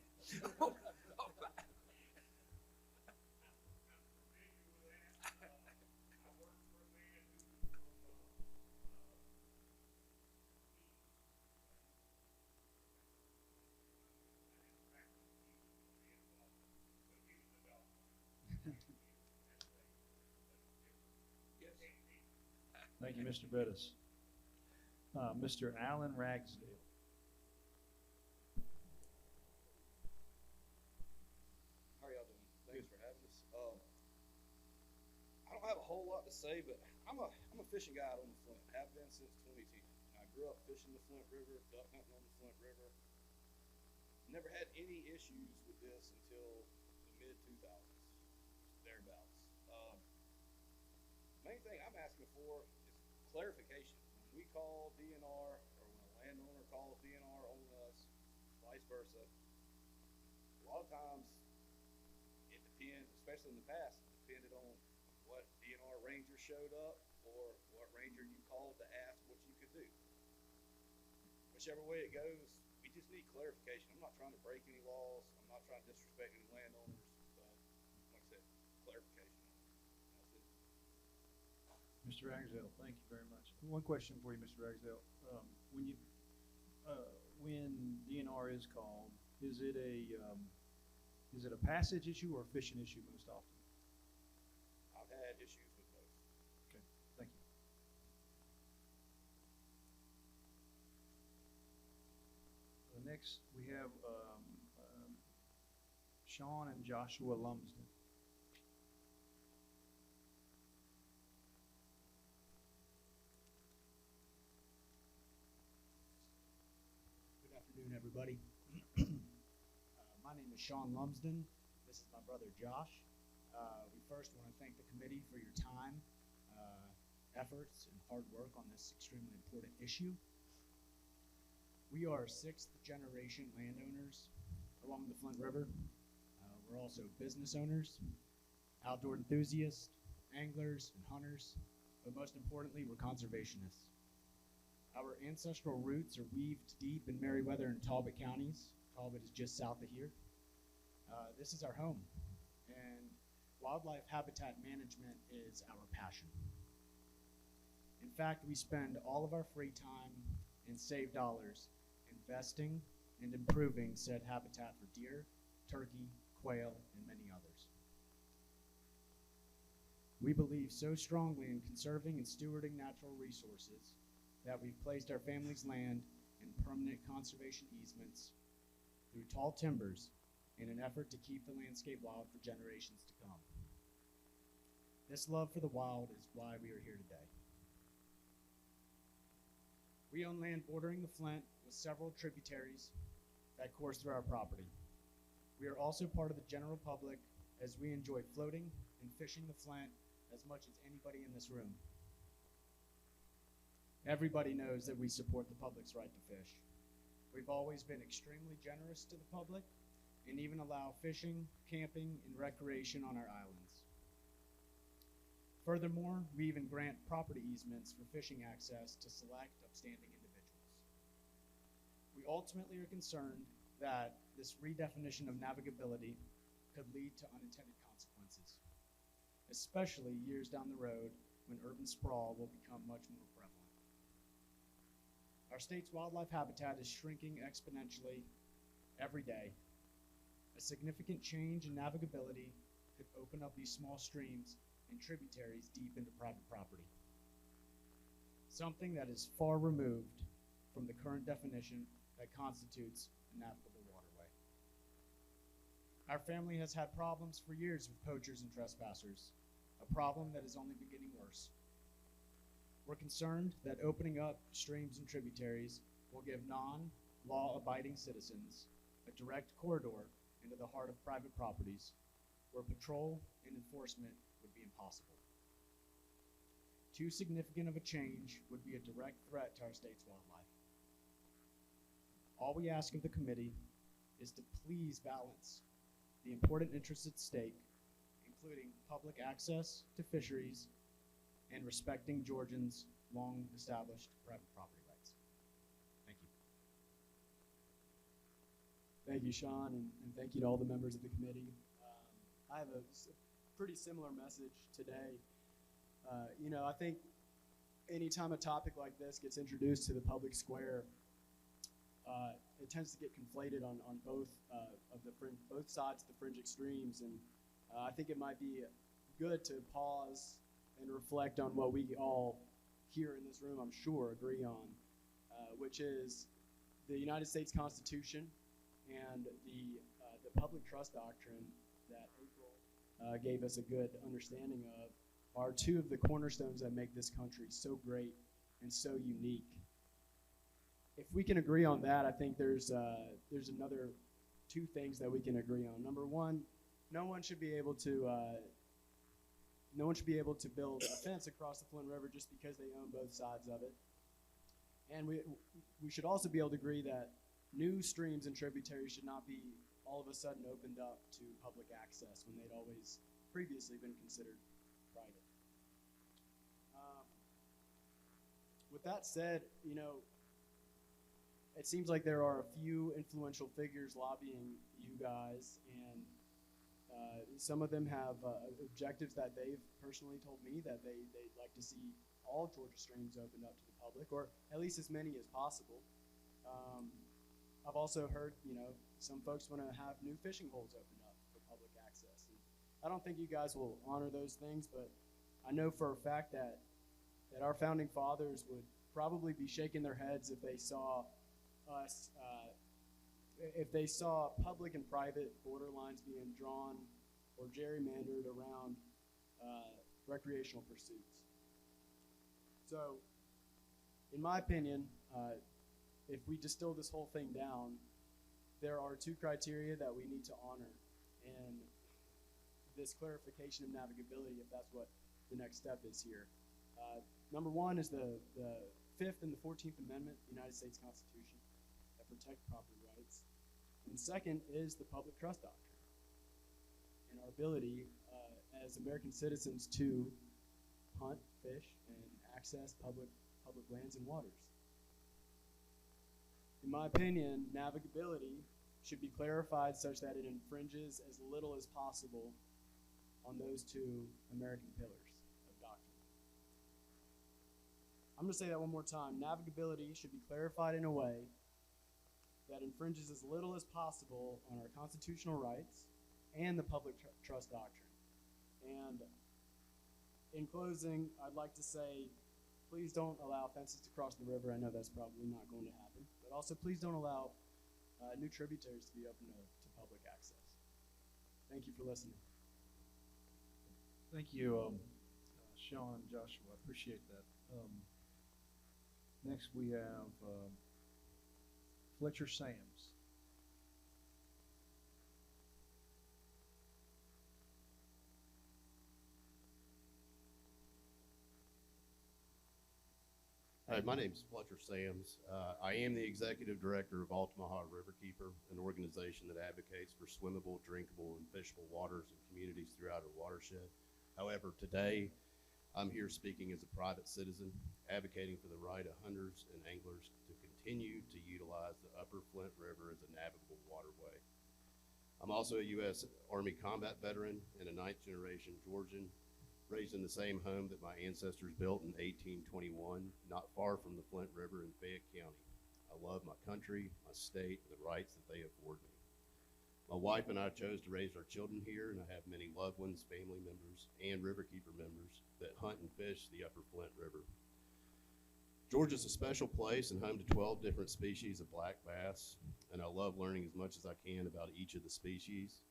Thank you, Mr. Bettis. Mr. Alan Ragsdale. How are y'all doing? Thanks for having us. I don't have a whole lot to say, but I'm a fishing guide on the Flint. Have been since 2010. I grew up fishing the Flint River, duck hunting on the Flint River. Never had any issues with this until the mid 2000s, thereabouts. Main thing I'm asking for is clarification. When we call DNR, or when a landowner calls DNR on us, vice versa, a lot of times it depends, especially in the past, it depended on what DNR ranger showed up or what ranger you called to ask what you could do. Whichever way it goes, we just need clarification. I'm not trying to break any laws. I'm not trying to disrespect any landowners, but like I said, clarification. Mr. Ragsdale, thank you very much. One question for you, Mr. Ragsdale. When DNR is called, is it a passage issue or a fishing issue most often? I've had issues with both. Okay, thank you. Next, we have Sean and Joshua Lumsden. Good afternoon, everybody. My name is Sean Lumsden. This is my brother Josh. We first want to thank the committee for your time, efforts, and hard work on this extremely important issue. We are sixth generation landowners along the Flint River. We're also business owners, outdoor enthusiasts, anglers, and hunters, but most importantly, we're conservationists. Our ancestral roots are weaved deep in Meriwether and Talbot counties. Talbot is just south of here. This is our home, and wildlife habitat management is our passion. In fact, we spend all of our free time and save dollars investing and improving said habitat for deer, turkey, quail, and many others. We believe so strongly in conserving and stewarding natural resources that we've placed our family's land in permanent conservation easements through tall timbers in an effort to keep the landscape wild for generations to come. This love for the wild is why we are here today. We own land bordering the Flint with several tributaries that course through our property. We are also part of the general public as we enjoy floating and fishing the Flint as much as anybody in this room. Everybody knows that we support the public's right to fish. We've always been extremely generous to the public and even allow fishing, camping, and recreation on our islands. Furthermore, we even grant property easements for fishing access to select upstanding individuals. We ultimately are concerned that this redefinition of navigability could lead to unintended consequences, especially years down the road when urban sprawl will become much more prevalent. Our state's wildlife habitat is shrinking exponentially every day. A significant change in navigability could open up these small streams and tributaries deep into private property, something that is far removed from the current definition that constitutes a navigable waterway. Our family has had problems for years with poachers and trespassers, a problem that is only getting worse. We're concerned that opening up streams and tributaries will give non-law-abiding citizens a direct corridor into the heart of private properties where patrol and enforcement would be impossible. Too significant of a change would be a direct threat to our state's wildlife. All we ask of the committee is to please balance the important interests at stake, including public access to fisheries and respecting Georgians' long-established private property rights. Thank you. Thank you, Sean, and thank you to all the members of the committee. I have a pretty similar message today. I think anytime a topic like this gets introduced to the public square, it tends to get conflated on both both sides of the fringe extremes, and I think it might be good to pause and reflect on what we all here in this room, I'm sure, agree on, which is the United States Constitution and the public trust doctrine that April gave us a good understanding of are two of the cornerstones that make this country so great and so unique. If we can agree on that, I think there's another two things that we can agree on. Number one, no one should be able to build a fence across the Flint River just because they own both sides of it. And we should also be able to agree that new streams and tributaries should not be all of a sudden opened up to public access when they'd always previously been considered private. With that said, it seems like there are a few influential figures lobbying you guys, and some of them have objectives that they've personally told me that they'd like to see all Georgia streams opened up to the public, or at least as many as possible. I've also heard, some folks want to have new fishing holes opened up for public access. And I don't think you guys will honor those things, but I know for a fact that our founding fathers would probably be shaking their heads if they saw us, if they saw public and private border lines being drawn or gerrymandered around recreational pursuits. So, in my opinion, if we distill this whole thing down, there are two criteria that we need to honor in this clarification of navigability, if that's what the next step is here. Number one is the 5th and the 14th Amendment of the United States Constitution that protect property rights. And second is the public trust doctrine and our ability as American citizens to hunt, fish, and access public lands and waters. In my opinion, navigability should be clarified such that it infringes as little as possible on those two American pillars of doctrine. I'm going to say that one more time. Navigability should be clarified in a way that infringes as little as possible on our constitutional rights and the public trust doctrine. And in closing, I'd like to say, please don't allow fences to cross the river. I know that's probably not going to happen. But also, please don't allow new tributaries to be open to public access. Thank you for listening. Thank you, Sean and Joshua. I appreciate that. Next, we have Fletcher Sams. Hi, my name is Fletcher Sams. I am the executive director of Altamaha Riverkeeper, an organization that advocates for swimmable, drinkable, and fishable waters in communities throughout our watershed. However, today I'm here speaking as a private citizen, advocating for the right of hunters and anglers to continue to utilize the Upper Flint River as a navigable waterway. I'm also a U.S. Army combat veteran and a 9th generation Georgian, raised in the same home that my ancestors built in 1821, not far from the Flint River in Fayette County. I love my country, my state, and the rights that they afford me. My wife and I chose to raise our children here, and I have many loved ones, family members, and Riverkeeper members that hunt and fish the Upper Flint River. Georgia's a special place and home to 12 different species of black bass, and I love learning as much as I can about each of the species.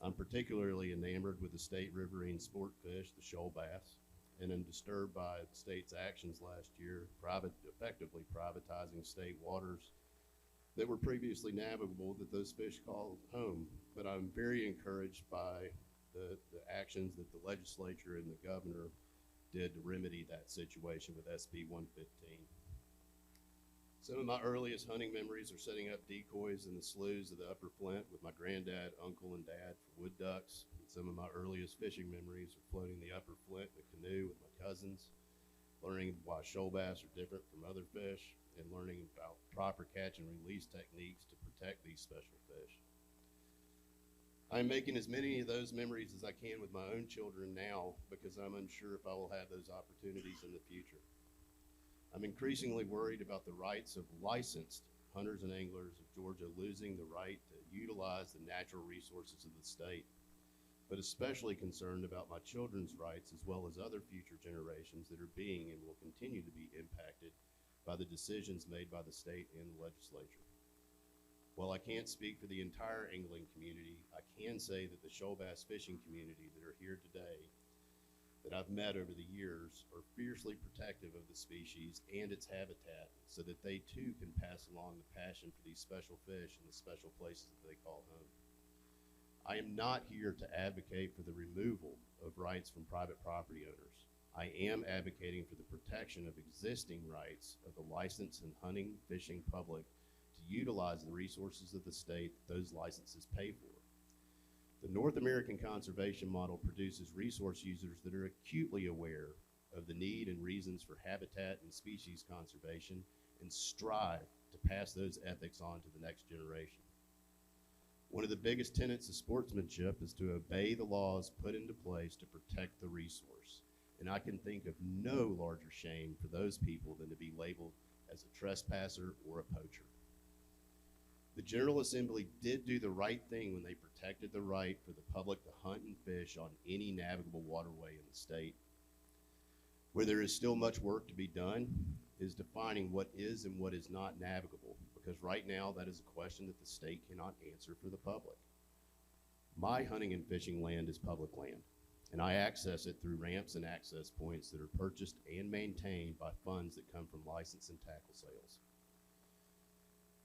I'm particularly enamored with the state riverine sport fish, the shoal bass, and am disturbed by the state's actions last year, effectively privatizing state waters that were previously navigable that those fish call home. But I'm very encouraged by the actions that the legislature and the governor did to remedy that situation with SB 115. Some of my earliest hunting memories are setting up decoys in the sloughs of the Upper Flint with my granddad, uncle, and dad for wood ducks. And some of my earliest fishing memories are floating the Upper Flint in a canoe with my cousins. learning why shoal bass are different from other fish, and learning about proper catch and release techniques to protect these special fish. I'm making as many of those memories as I can with my own children now because I'm unsure if I will have those opportunities in the future. I'm increasingly worried about the rights of licensed hunters and anglers of Georgia losing the right to utilize the natural resources of the state, but especially concerned about my children's rights as well as other future generations that are being and will continue to be impacted by the decisions made by the state and the legislature. While I can't speak for the entire angling community, I can say that the shoal bass fishing community that are here today that I've met over the years are fiercely protective of the species and its habitat so that they too can pass along the passion for these special fish in the special places that they call home. I am not here to advocate for the removal of rights from private property owners. I am advocating for the protection of existing rights of the licensed and hunting fishing public to utilize the resources of the state that those licenses pay for. The North American conservation model produces resource users that are acutely aware of the need and reasons for habitat and species conservation and strive to pass those ethics on to the next generation. One of the biggest tenets of sportsmanship is to obey the laws put into place to protect the resource. And I can think of no larger shame for those people than to be labeled as a trespasser or a poacher. The General Assembly did do the right thing when they protected the right for the public to hunt and fish on any navigable waterway in the state. Where there is still much work to be done is defining what is and what is not navigable, because right now that is a question that the state cannot answer for the public. My hunting and fishing land is public land, and I access it through ramps and access points that are purchased and maintained by funds that come from license and tackle sales.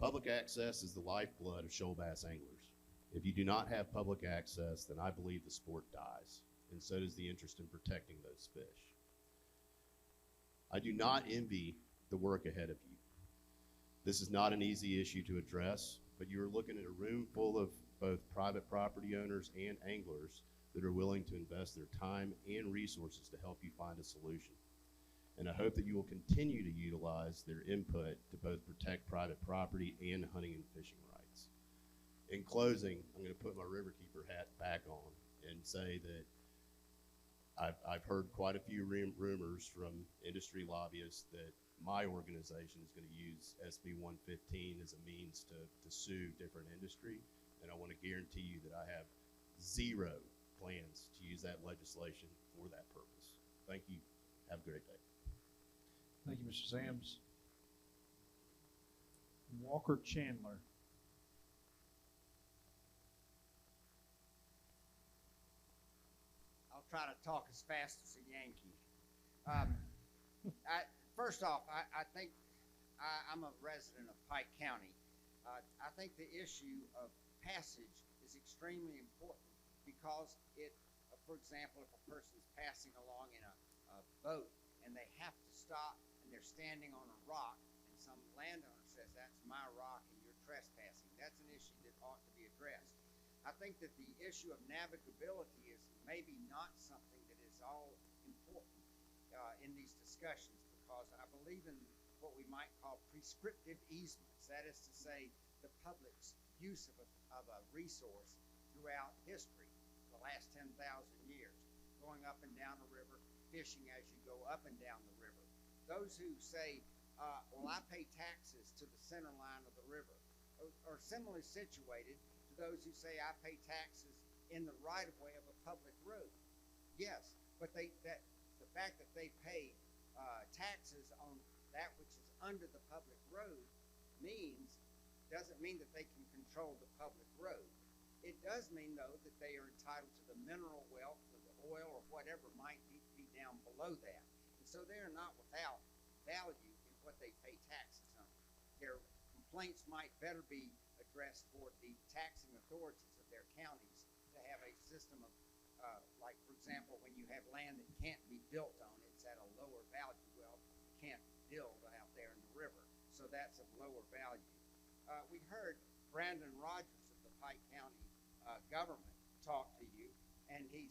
Public access is the lifeblood of shoal bass anglers. If you do not have public access, then I believe the sport dies, and so does the interest in protecting those fish. I do not envy the work ahead of you. This is not an easy issue to address, but you are looking at a room full of both private property owners and anglers that are willing to invest their time and resources to help you find a solution. And I hope that you will continue to utilize their input to both protect private property and hunting and fishing rights. In closing, I'm going to put my Riverkeeper hat back on and say that I've heard quite a few rumors from industry lobbyists that my organization is going to use SB 115 as a means to sue different industry, and I want to guarantee you that I have zero plans to use that legislation for that purpose. Thank you. Have a great day. Thank you, Mr. Sams. Walker Chandler. I'll try to talk as fast as a Yankee. First off, I think I'm a resident of Pike County. I think the issue of passage is extremely important because for example, if a person's passing along in a boat and they have to stop and they're standing on a rock and some landowner says, that's my rock and you're trespassing, that's an issue that ought to be addressed. I think that the issue of navigability is maybe not something that is all important in these discussions, because I believe in what we might call prescriptive easements. That is to say, the public's use of a resource throughout history, the last 10,000 years, going up and down the river, fishing as you go up and down the river. Those who say, well, I pay taxes to the center line of the river, are similarly situated to those who say I pay taxes in the right-of-way of a public road. Yes, but the fact that they pay taxes on that which is under the public road doesn't mean that they can control the public road. It does mean, though, that they are entitled to the mineral wealth or the oil or whatever might be down below that. And so they are not without value in what they pay taxes on. Their complaints might better be addressed toward the taxing authorities of their counties to have a system of, like, for example, when you have land that can't be built on, it's at a lower value. Well, you can't build out there in the river, so that's of lower value. We heard Brandon Rogers of the Pike County government talk to you, and he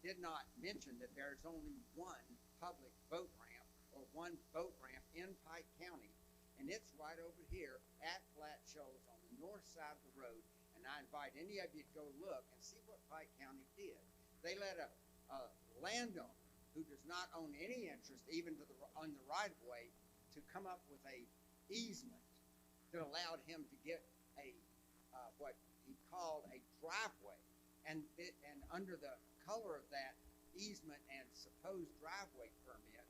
did not mention that there's only one public boat ramp or one boat ramp in Pike County, and it's right over here at Flat Shoals on the north side of the road. And I invite any of you to go look and see what Pike County did. They let a landowner who does not own any interest even on the right of way to come up with a easement that allowed him to get a what he called a driveway, and under the color of that easement and supposed driveway permit,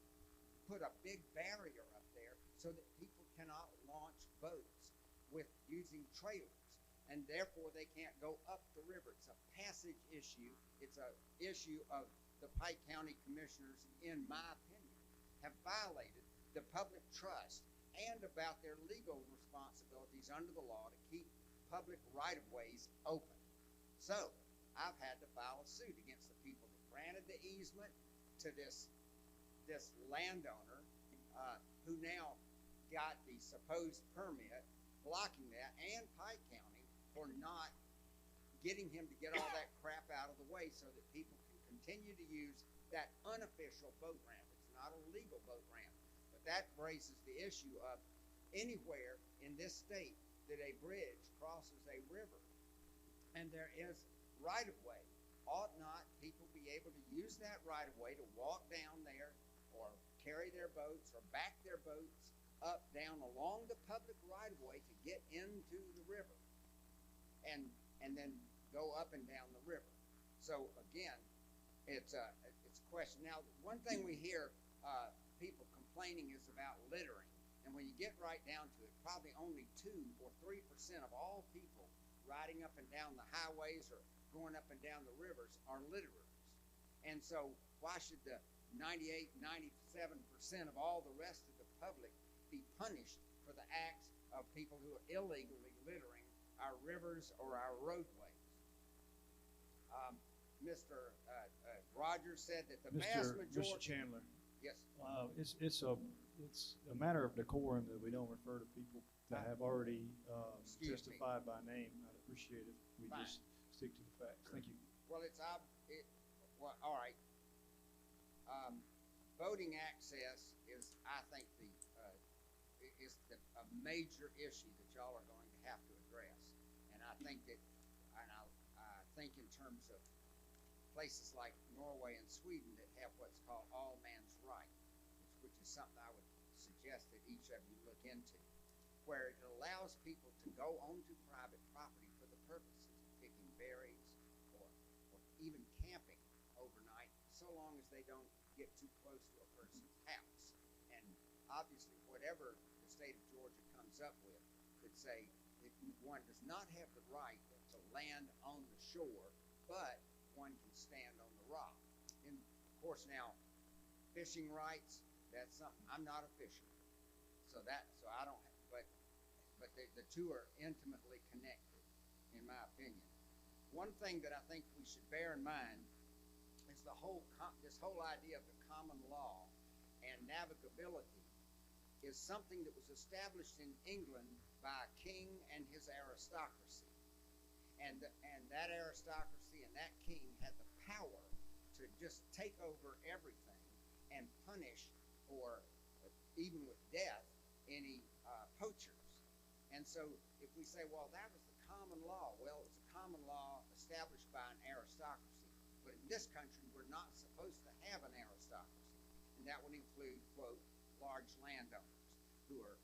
put a big barrier up there so that people cannot launch boats with using trailers, and therefore they can't go up the river. It's a passage issue. It's a issue of the Pike County Commissioners, in my opinion, have violated the public trust and about their legal responsibilities under the law to keep public right-of-ways open. So I've had to file a suit against the people that granted the easement to this landowner who now got the supposed permit blocking that, and Pike County for not getting him to get all that crap out of the way so that people can continue to use that unofficial boat ramp. It's not a legal boat ramp, but that raises the issue of anywhere in this state that a bridge crosses a river and there is right-of-way, ought not people be able to use that right-of-way to walk down there or carry their boats or back their boats up, down along the public right-of-way to get into the river and then go up and down the river. So again, it's a question. Now, one thing we hear people complaining is about littering. And when you get right down to it, probably only 2 or 3% of all people riding up and down the highways or going up and down the rivers are litterers. And so why should the 98, 97% of all the rest of the public be punished for the acts of people who are illegally littering our rivers or our roadways? Mr. Rogers said that the vast majority... Mr. Chandler. Yes. It's a matter of decorum that we don't refer to people that have already testified by name. I'd appreciate it if we just stick to the facts. Thank you. Well, well, all right. Voting access is, I think, a major issue that y'all are going to have to address. And I think that, I think in terms of places like Norway and Sweden that have what's called all man's right, which is something I would suggest that each of you look into, where it allows people to go onto private property for the purposes of picking berries or even camping overnight, so long as they don't get too close to a person's house. And obviously, whatever the state of Georgia comes up with could say that one does not have the right to land on the shore, but one can stand on the rock. And of course now, fishing rights, that's something, I'm not a fisherman. So I don't, but the two are intimately connected, in my opinion. One thing that I think we should bear in mind is this whole idea of the common law and navigability is something that was established in England by a king and his aristocracy. And that aristocracy and that king had the power to just take over everything and punish, or even with death, any poachers. And so if we say, well, that was the common law, well, it's a common law established by an aristocracy. But in this country, we're not supposed to have an aristocracy. And that would include, quote, large landowners who are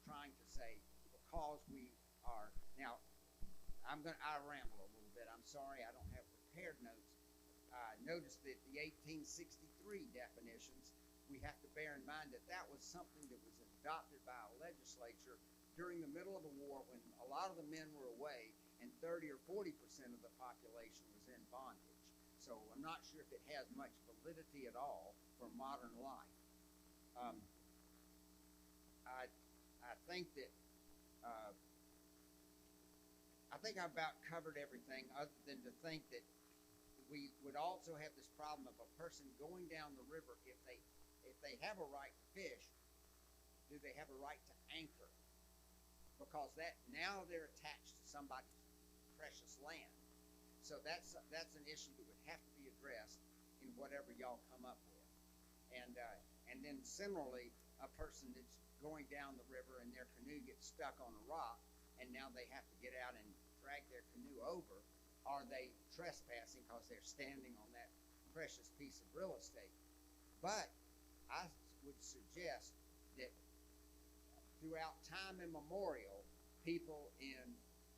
trying to say, because we are, now, I ramble a little bit. I'm sorry, I don't have prepared notes. Notice that the 1863 definitions, we have to bear in mind that that was something that was adopted by a legislature during the middle of a war when a lot of the men were away and 30 or 40% of the population was in bondage. So I'm not sure if it has much validity at all for modern life. I think that I think I've about covered everything, other than to think that we would also have this problem of a person going down the river. If they have a right to fish, do they have a right to anchor? Because that now they're attached to somebody's precious land. So that's an issue that would have to be addressed in whatever y'all come up with. And then similarly, a person that's going down the river and their canoe gets stuck on a rock, and now they have to get out and drag their canoe over. Are they trespassing because they're standing on that precious piece of real estate? But I would suggest that throughout time immemorial, people in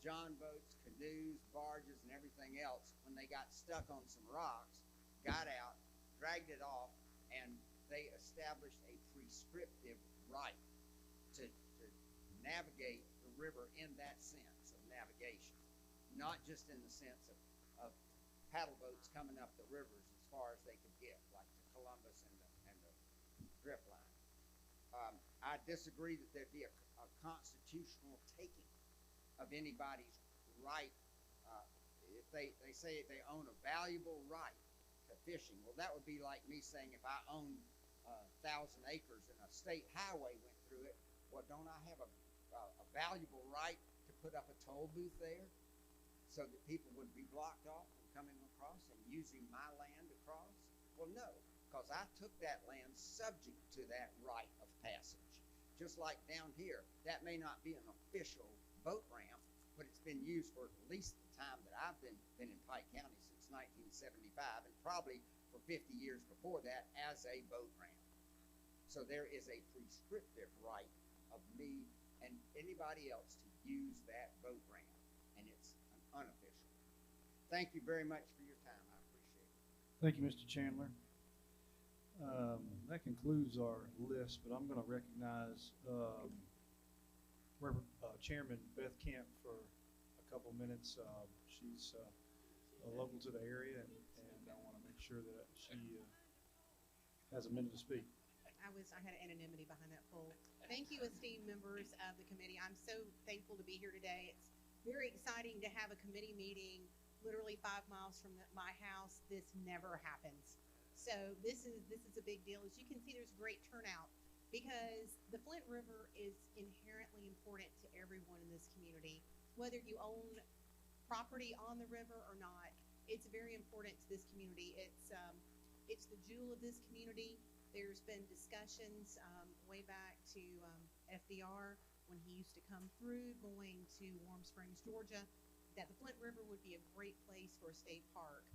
John boats, canoes, barges, and everything else, when they got stuck on some rocks, got out, dragged it off, and they established a prescriptive right to navigate the river in that sense of navigation, not just in the sense of paddle boats coming up the rivers as far as they could get, like to Columbus and the drift line. I disagree that there be a constitutional taking of anybody's right. If they say they own a valuable right to fishing, well, that would be like me saying if I owned 1,000 acres and a state highway went through it, well, don't I have a valuable right to put up a toll booth there so that people would be blocked off from coming across and using my land to cross? Well, no, because I took that land subject to that right of passage. Just like down here, that may not be an official boat ramp, but it's been used for at least the time that I've been in Pike County since 1975, and probably for 50 years before that as a boat ramp. So there is a prescriptive right of me and anybody else to use that boat ramp, and it's an unofficial. Thank you very much for your time. I appreciate it. Thank you, Mr. Chandler. That concludes our list, but I'm going to recognize Chairman Beth Kemp for a couple minutes. She's local to the area, and I want to make sure that she has a minute to speak. I had anonymity behind that poll. Thank you, esteemed members of the committee. I'm so thankful to be here today. It's very exciting to have a committee meeting literally 5 miles from my house. This never happens. So this is a big deal. As you can see, there's great turnout because the Flint River is inherently important to everyone in this community. Whether you own property on the river or not, it's very important to this community. It's the jewel of this community. There's been discussions way back to FDR when he used to come through going to Warm Springs, Georgia, that the Flint River would be a great place for a state park.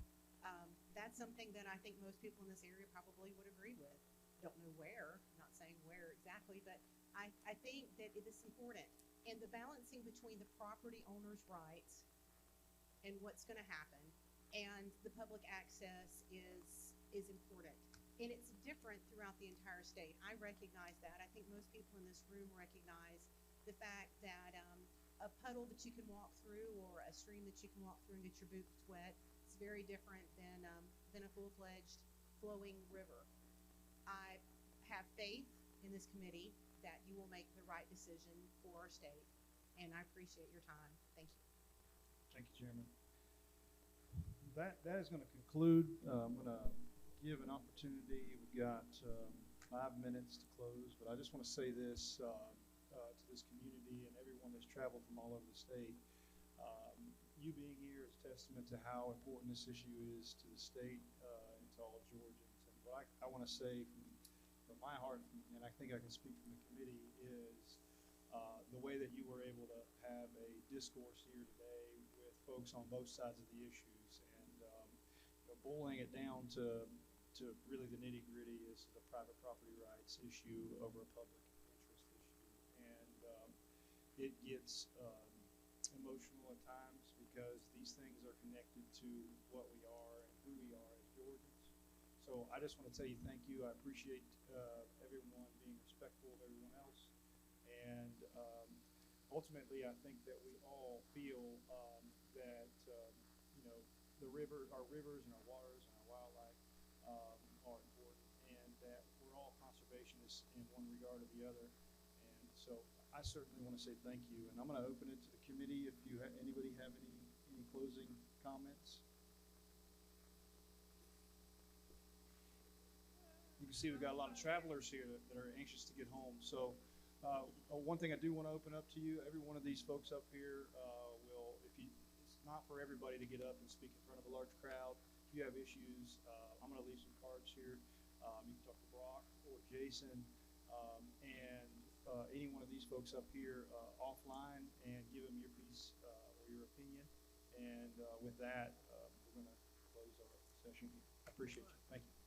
That's something that I think most people in this area probably would agree with. Don't know where, not saying where exactly, but I think that it is important. And the balancing between the property owner's rights and what's going to happen and the public access is important. And it's different throughout the entire state. I recognize that. I think most people in this room recognize the fact that a puddle that you can walk through or a stream that you can walk through and get your boots wet is very different than a full-fledged flowing river. I have faith in this committee that you will make the right decision for our state, and I appreciate your time. Thank you. Thank you, Chairman. That is going to conclude. I'm going to give an opportunity. We've got 5 minutes to close, but I just want to say this to this community and everyone that's traveled from all over the state. You being here is testament to how important this issue is to the state and to all Georgians. And what I want to say from my heart, and I think I can speak from the committee, is the way that you were able to have a discourse here today with folks on both sides of the issues, and boiling it down to really the nitty-gritty is the private property rights issue over a public interest issue. And it gets emotional at times because these things are connected to what we are and who we are as Georgians. So I just want to tell you thank you. I appreciate everyone being respectful of everyone else. And ultimately, I think that we all feel that our rivers and our waters and our wildlife are important, and that we're all conservationists in one regard or the other. And so I certainly want to say thank you. And I'm going to open it to the committee if anybody have any closing comments. You can see we've got a lot of travelers here that are anxious to get home. So one thing I do want to open up to you, every one of these folks up here it's not for everybody to get up and speak in front of a large crowd. If you have issues, I'm going to leave some cards here. You can talk to Brock or Jason, and any one of these folks up here offline, and give them your piece or your opinion. And with that, we're going to close our session here. I appreciate you. Thank you.